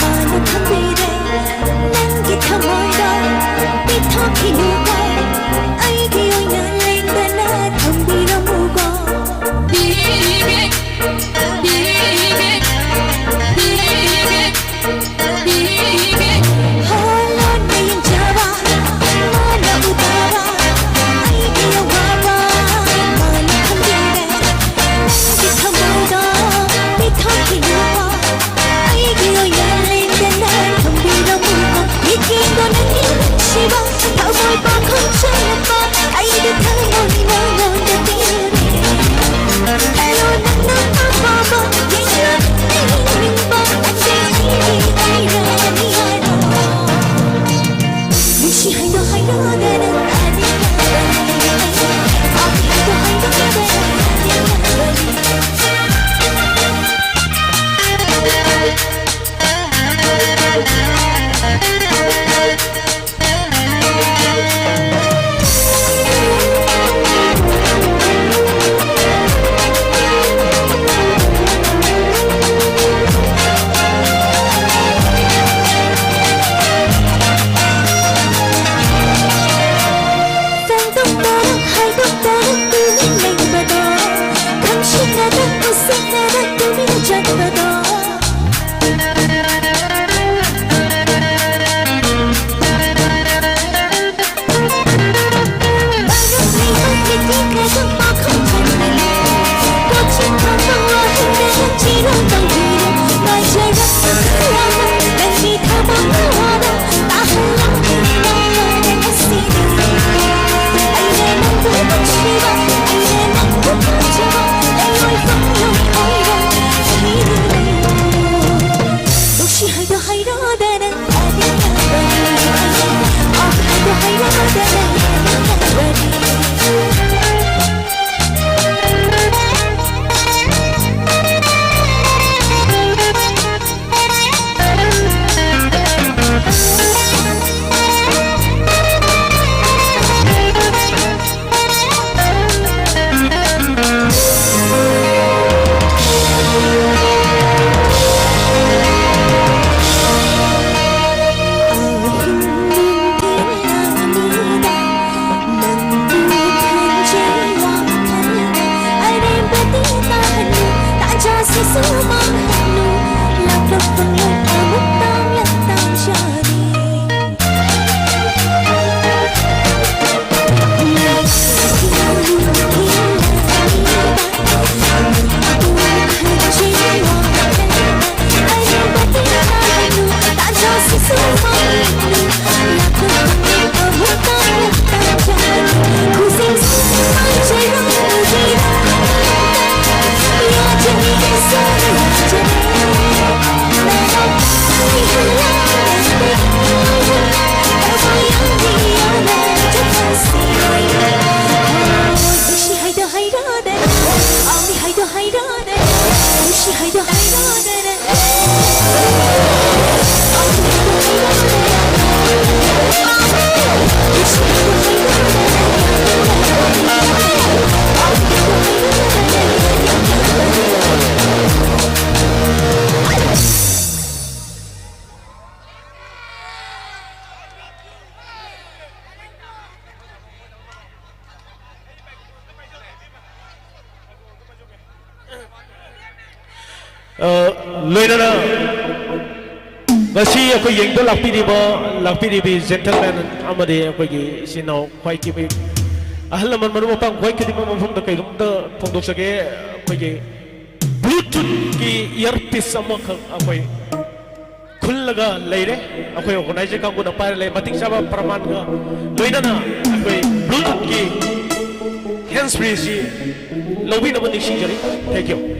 mana kambire, nangi kamoida, bitaki nuga, idea nyaling bana kambira muga. Laging jaba, mana utama, idea waba.
loinana ngasi aku yang tu lakpi di gentleman amadi aku gi sinau khoi ki ahal man manu pang khoi ki ma mafum da kai dum da pondok sage aku gi bluetooth ki earpiece sama aku khul laga leire aku organizer ka ko da par le matik saba praman ga loina na aku bluetooth ki hands free si lobi na bani shinjari thank you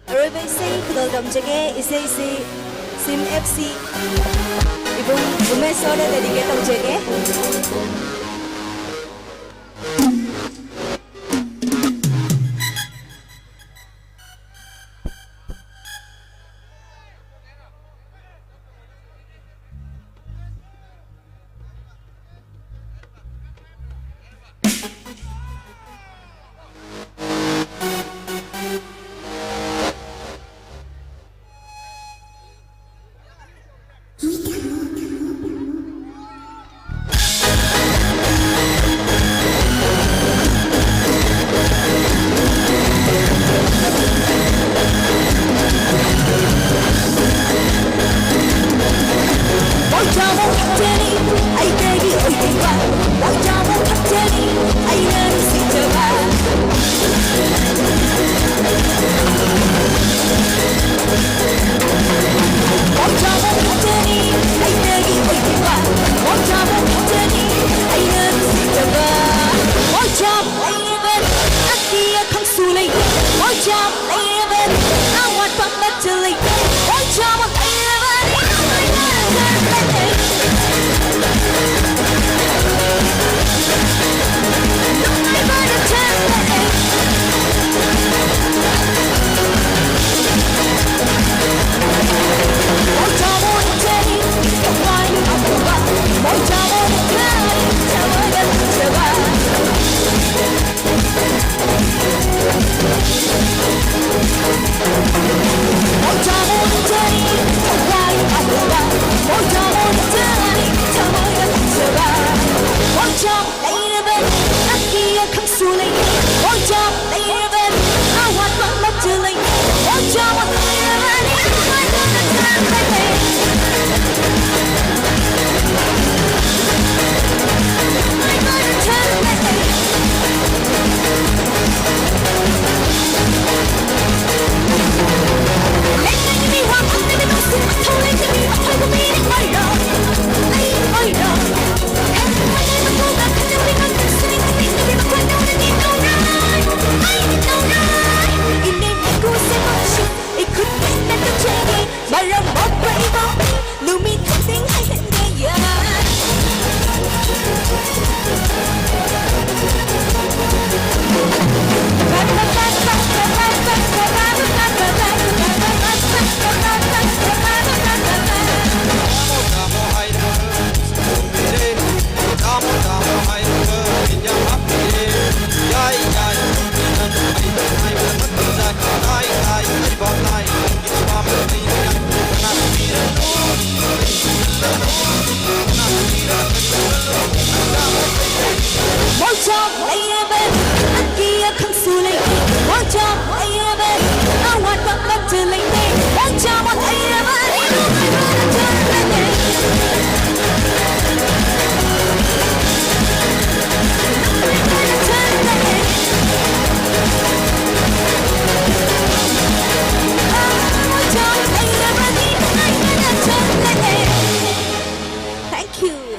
ꯑꯔꯣꯏꯕ ꯏꯁꯩ ꯈꯨꯗꯣꯜ ꯇꯝꯖꯒꯦ ꯏꯁꯩꯁꯤ ꯁꯤꯝ FC 이분 우메서를 드리게 동제게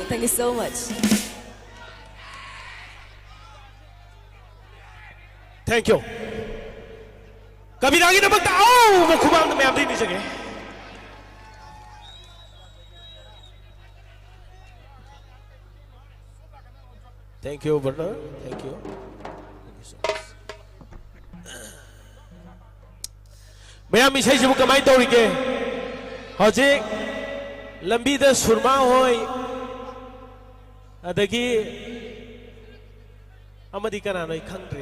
Thank you so much.
Thank you. Kabiragi na magtao! Magkumang na may amdin ni sige. Thank you, brother. Thank you. Thank you so much. Mayam isay siya mo kamay tawag ke. Hojik, lambida surma hoy. Adagi, amadi ka na noy kangri.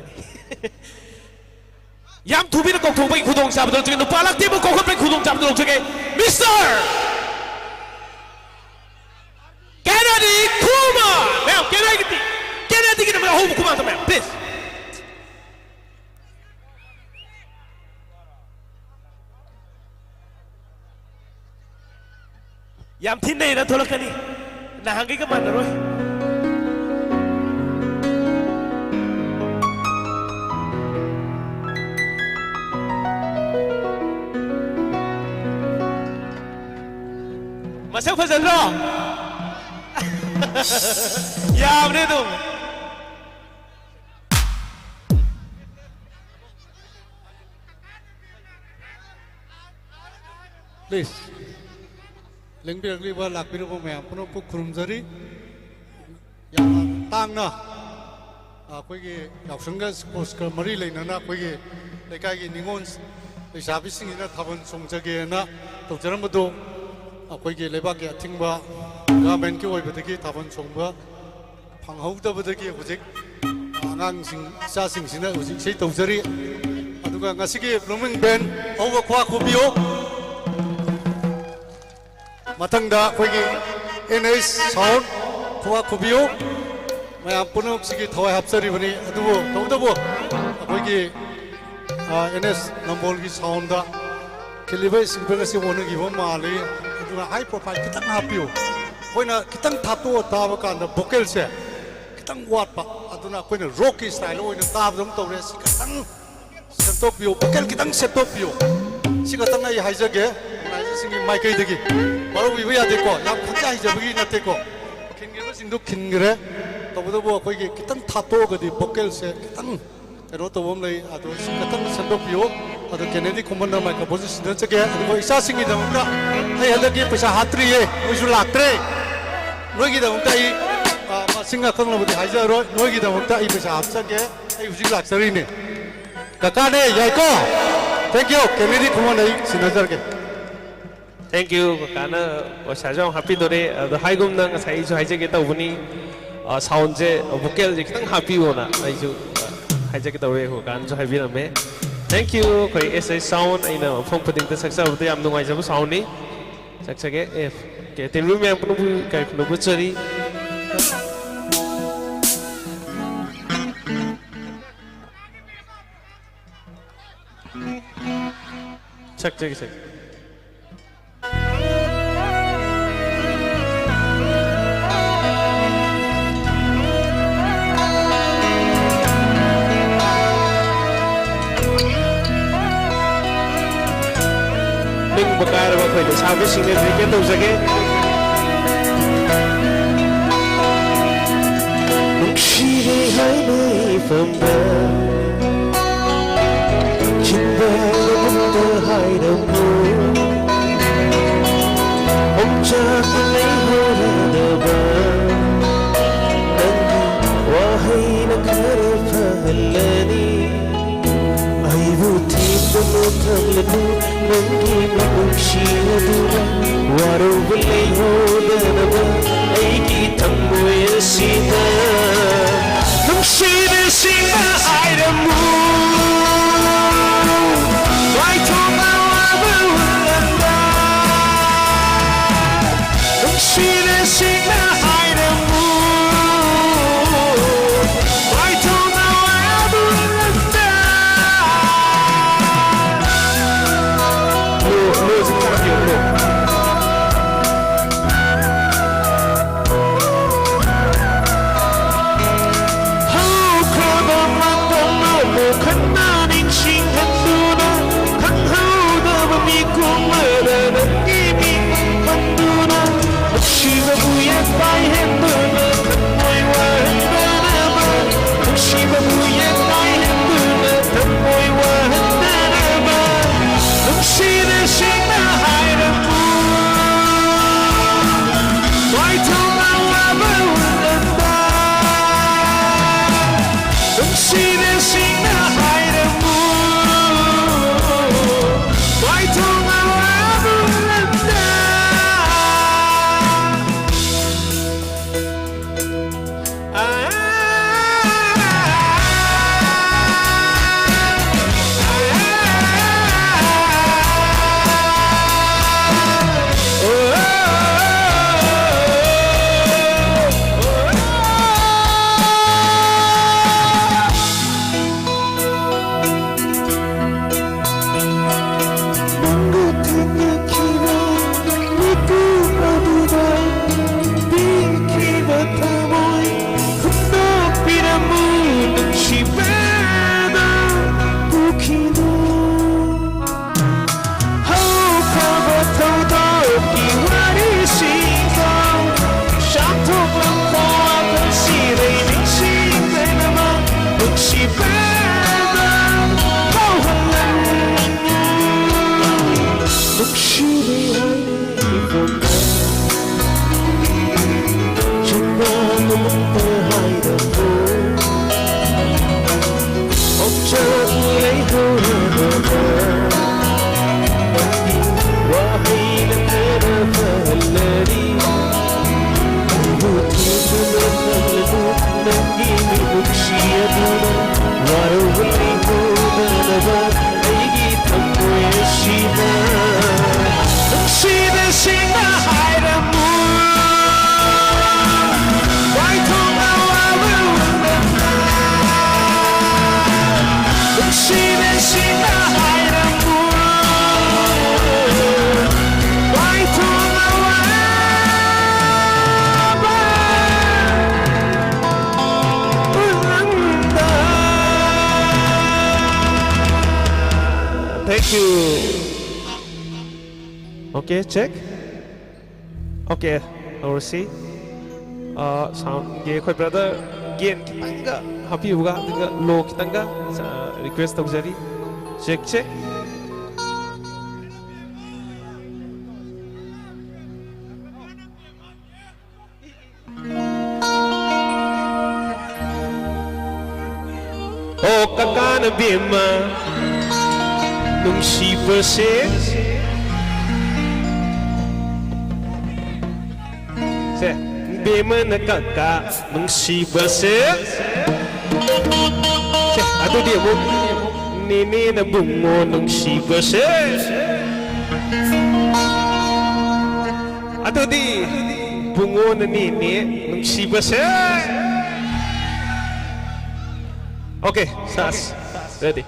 Yam tubi na kong tubay kudong sabi doon sige. Nupalak di mo kong kapay kudong sabi doon sige. Mr. Kennedy Kuma! Ma'am, Kennedy kita mga home kumanta ma'am, please. Yam tinday na tolak ka ni. Nahanggi ka man na roy. Masang fazadro. Yam ne dum.
please ꯂꯦꯡꯕꯤꯔꯛꯂꯤꯕ ꯂꯥꯛꯄꯤꯔꯤꯕ ꯃꯌꯥꯝ ꯄꯨꯝꯅꯃꯛꯄꯨ ꯈꯨꯔꯨꯝꯖꯔꯤ ꯌꯥꯝꯅ ꯇꯥꯡꯅ ꯑꯩꯈꯣꯏꯒꯤ ꯌꯥꯎꯁꯪꯒ ꯁ꯭ꯄꯣꯔꯠꯁꯀ ꯃꯔꯤ ꯂꯩꯅꯅ ꯑꯩꯈꯣꯏꯒꯤ ꯂꯩꯀꯥꯏꯒꯤ ꯅꯤꯉꯣꯜ ꯂꯩꯁꯥꯕꯤꯁꯤꯡꯁꯤꯅ ꯊꯥꯕꯜ ꯆꯣꯡꯖꯒꯦꯅ ꯇꯧꯖꯔꯝꯕꯗꯨ ꯑꯩꯈꯣꯏꯒꯤ ꯂꯩꯕꯥꯛꯀꯤ ꯑꯊꯤꯡꯕ ꯒꯚꯔꯟꯃꯦꯟꯠꯀꯤ ꯑꯣꯏꯕꯗꯒꯤ ꯊꯥꯕꯜ ꯆꯣꯡꯕ ꯐꯪꯍꯧꯗꯕꯗꯒꯤ ꯍꯧꯖꯤꯛ ꯑꯉꯥꯡꯁꯤꯡ ꯏꯆꯥꯁꯤꯡꯁꯤꯅ ꯍꯧꯖꯤꯛ ꯏꯁꯩ ꯇꯧꯖꯔꯤ ꯑꯗꯨꯒ ꯉꯁꯤꯒꯤ ꯕ꯭ꯂꯨꯃꯤꯡ ꯕꯦꯟ ꯍꯧꯕ ꯈ꯭ꯋꯥ ꯈꯨꯕꯤꯌꯨ ꯃꯊꯪꯗ ꯑꯩꯈꯣꯏꯒꯤ NS ꯁꯥꯎꯟ ꯈ꯭ꯋꯥ ꯈꯨꯕꯤꯌꯨ ꯃꯌꯥꯝ ꯄꯨꯝꯅꯃꯛꯁꯤꯒꯤ ꯊꯋꯥꯏ ꯍꯥꯞꯆꯔꯤꯕꯅꯤ ꯑꯗꯨꯕꯨ ꯇꯧꯕꯇꯕꯨ ꯑꯩꯈꯣꯏꯒꯤ NS ꯅꯝꯕꯣꯜꯒꯤ ꯁꯥꯎꯟꯗ ꯈꯤꯜꯂꯤꯕ ꯏꯁꯄꯤꯀꯔ ꯑꯁꯤ ꯑꯣꯟꯅꯈꯤꯕ ꯃꯥꯜꯂꯤ ꯑꯗꯨꯒ ꯍꯥꯏ ꯄ꯭ꯔꯣꯐꯥꯏꯜ ꯈꯤꯇꯪ ꯍꯥꯞꯄꯤꯌꯨ ꯑꯩꯈꯣꯏꯅ ꯈꯤꯇꯪ ꯊꯥꯞꯇꯣꯛꯑ ꯇꯥꯕ ꯀꯥꯟꯗ ꯚꯣꯀꯦꯜꯁꯦ ꯈꯤꯇꯪ ꯋꯥꯠꯄ ꯑꯗꯨꯅ ꯑꯩꯈꯣꯏꯅ ꯔꯣꯛꯀꯤ ꯁ꯭ꯇꯥꯏꯜ ꯑꯣꯏꯅ ꯇꯥꯕꯗꯧ ꯇꯧꯔꯦ ꯁꯤ ꯈꯤꯇꯪ ꯁꯦꯝꯗꯣꯛꯄꯤꯌꯨ ꯚꯣꯀꯦꯜ ꯈꯤꯇꯪ ꯁꯦꯝꯗꯣꯛꯄꯤꯌꯨ ꯁꯤ ꯈꯛꯇꯪ ꯑꯩ ꯍꯥꯏꯖꯒꯦ ꯑꯣꯔꯒꯅꯥꯏꯖꯔꯁꯤꯡꯒꯤ ꯃꯥꯏꯀꯩꯗꯒꯤ ꯋꯥꯔꯧꯕꯤꯕ ꯌꯥꯗꯦꯀꯣ ꯌꯥꯝ ꯈꯟꯖ ꯍꯩꯖꯕꯒꯤ ꯅꯠꯇꯦꯀꯣ ꯈꯤꯟꯈꯤꯕꯁꯤꯡꯗꯨ ꯈꯤꯟꯈ꯭ꯔꯦ ꯇꯧꯕꯇꯕꯨ ꯑꯩꯈꯣꯏꯒꯤ ꯈꯤꯇꯪ ꯊꯥꯞꯇꯣꯛꯑꯒꯗꯤ ꯚꯣꯀꯦꯜꯁꯦ ꯈꯤꯇꯪ ꯀꯩꯅꯣ ꯇꯧꯕ ꯑꯃ ꯂꯩ ꯑꯗꯣ ꯁꯤ ꯈꯤꯇꯪ ꯁꯦꯝꯗꯣꯛꯄꯤꯌꯨ ꯑꯗꯣ ꯀꯦꯅꯦꯗꯤ ꯈꯨꯃꯟꯅ ꯃꯥꯏꯀ꯭ꯔꯣꯐꯣꯟꯁꯤ ꯁꯤꯟꯅꯖꯒꯦ ꯑꯗꯨꯒ ꯏꯆꯥꯁꯤꯡꯒꯤꯗꯃꯛꯇ ꯑꯩ ꯍꯟꯗꯛꯀꯤ ꯄꯩꯁꯥ ꯍꯥꯠꯇ꯭ꯔꯤꯌꯦ ꯅꯣꯏꯁꯨ ꯂꯥꯛꯇ꯭ꯔꯦ ꯅꯣꯏꯒꯤꯗꯃꯛꯇ ꯑꯩ ꯃꯁꯤꯡ ꯑꯀꯛꯅꯕꯗꯤ ꯍꯥꯏꯖꯔꯣꯏ ꯅꯣꯏꯒꯤꯗꯃꯛꯇ ꯑꯩ ꯄꯩꯁꯥ ꯍꯥꯞꯆꯒꯦ ꯑꯩ ꯍꯧꯖꯤꯛ ꯂꯥꯛꯆꯔꯤꯅꯦ ꯀꯀꯥꯅꯦ ꯌꯥꯏꯀꯣ ꯊꯦꯡꯛ ꯌꯨ ꯀꯦꯅꯦꯗꯤ ꯈꯨꯃꯟ ꯑꯩ ꯁꯤꯟꯅꯖꯔꯒꯦ
ꯊꯦꯡꯛ ꯌꯨ ꯀꯀꯥꯅ ꯄꯩꯁꯥꯁꯨ ꯌꯥꯝ ꯍꯥꯞꯄꯤꯗꯣꯔꯦ ꯑꯗꯣ ꯍꯥꯏꯒꯨꯝꯅ ꯉꯁꯥꯏ ꯑꯩꯁꯨ ꯍꯥꯏꯖꯒꯦ ꯇꯧꯕꯅꯤ ꯁꯥꯎꯟꯁꯦ ꯚꯣꯀꯦꯜꯁꯦ खितंग हापियोना आइजु हाइजके तौरे ककानसु हाइबिरमे थैंक यू खै एसआई साउंड आइना मफम खुदिंगता सक्साबदे याम नुंगाइजब साउंडनी सक्सगे ए के तेलु म्याम पुनुबु काइ पुनुबु चरी सक्सगे सक बकार कोई साबे सिंगर रिके तो सके नुक्शीरे हाय नहीं फंबा चिंबा मुंडा हाय रंबो उम्चा नहीं हो रहा नंगी वाही न करे फहलनी आईवुथी दोनों थमलनु नंगी मनुष्यदुरा वारुवले होदनबा ऐकी थम्मोयसिदा नुंशीरे सिंगा आइरमु वाइथोमा वाबुलंदा नुंशीरे सिंगा आइरमु वाइथोमा वाबुलंदा Thank you. Okay, check. Okay, oversee. Sound. Ye koi brother gain kitanga happy hoga. Tinga low kitanga request tawjari. Check check. Oh kakana bima. Nungsiba se bema na kaka nungsiba se ato dia mo nene na bungo nungsiba se ato di bungo na nene nungsiba se. Okay, sas ready.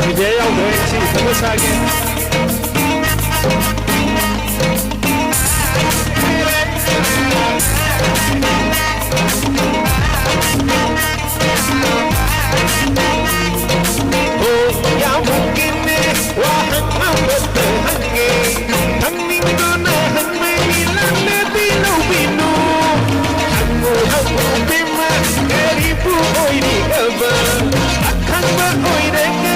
이제 영광치 성사하게 오야 웃기네 와 한마음부터 한게 한민도나 한매일란내 비누비누 한무 비마 에리부 오이리가봐 악한바 오이레가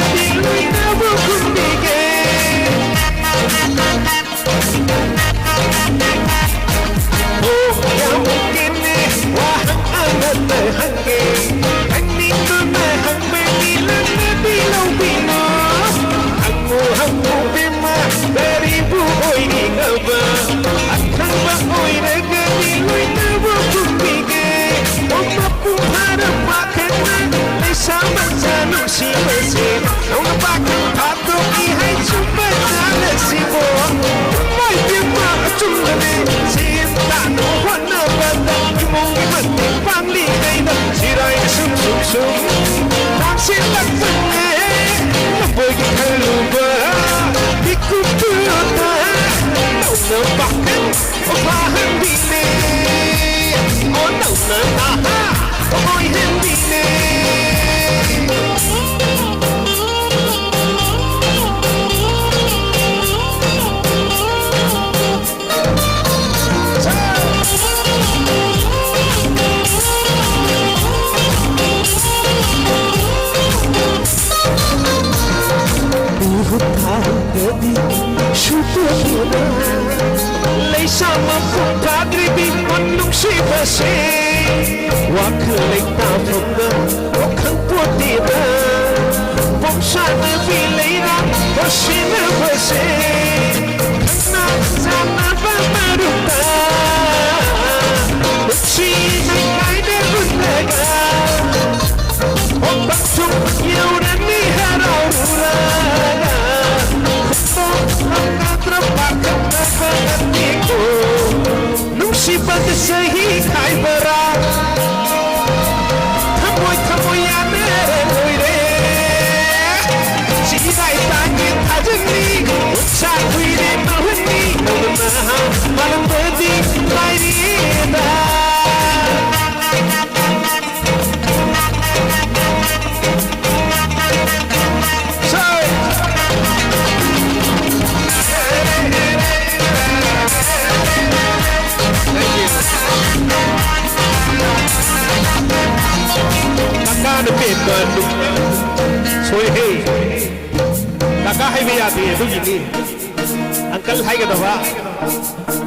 uncle hi गदवा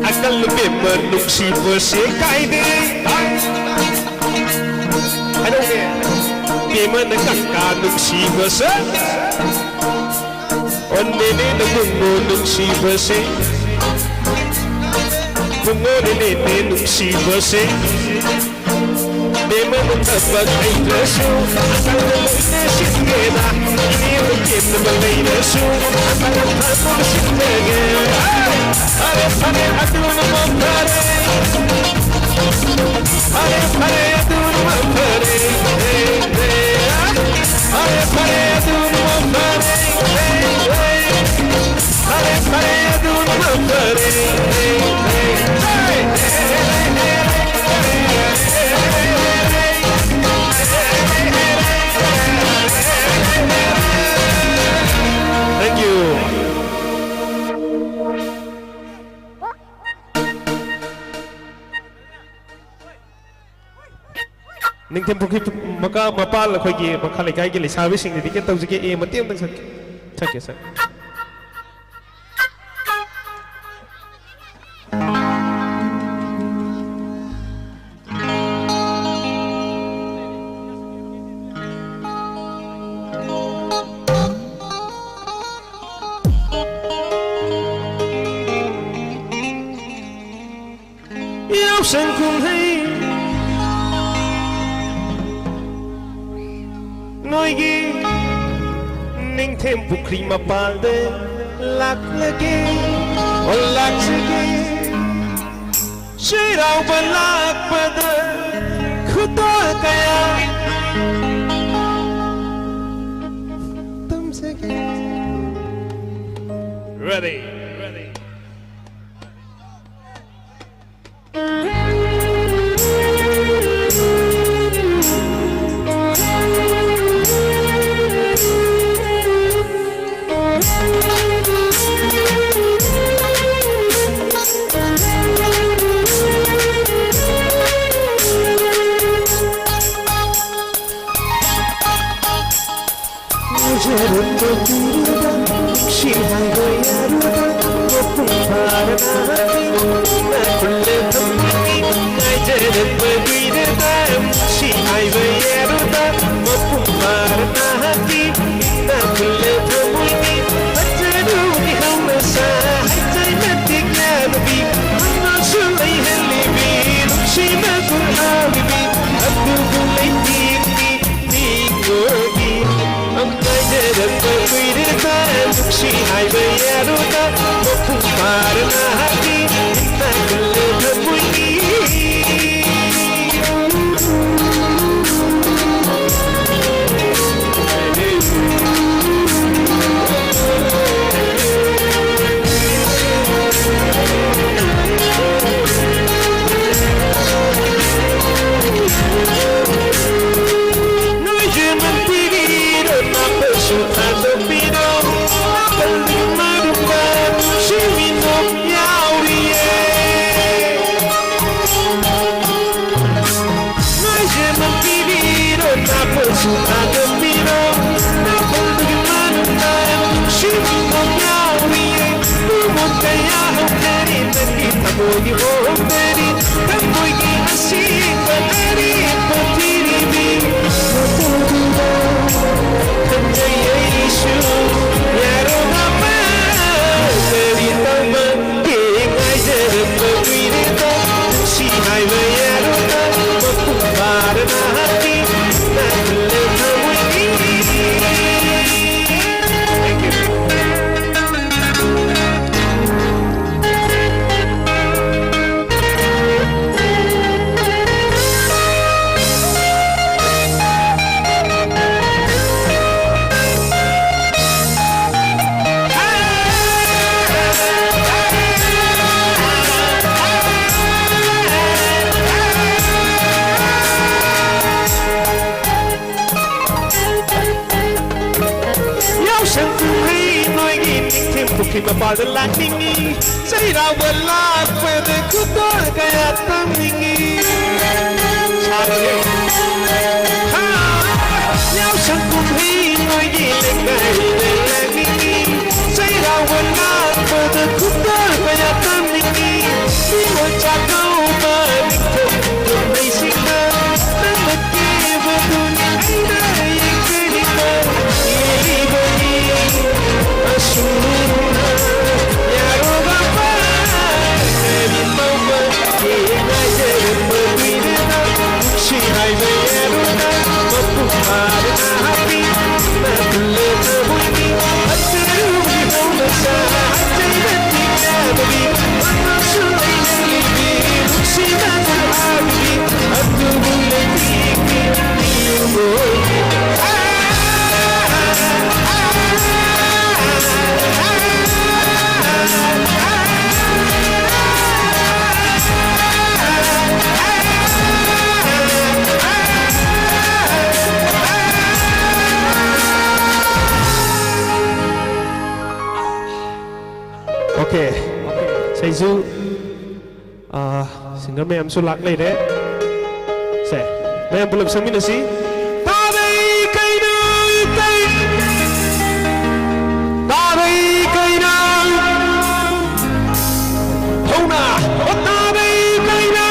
uncle बेमन नुक्सीबसे कायदे हायदोने बेमन काका नुक्सीबसे onene nungo नुक्सीबसे bungo nene नुक्सीबसे बेमन थबक ऐद्रसु अंकल लोइने सिंगेना इने बकेन बलैरसु अंकल थबक सिंगेगे अरे फरे अदुन मफरे अरे फरे अदुन मफरे अरे फरे अदुन मफरे अरे फरे अदुन मफरे Thank you. Ningtem pukhi maka mapal khoi gi makha lekai gi lesabi sing ni ke tau jike e matem tang sak sir. Sen kung hay nói gi ning thêm bukri mapal de lak lagi or lak sigi shirau balak pada khuda kaya tum se ready She I Keep up all the lightning, say I will laugh when the good boy got thumbing. Now some good pain, my dear, say I will laugh for the good boy. Okay. Saisu singer ma'am so lak lay đấy. Say, ma'am pulap sang minasi. Taday kay na tay. Taday kay na. Hona, taday kay na.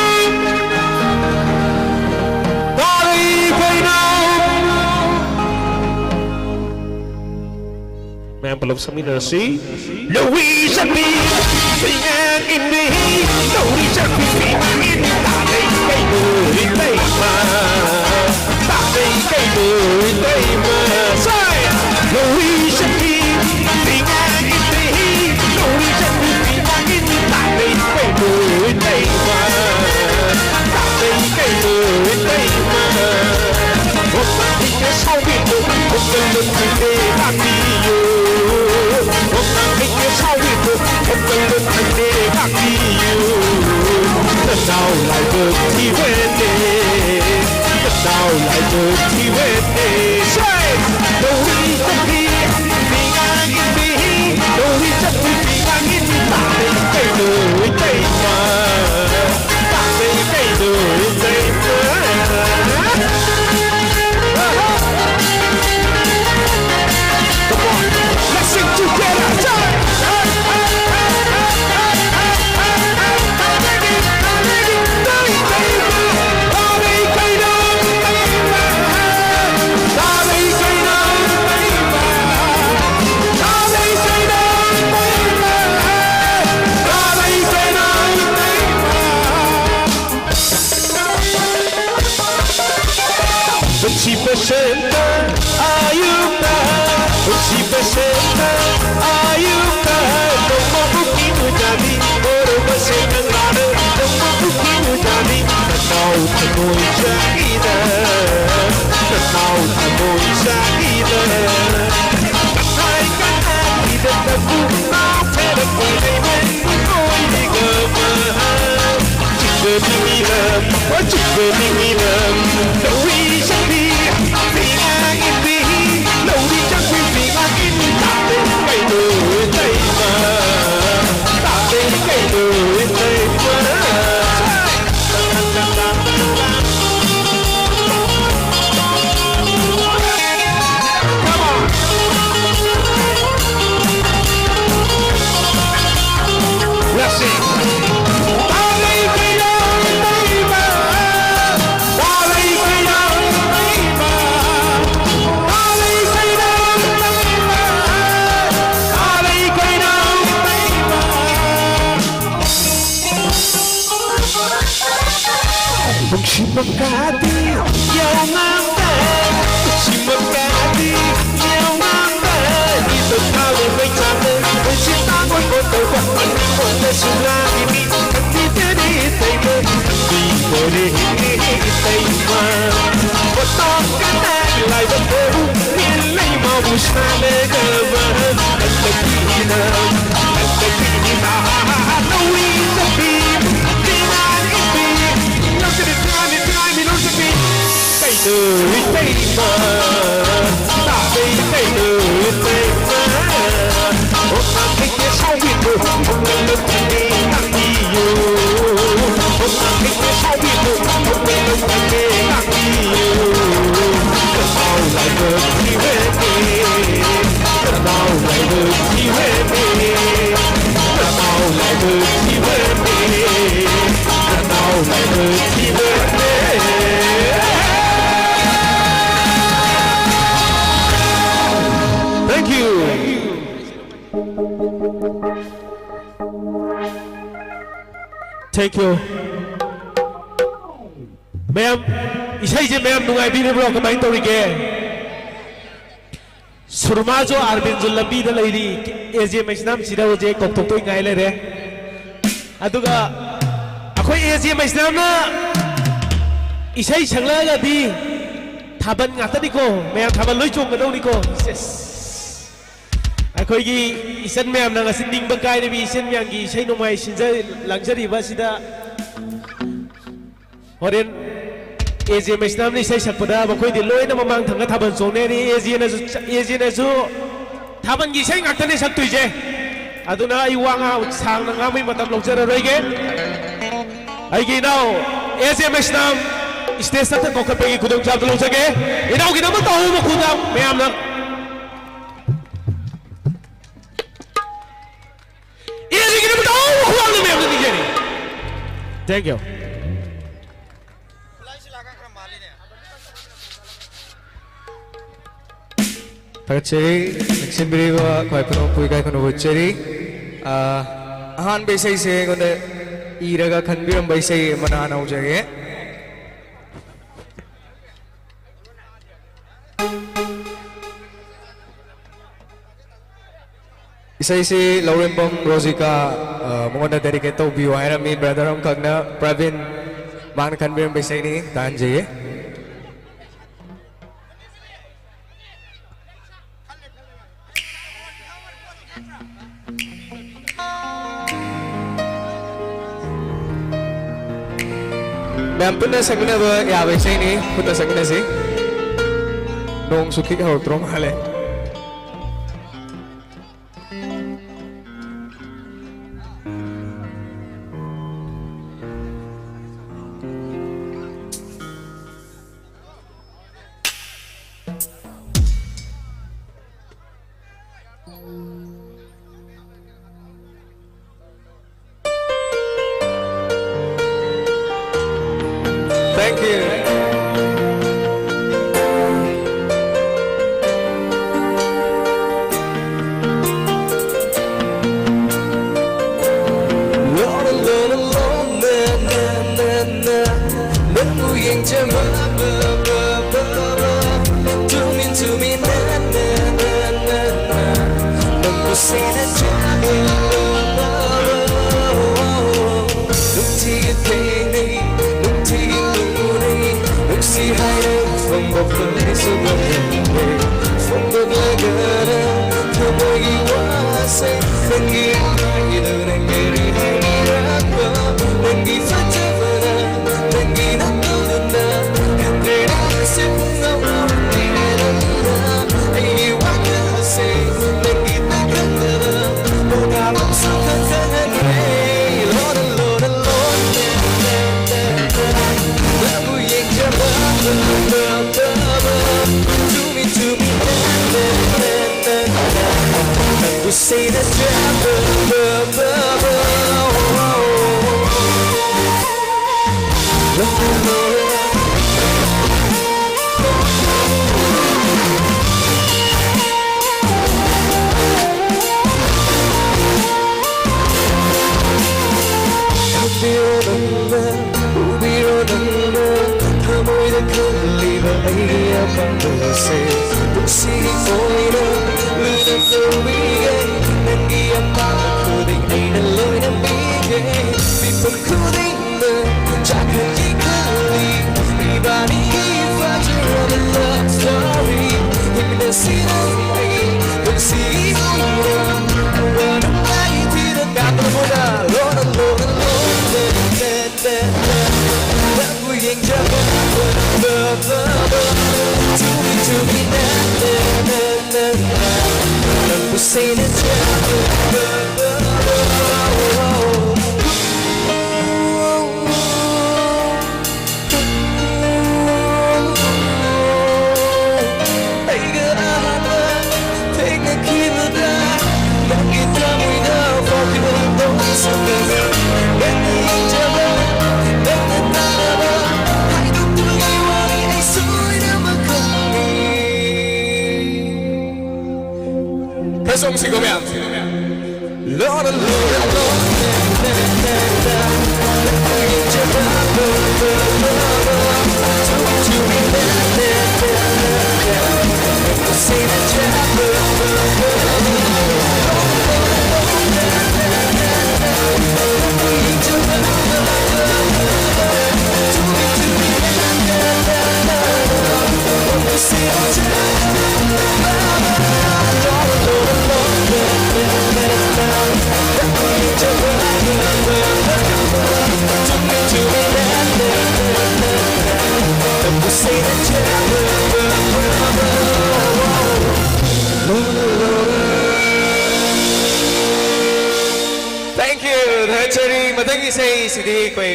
Taday kay na. Ma'am pulap sang minasi. Louise and me, singing in the heat. Louise and me, singing in the heat. Tay mà, ta đây cây bưởi tay mà. Say, Louise and me, singing in the heat. Louise and me, singing in the ta đây cây bưởi tay mà. Ta đây cây bưởi tay mà. Một ta đi cái sau biển đường, một lần lần thì để làm gì yêu. Một ta đi cái sau biển đường, một lần lần thì để làm gì yêu. Lần nào lại được thì quên đi, lần nào lại được thì quên đi. Say, đâu đi chân đi, vì ngang in đi, đâu đi chân đi, vì ngang in đi. Ta đây cây bưởi tay mà, ta đây cây bưởi tay mà. Come on, let's sing together. Bersama ayuka, bersama ayuka. Tombo bukinu jadi, orang bersenang lada. Tombo bukinu jadi, kenal temui jahida, kenal temui jahida. Hai kata tidak terbuka, telefon dengan koi di gemah. Jika dingilam, jika dingilam, Louise and me. Magkati, yaw ngamba. Si magkati, yaw ngamba. Dito tayo may tama. Kung sitangon mo to, hindi mo na sulaki ni. Hindi tinitay mo, hindi mo hinihintay mo. Potong ka na, ilay ba po? Nilay mo mo siya nagabahan. At naghihinam, at naghihinam. Louise and me, cây bưởi tay mà, ta đây cây bưởi tay mà. Một năm thích cái sau biển đường, một lần lần thành đi nặng nhiều. Một năm thích cái sau biển đường, một lần lần thành đi nặng nhiều. Lần nào lại được thì quên đi, lần nào lại được thì quên đi, lần nào lại được thì quên đi, lần nào lại được thì quên đi. Thank you. Thank you. Ma'am, isai je ma'am nungai bi ne bro kamai tori ke. Surma jo Arvind jo lambi da lairi AJ Maisnam sida ho je kok tok toi ngai le re. Aduga akhoi AJ Maisnam na isai sangla ga di thaban ngata ni ko ma'am thaban loi chong ga dau ni ko. Akhoi gi isan ma'am na ngasin ding bangkai ne bi isan ma'am gi isai nomai sinja langzari ba sida horen AJ Maisnam ni sai sakpada bakhoi di loi na mamang thanga thaban chong ne ni AJ na ju thaban gi sai ngakta ne sak tui je aduna ay wanga sang na nga may matam lojara roige ay ginaw SMS nam stage sa ko ka pegi kudong jab lojage inaw ginaw mo tawo mo kudang mayam na iya ginaw mo tawo mo kudang mayam na DJ ni thank you
Pagkari, nagsimbiri ko kaya puno po ikay kuno butcheri. Ahan besay se kuno iraga kanbiram besay manana ujage. Isay si Laurembang Rosika muna dedicate to biwa era mi brother am kagna Pravin man kanbiram besay ni tanje. Ma'am, punta sa kuna ba yabay siya ini? Punta sa kuna si? Nung suki ka otro mahal eh. Thank you. Say that Song si Gomeam. Lord, Lord, matang isay sidi koy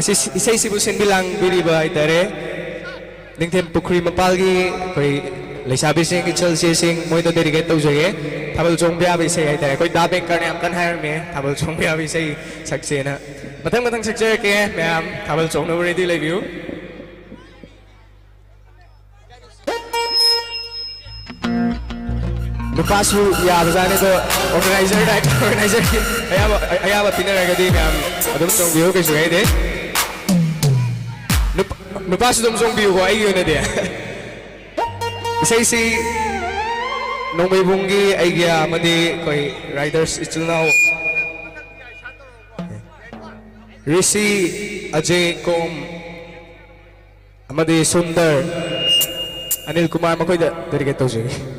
kasi isay sibu sinbilang biriba itare ningtem pukri mapalgi koy leisabi sing ichal sing moi to dedicate to jage thabal chong bia bi sei itare koy dabeng karne am kan hair me thabal chong bia bi sei sakse na matang sakse ke ma'am thabal chong no ready lai view Nupasu ya bazane to organizer ki ayaba pinaragadi ma'am adum chong view ke sugai de Nupasu dum chong view ko ai yun na de Isay si nung may bungi ay gya madi koy riders itul now Rishi Ajay Kom amadi Sundar Anil Kumar makoy da dari kato siya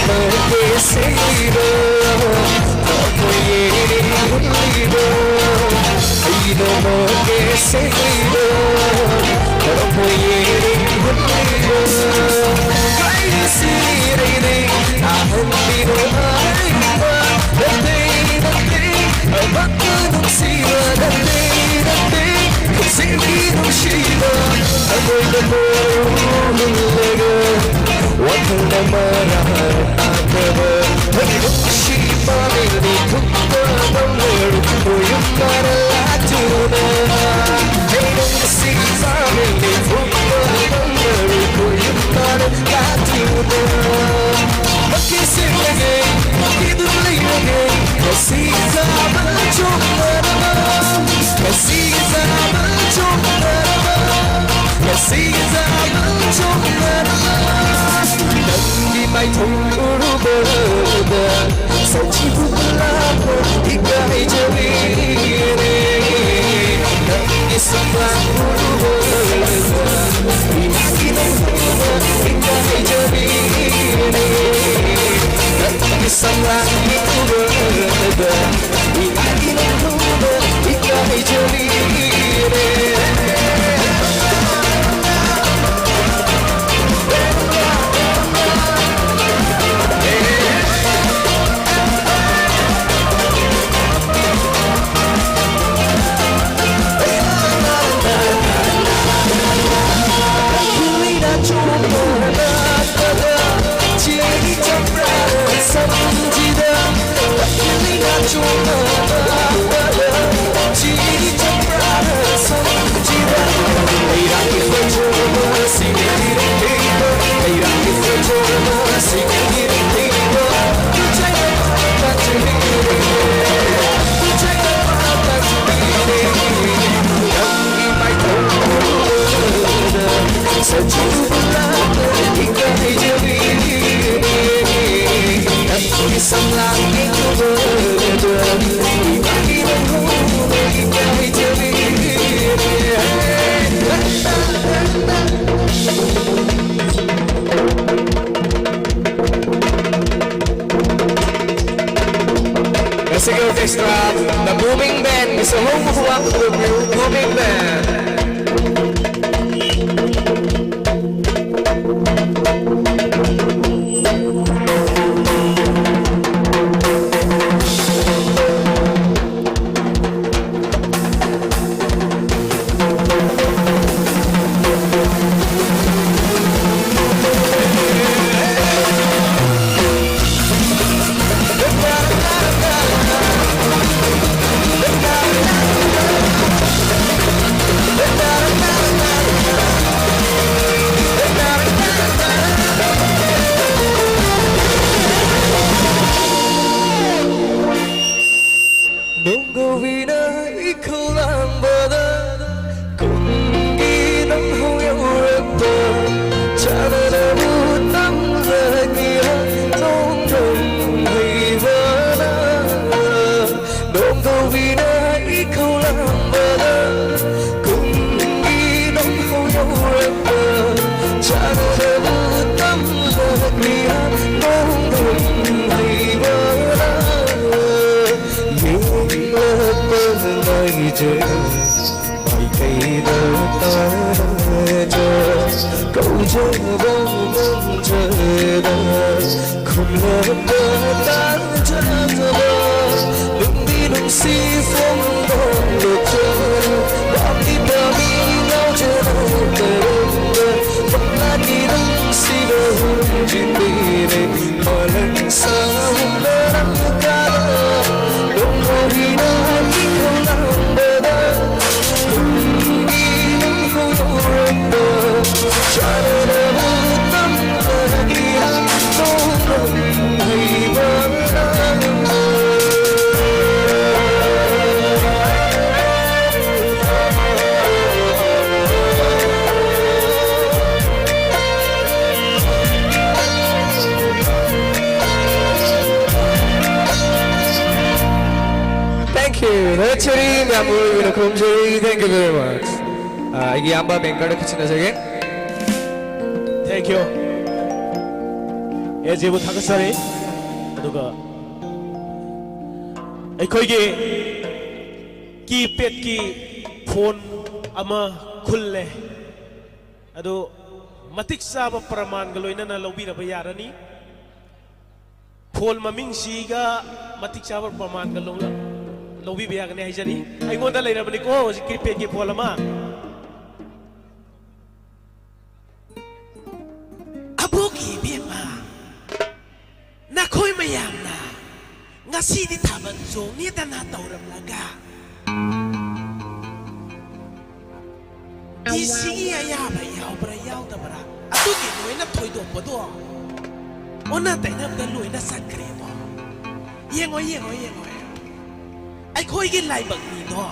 넘어게 생기고 너무에 흘리고 이 넘어게 생기고 너무에 흘리고 가이시리니 아흔미로 아이와 너네 바꾸는 시와 너네 그 생기는 시와 아무도 모르는 내가 Waktu marah apa si pamili kuda bangor kuyum marah tuna si pamili kuda bangor kuyum marah tuna makin sirge hidup lagi kasih zaman cuma kasih zaman cuma kasih zaman cuma Di mai thong urubada Sachi bukalapo Ikai jari Di sebelah urubada Imaki nungguba Ikai jari Di sebelah urubada Imaki nungguba Ikai jari Sige Orchestra, the Booming Band, Mr. Hong Huang with you, Booming Band. Bài cây đỡ ta cho cậu chờ bóng mong chờ đợi không ngờ bờ tan chân bờ đừng đi đừng si phong đón được chờ làm đi bờ đi nhau chờ đợi vẫn là đi đừng si bờ chuyện đi đây mà lần sau lỡ nắng ca đông hồ đi đâu đi không nắng bờ Thank you. Nurturing Yamur Vinakumjari. Thank you very much. Igi amba bengkada kichina jage.
Thank you. 애제부 다그사리 누가 ꯑꯩꯈꯣꯏꯒꯤ ꯀꯤꯄꯦꯗꯀꯤ phone ꯑꯃ ꯈꯨꯜꯂꯦ ꯑꯗꯨ ꯃꯇꯤꯛ ꯆꯥꯕ ꯄ꯭ꯔꯃꯥꯟꯒ ꯂꯣꯏꯅꯅ ꯂꯧꯕꯤꯔꯕ ꯌꯥꯔꯅꯤ phone ꯃꯃꯤꯡꯁꯤꯒ ꯃꯇꯤꯛ ꯆꯥꯕ ꯄ꯭ꯔꯃꯥꯟꯒ ꯂꯧꯕꯤꯕ ꯌꯥꯒꯅꯤ ꯍꯥꯏꯖꯔꯤ ꯑꯩꯉꯣꯟꯗ ꯂꯩꯔꯕꯅꯤꯀꯣ ꯍꯧꯖꯤꯛ ꯀꯤꯄꯦꯗꯀꯤ ꯐꯣꯟ ꯑꯃ ꯑꯕꯣꯛꯀꯤ ꯏꯕꯦꯝꯃ ꯅꯈꯣꯏ ꯃꯌꯥꯝꯅ ngasi taban zongi dana tauram laga isi ya ba yaw bra yaw da bra atu gi loina thoi do podo ona taina da loina sakre bo yengo ai khoi gi lai bak ni do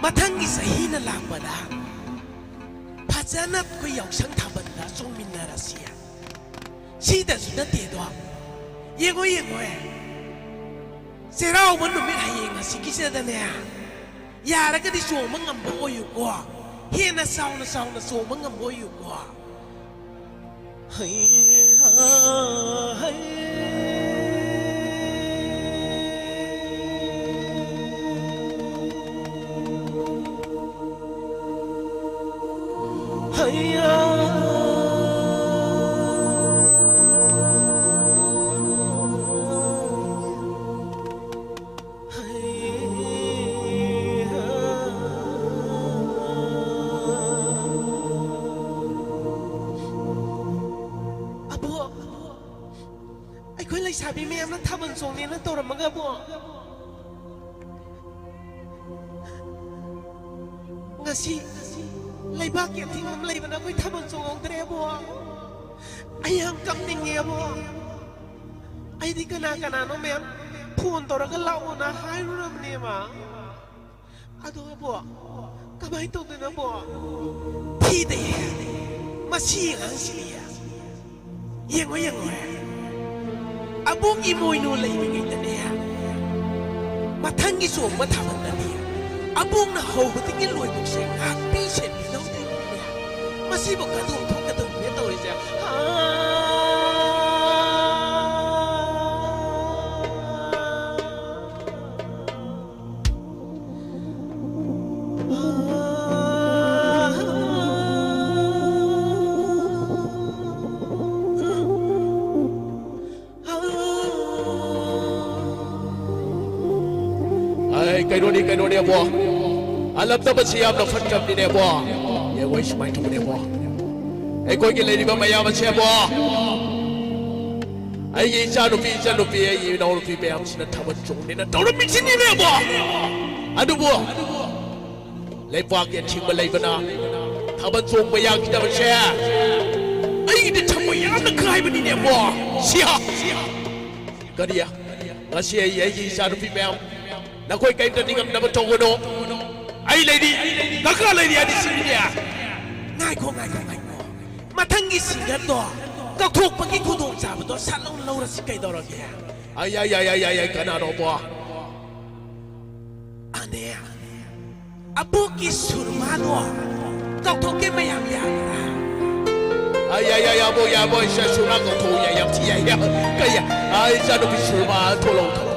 mathang gi sahi na lak bada phajana ko yaw sang thaban da song min na rasia si da su da te do yengo Serau mana merayeng nasi kisah dan ya, ya raga di suam mengamboyu gua, hina sauna suam mengamboyu gua. Sabi me am na taban song ni na tora mga bo ngasi laibak ya tingam laiban ako'y taban song ang dre bo ayang kamning niya bo ay di kana no ma'am phun tora ka lao na hayro nam ni ma ado bo kabay to na bo thi de masi ang siya yengo abong imoy no lay bigay na niya matanggi so matawag na niya abong na ho tingin loy mo siya happy siya binaw din niya masibog kadung niya tawag siya Kay no ni bo alam ta ba siya na fat kam ni ne bo ye wai smai tu ne bo ai koi ki lady ba maya ba siya bo ai ye cha no pi ai no pi be am sin ta ba chung ni na do ro mi sin ni ne bo adu bo lai pa ke thing ba lai ba na ta ba chung ba ya ki ta ba siya ai de tham ba ya na khai ba ni ne bo siya ka dia ba siya ye cha no pi be am na koi kai ta ningam na ba to no ai lady ka lady adi sinya ngai ko mathang gi singa to ka thok pa gi khudong cha ba to salong lo ra si kai do ra ge ai kana ro bo ane abu ki surma no ka thok ke mayam ya ai abo sha surma ko tho ya ti ya ka ya ai sa do ki surma tho lo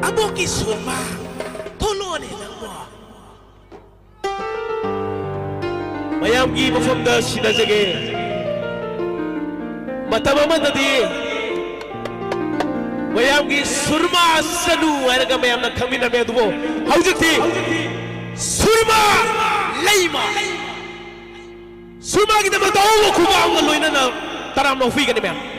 Abo ki surma tholo ne nang bo mayam gi mafam da sida jage matam amadadi mayam gi surma sanu araga mayam na khamina me dubo haujati surma leima surma gi da do ko ba ang loina na taram no fi ga ni mayam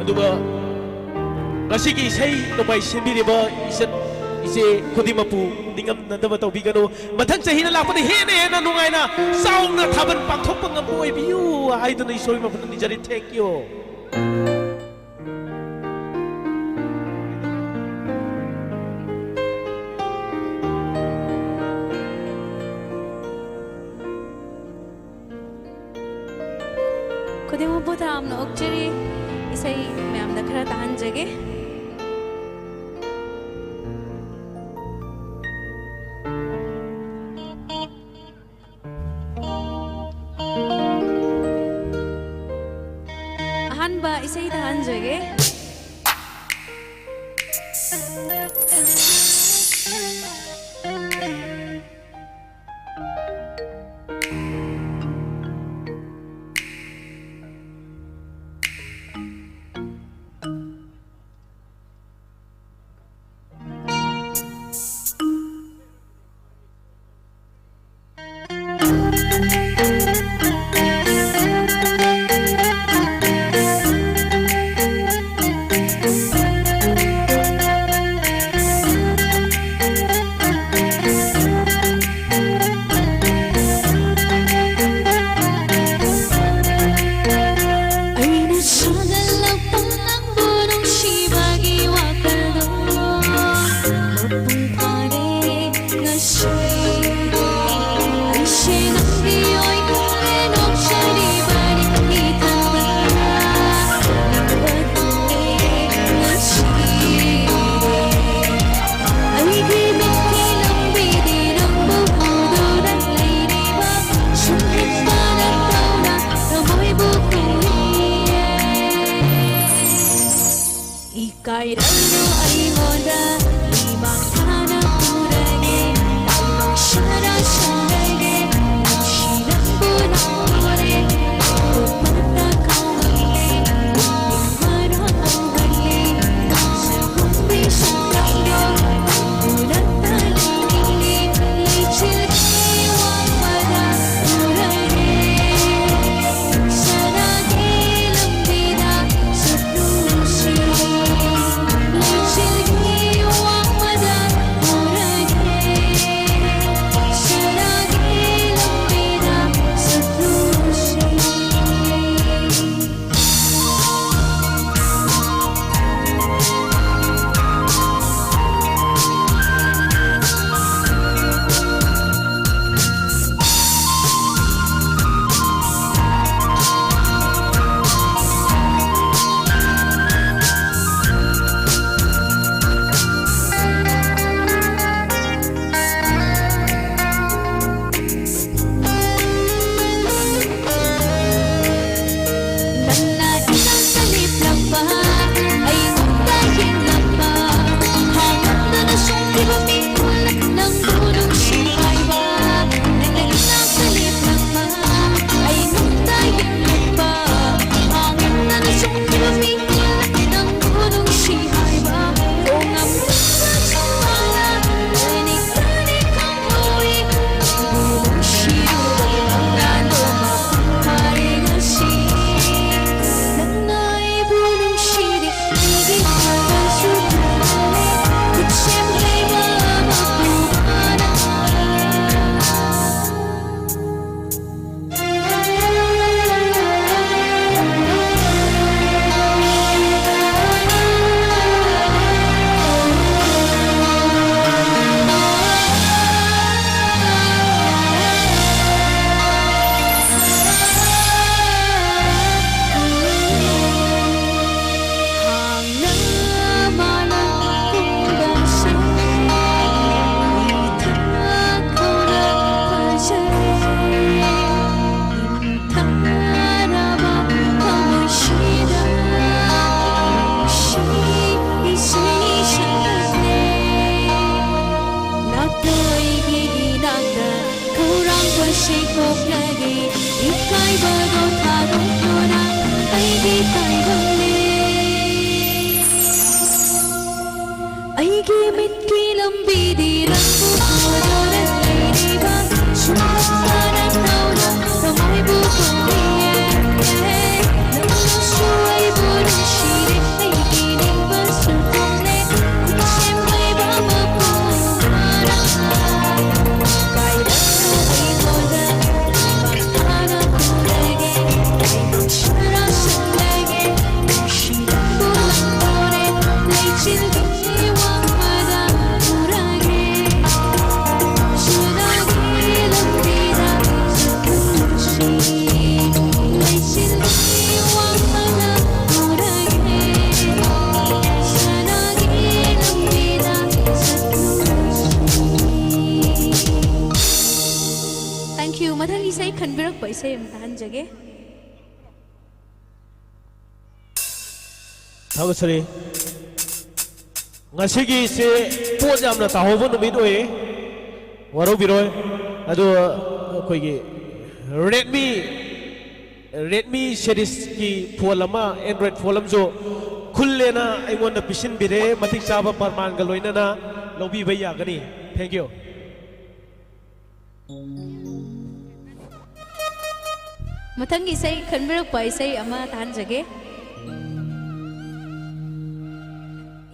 aduga ngasigi isay nabay sinbiriba ise kudimapu ningam nadaba tawbigano mathang sahi na lakpa hena nungay na saong na thaban pangthok pangam boy biyu haiduna isoi mapun ni jari thank you
kudimapu ta amna okcheri isai ma'am na khara tahan jage isay tahanjage. Isay kanbirak pa isay matahan jage.
ꯊꯥꯒꯠꯆꯔꯤ ꯉꯁꯤꯒꯤꯁꯦ ꯄꯣꯠ ꯌꯥꯝꯅ ꯇꯥꯍꯧꯕ ꯅꯨꯃꯤꯠ ꯑꯣꯏꯌꯦ ꯋꯥꯔꯧꯕꯤꯔꯣꯏ ꯑꯗꯣ ꯑꯩꯈꯣꯏꯒꯤ Redmi series phone ꯑꯃ Android phone ꯑꯃꯁꯨ ꯈꯨꯜꯂꯦꯅ ꯑꯩꯉꯣꯟꯗ ꯄꯤꯁꯤꯟꯕꯤꯔꯦ ꯃꯇꯤꯛ ꯆꯥꯕ ꯄꯔꯃꯥꯟꯒ ꯂꯣꯏꯅꯅ ꯂꯧꯕꯤꯕ ꯌꯥꯒꯅꯤ ꯊꯦꯡꯛ ꯌꯨ
ꯃꯊꯪꯒꯤ ꯏꯁꯩ ꯈꯟꯕꯤꯔꯛꯄ ꯏꯁꯩ ꯑꯃ ꯇꯥꯍꯟꯖꯒꯦ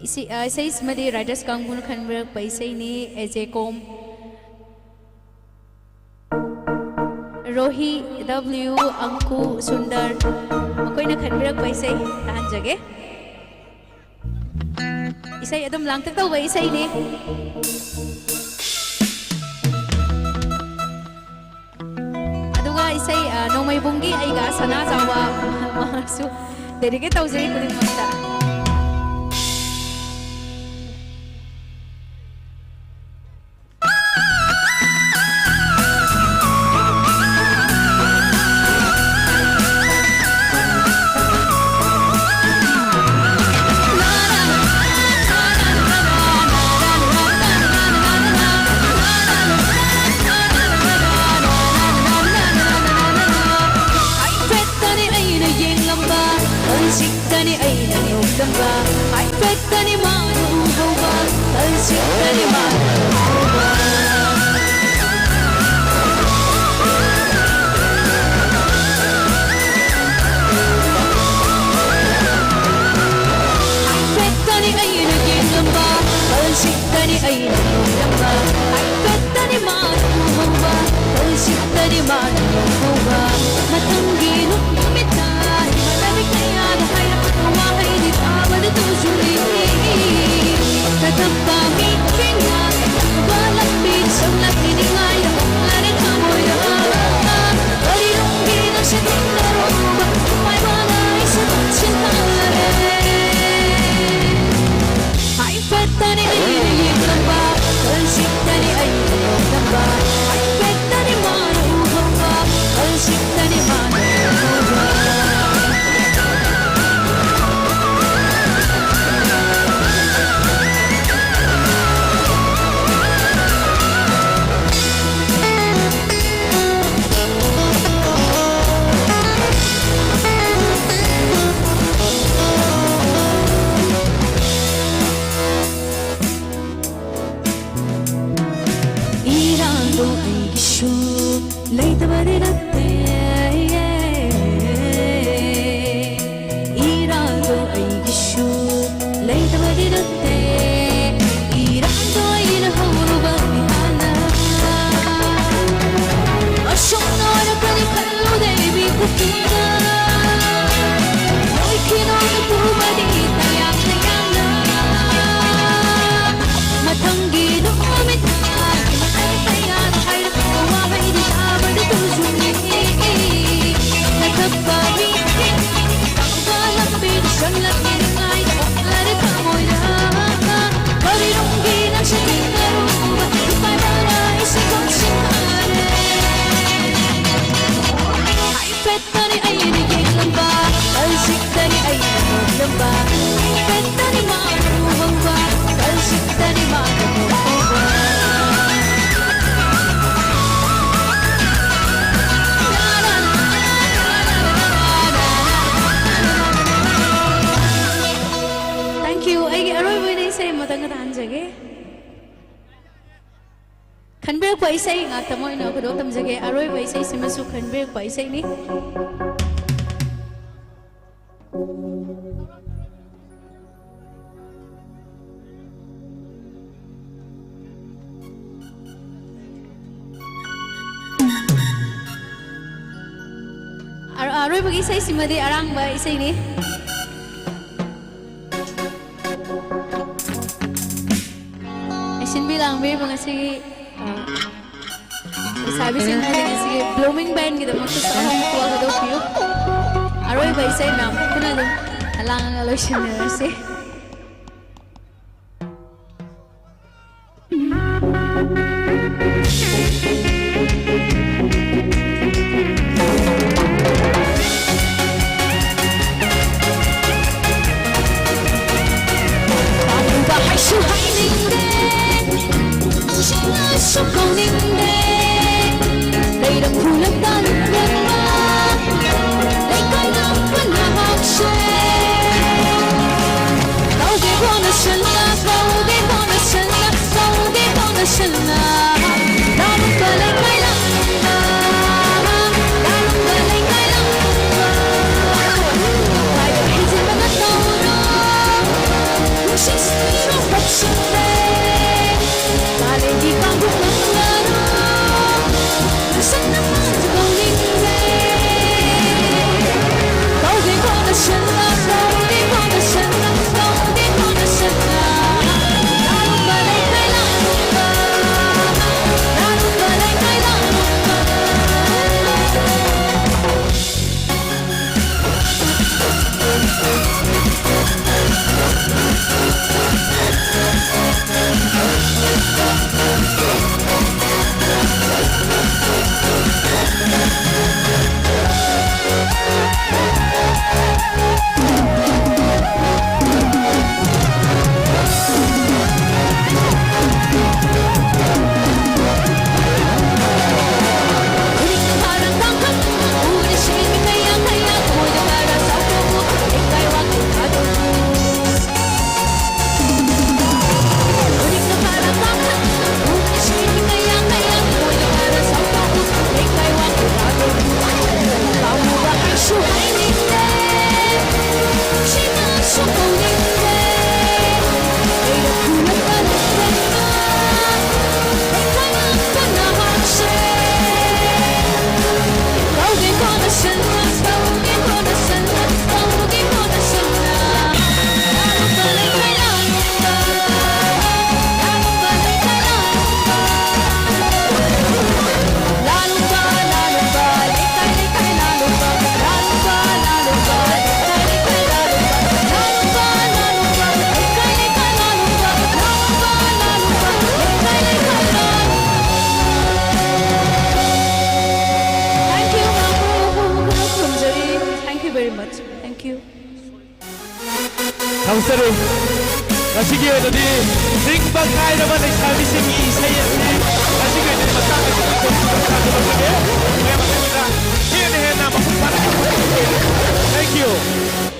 ꯏꯁꯩꯁꯤꯃꯗꯤ ꯔꯥꯏꯇꯔꯁ ꯀꯥꯡꯕꯨꯅ ꯈꯟꯕꯤꯔꯛꯄ ꯏꯁꯩꯅꯤ ꯑꯦꯖꯦꯀꯣꯝ Rohi W Anku Sundar ꯃꯈꯣꯏꯅ ꯈꯟꯕꯤꯔꯛꯄ ꯏꯁꯩ ꯇꯥꯍꯟꯖꯒꯦ ꯏꯁꯩ ꯑꯗꯨꯝ ꯂꯥꯡꯇꯛ ꯇꯧꯕ ꯏꯁꯩꯅꯤ ꯑꯗꯨꯒ ꯏꯁꯩ ꯅꯣꯡꯃꯩꯕꯨꯡꯒꯤ ꯑꯩꯒ ꯁꯅꯥ ꯆꯥꯎꯕ ꯃꯍꯥꯛꯁꯨ ꯗꯦꯗꯤꯀꯦꯠ ꯇꯧꯖꯩ ꯈꯨꯗꯤꯡꯃꯛꯇ खनबेरक्पा इसै ngakta moina khudok tamjage aroi bai isai simasu खनबेरक्पा isai ni aroi bai isai simadi arang bai isai ni isin bilang be bangasi sabi sing hari si blooming band gitu maksud saya kuah gitu view aroi bai sai nam kuna dum alang aloishin sih
감사를 마시기 위해서도 생방가이라만 사비생이 이사이었지 마시기 위해서 마땅하게 Thank you.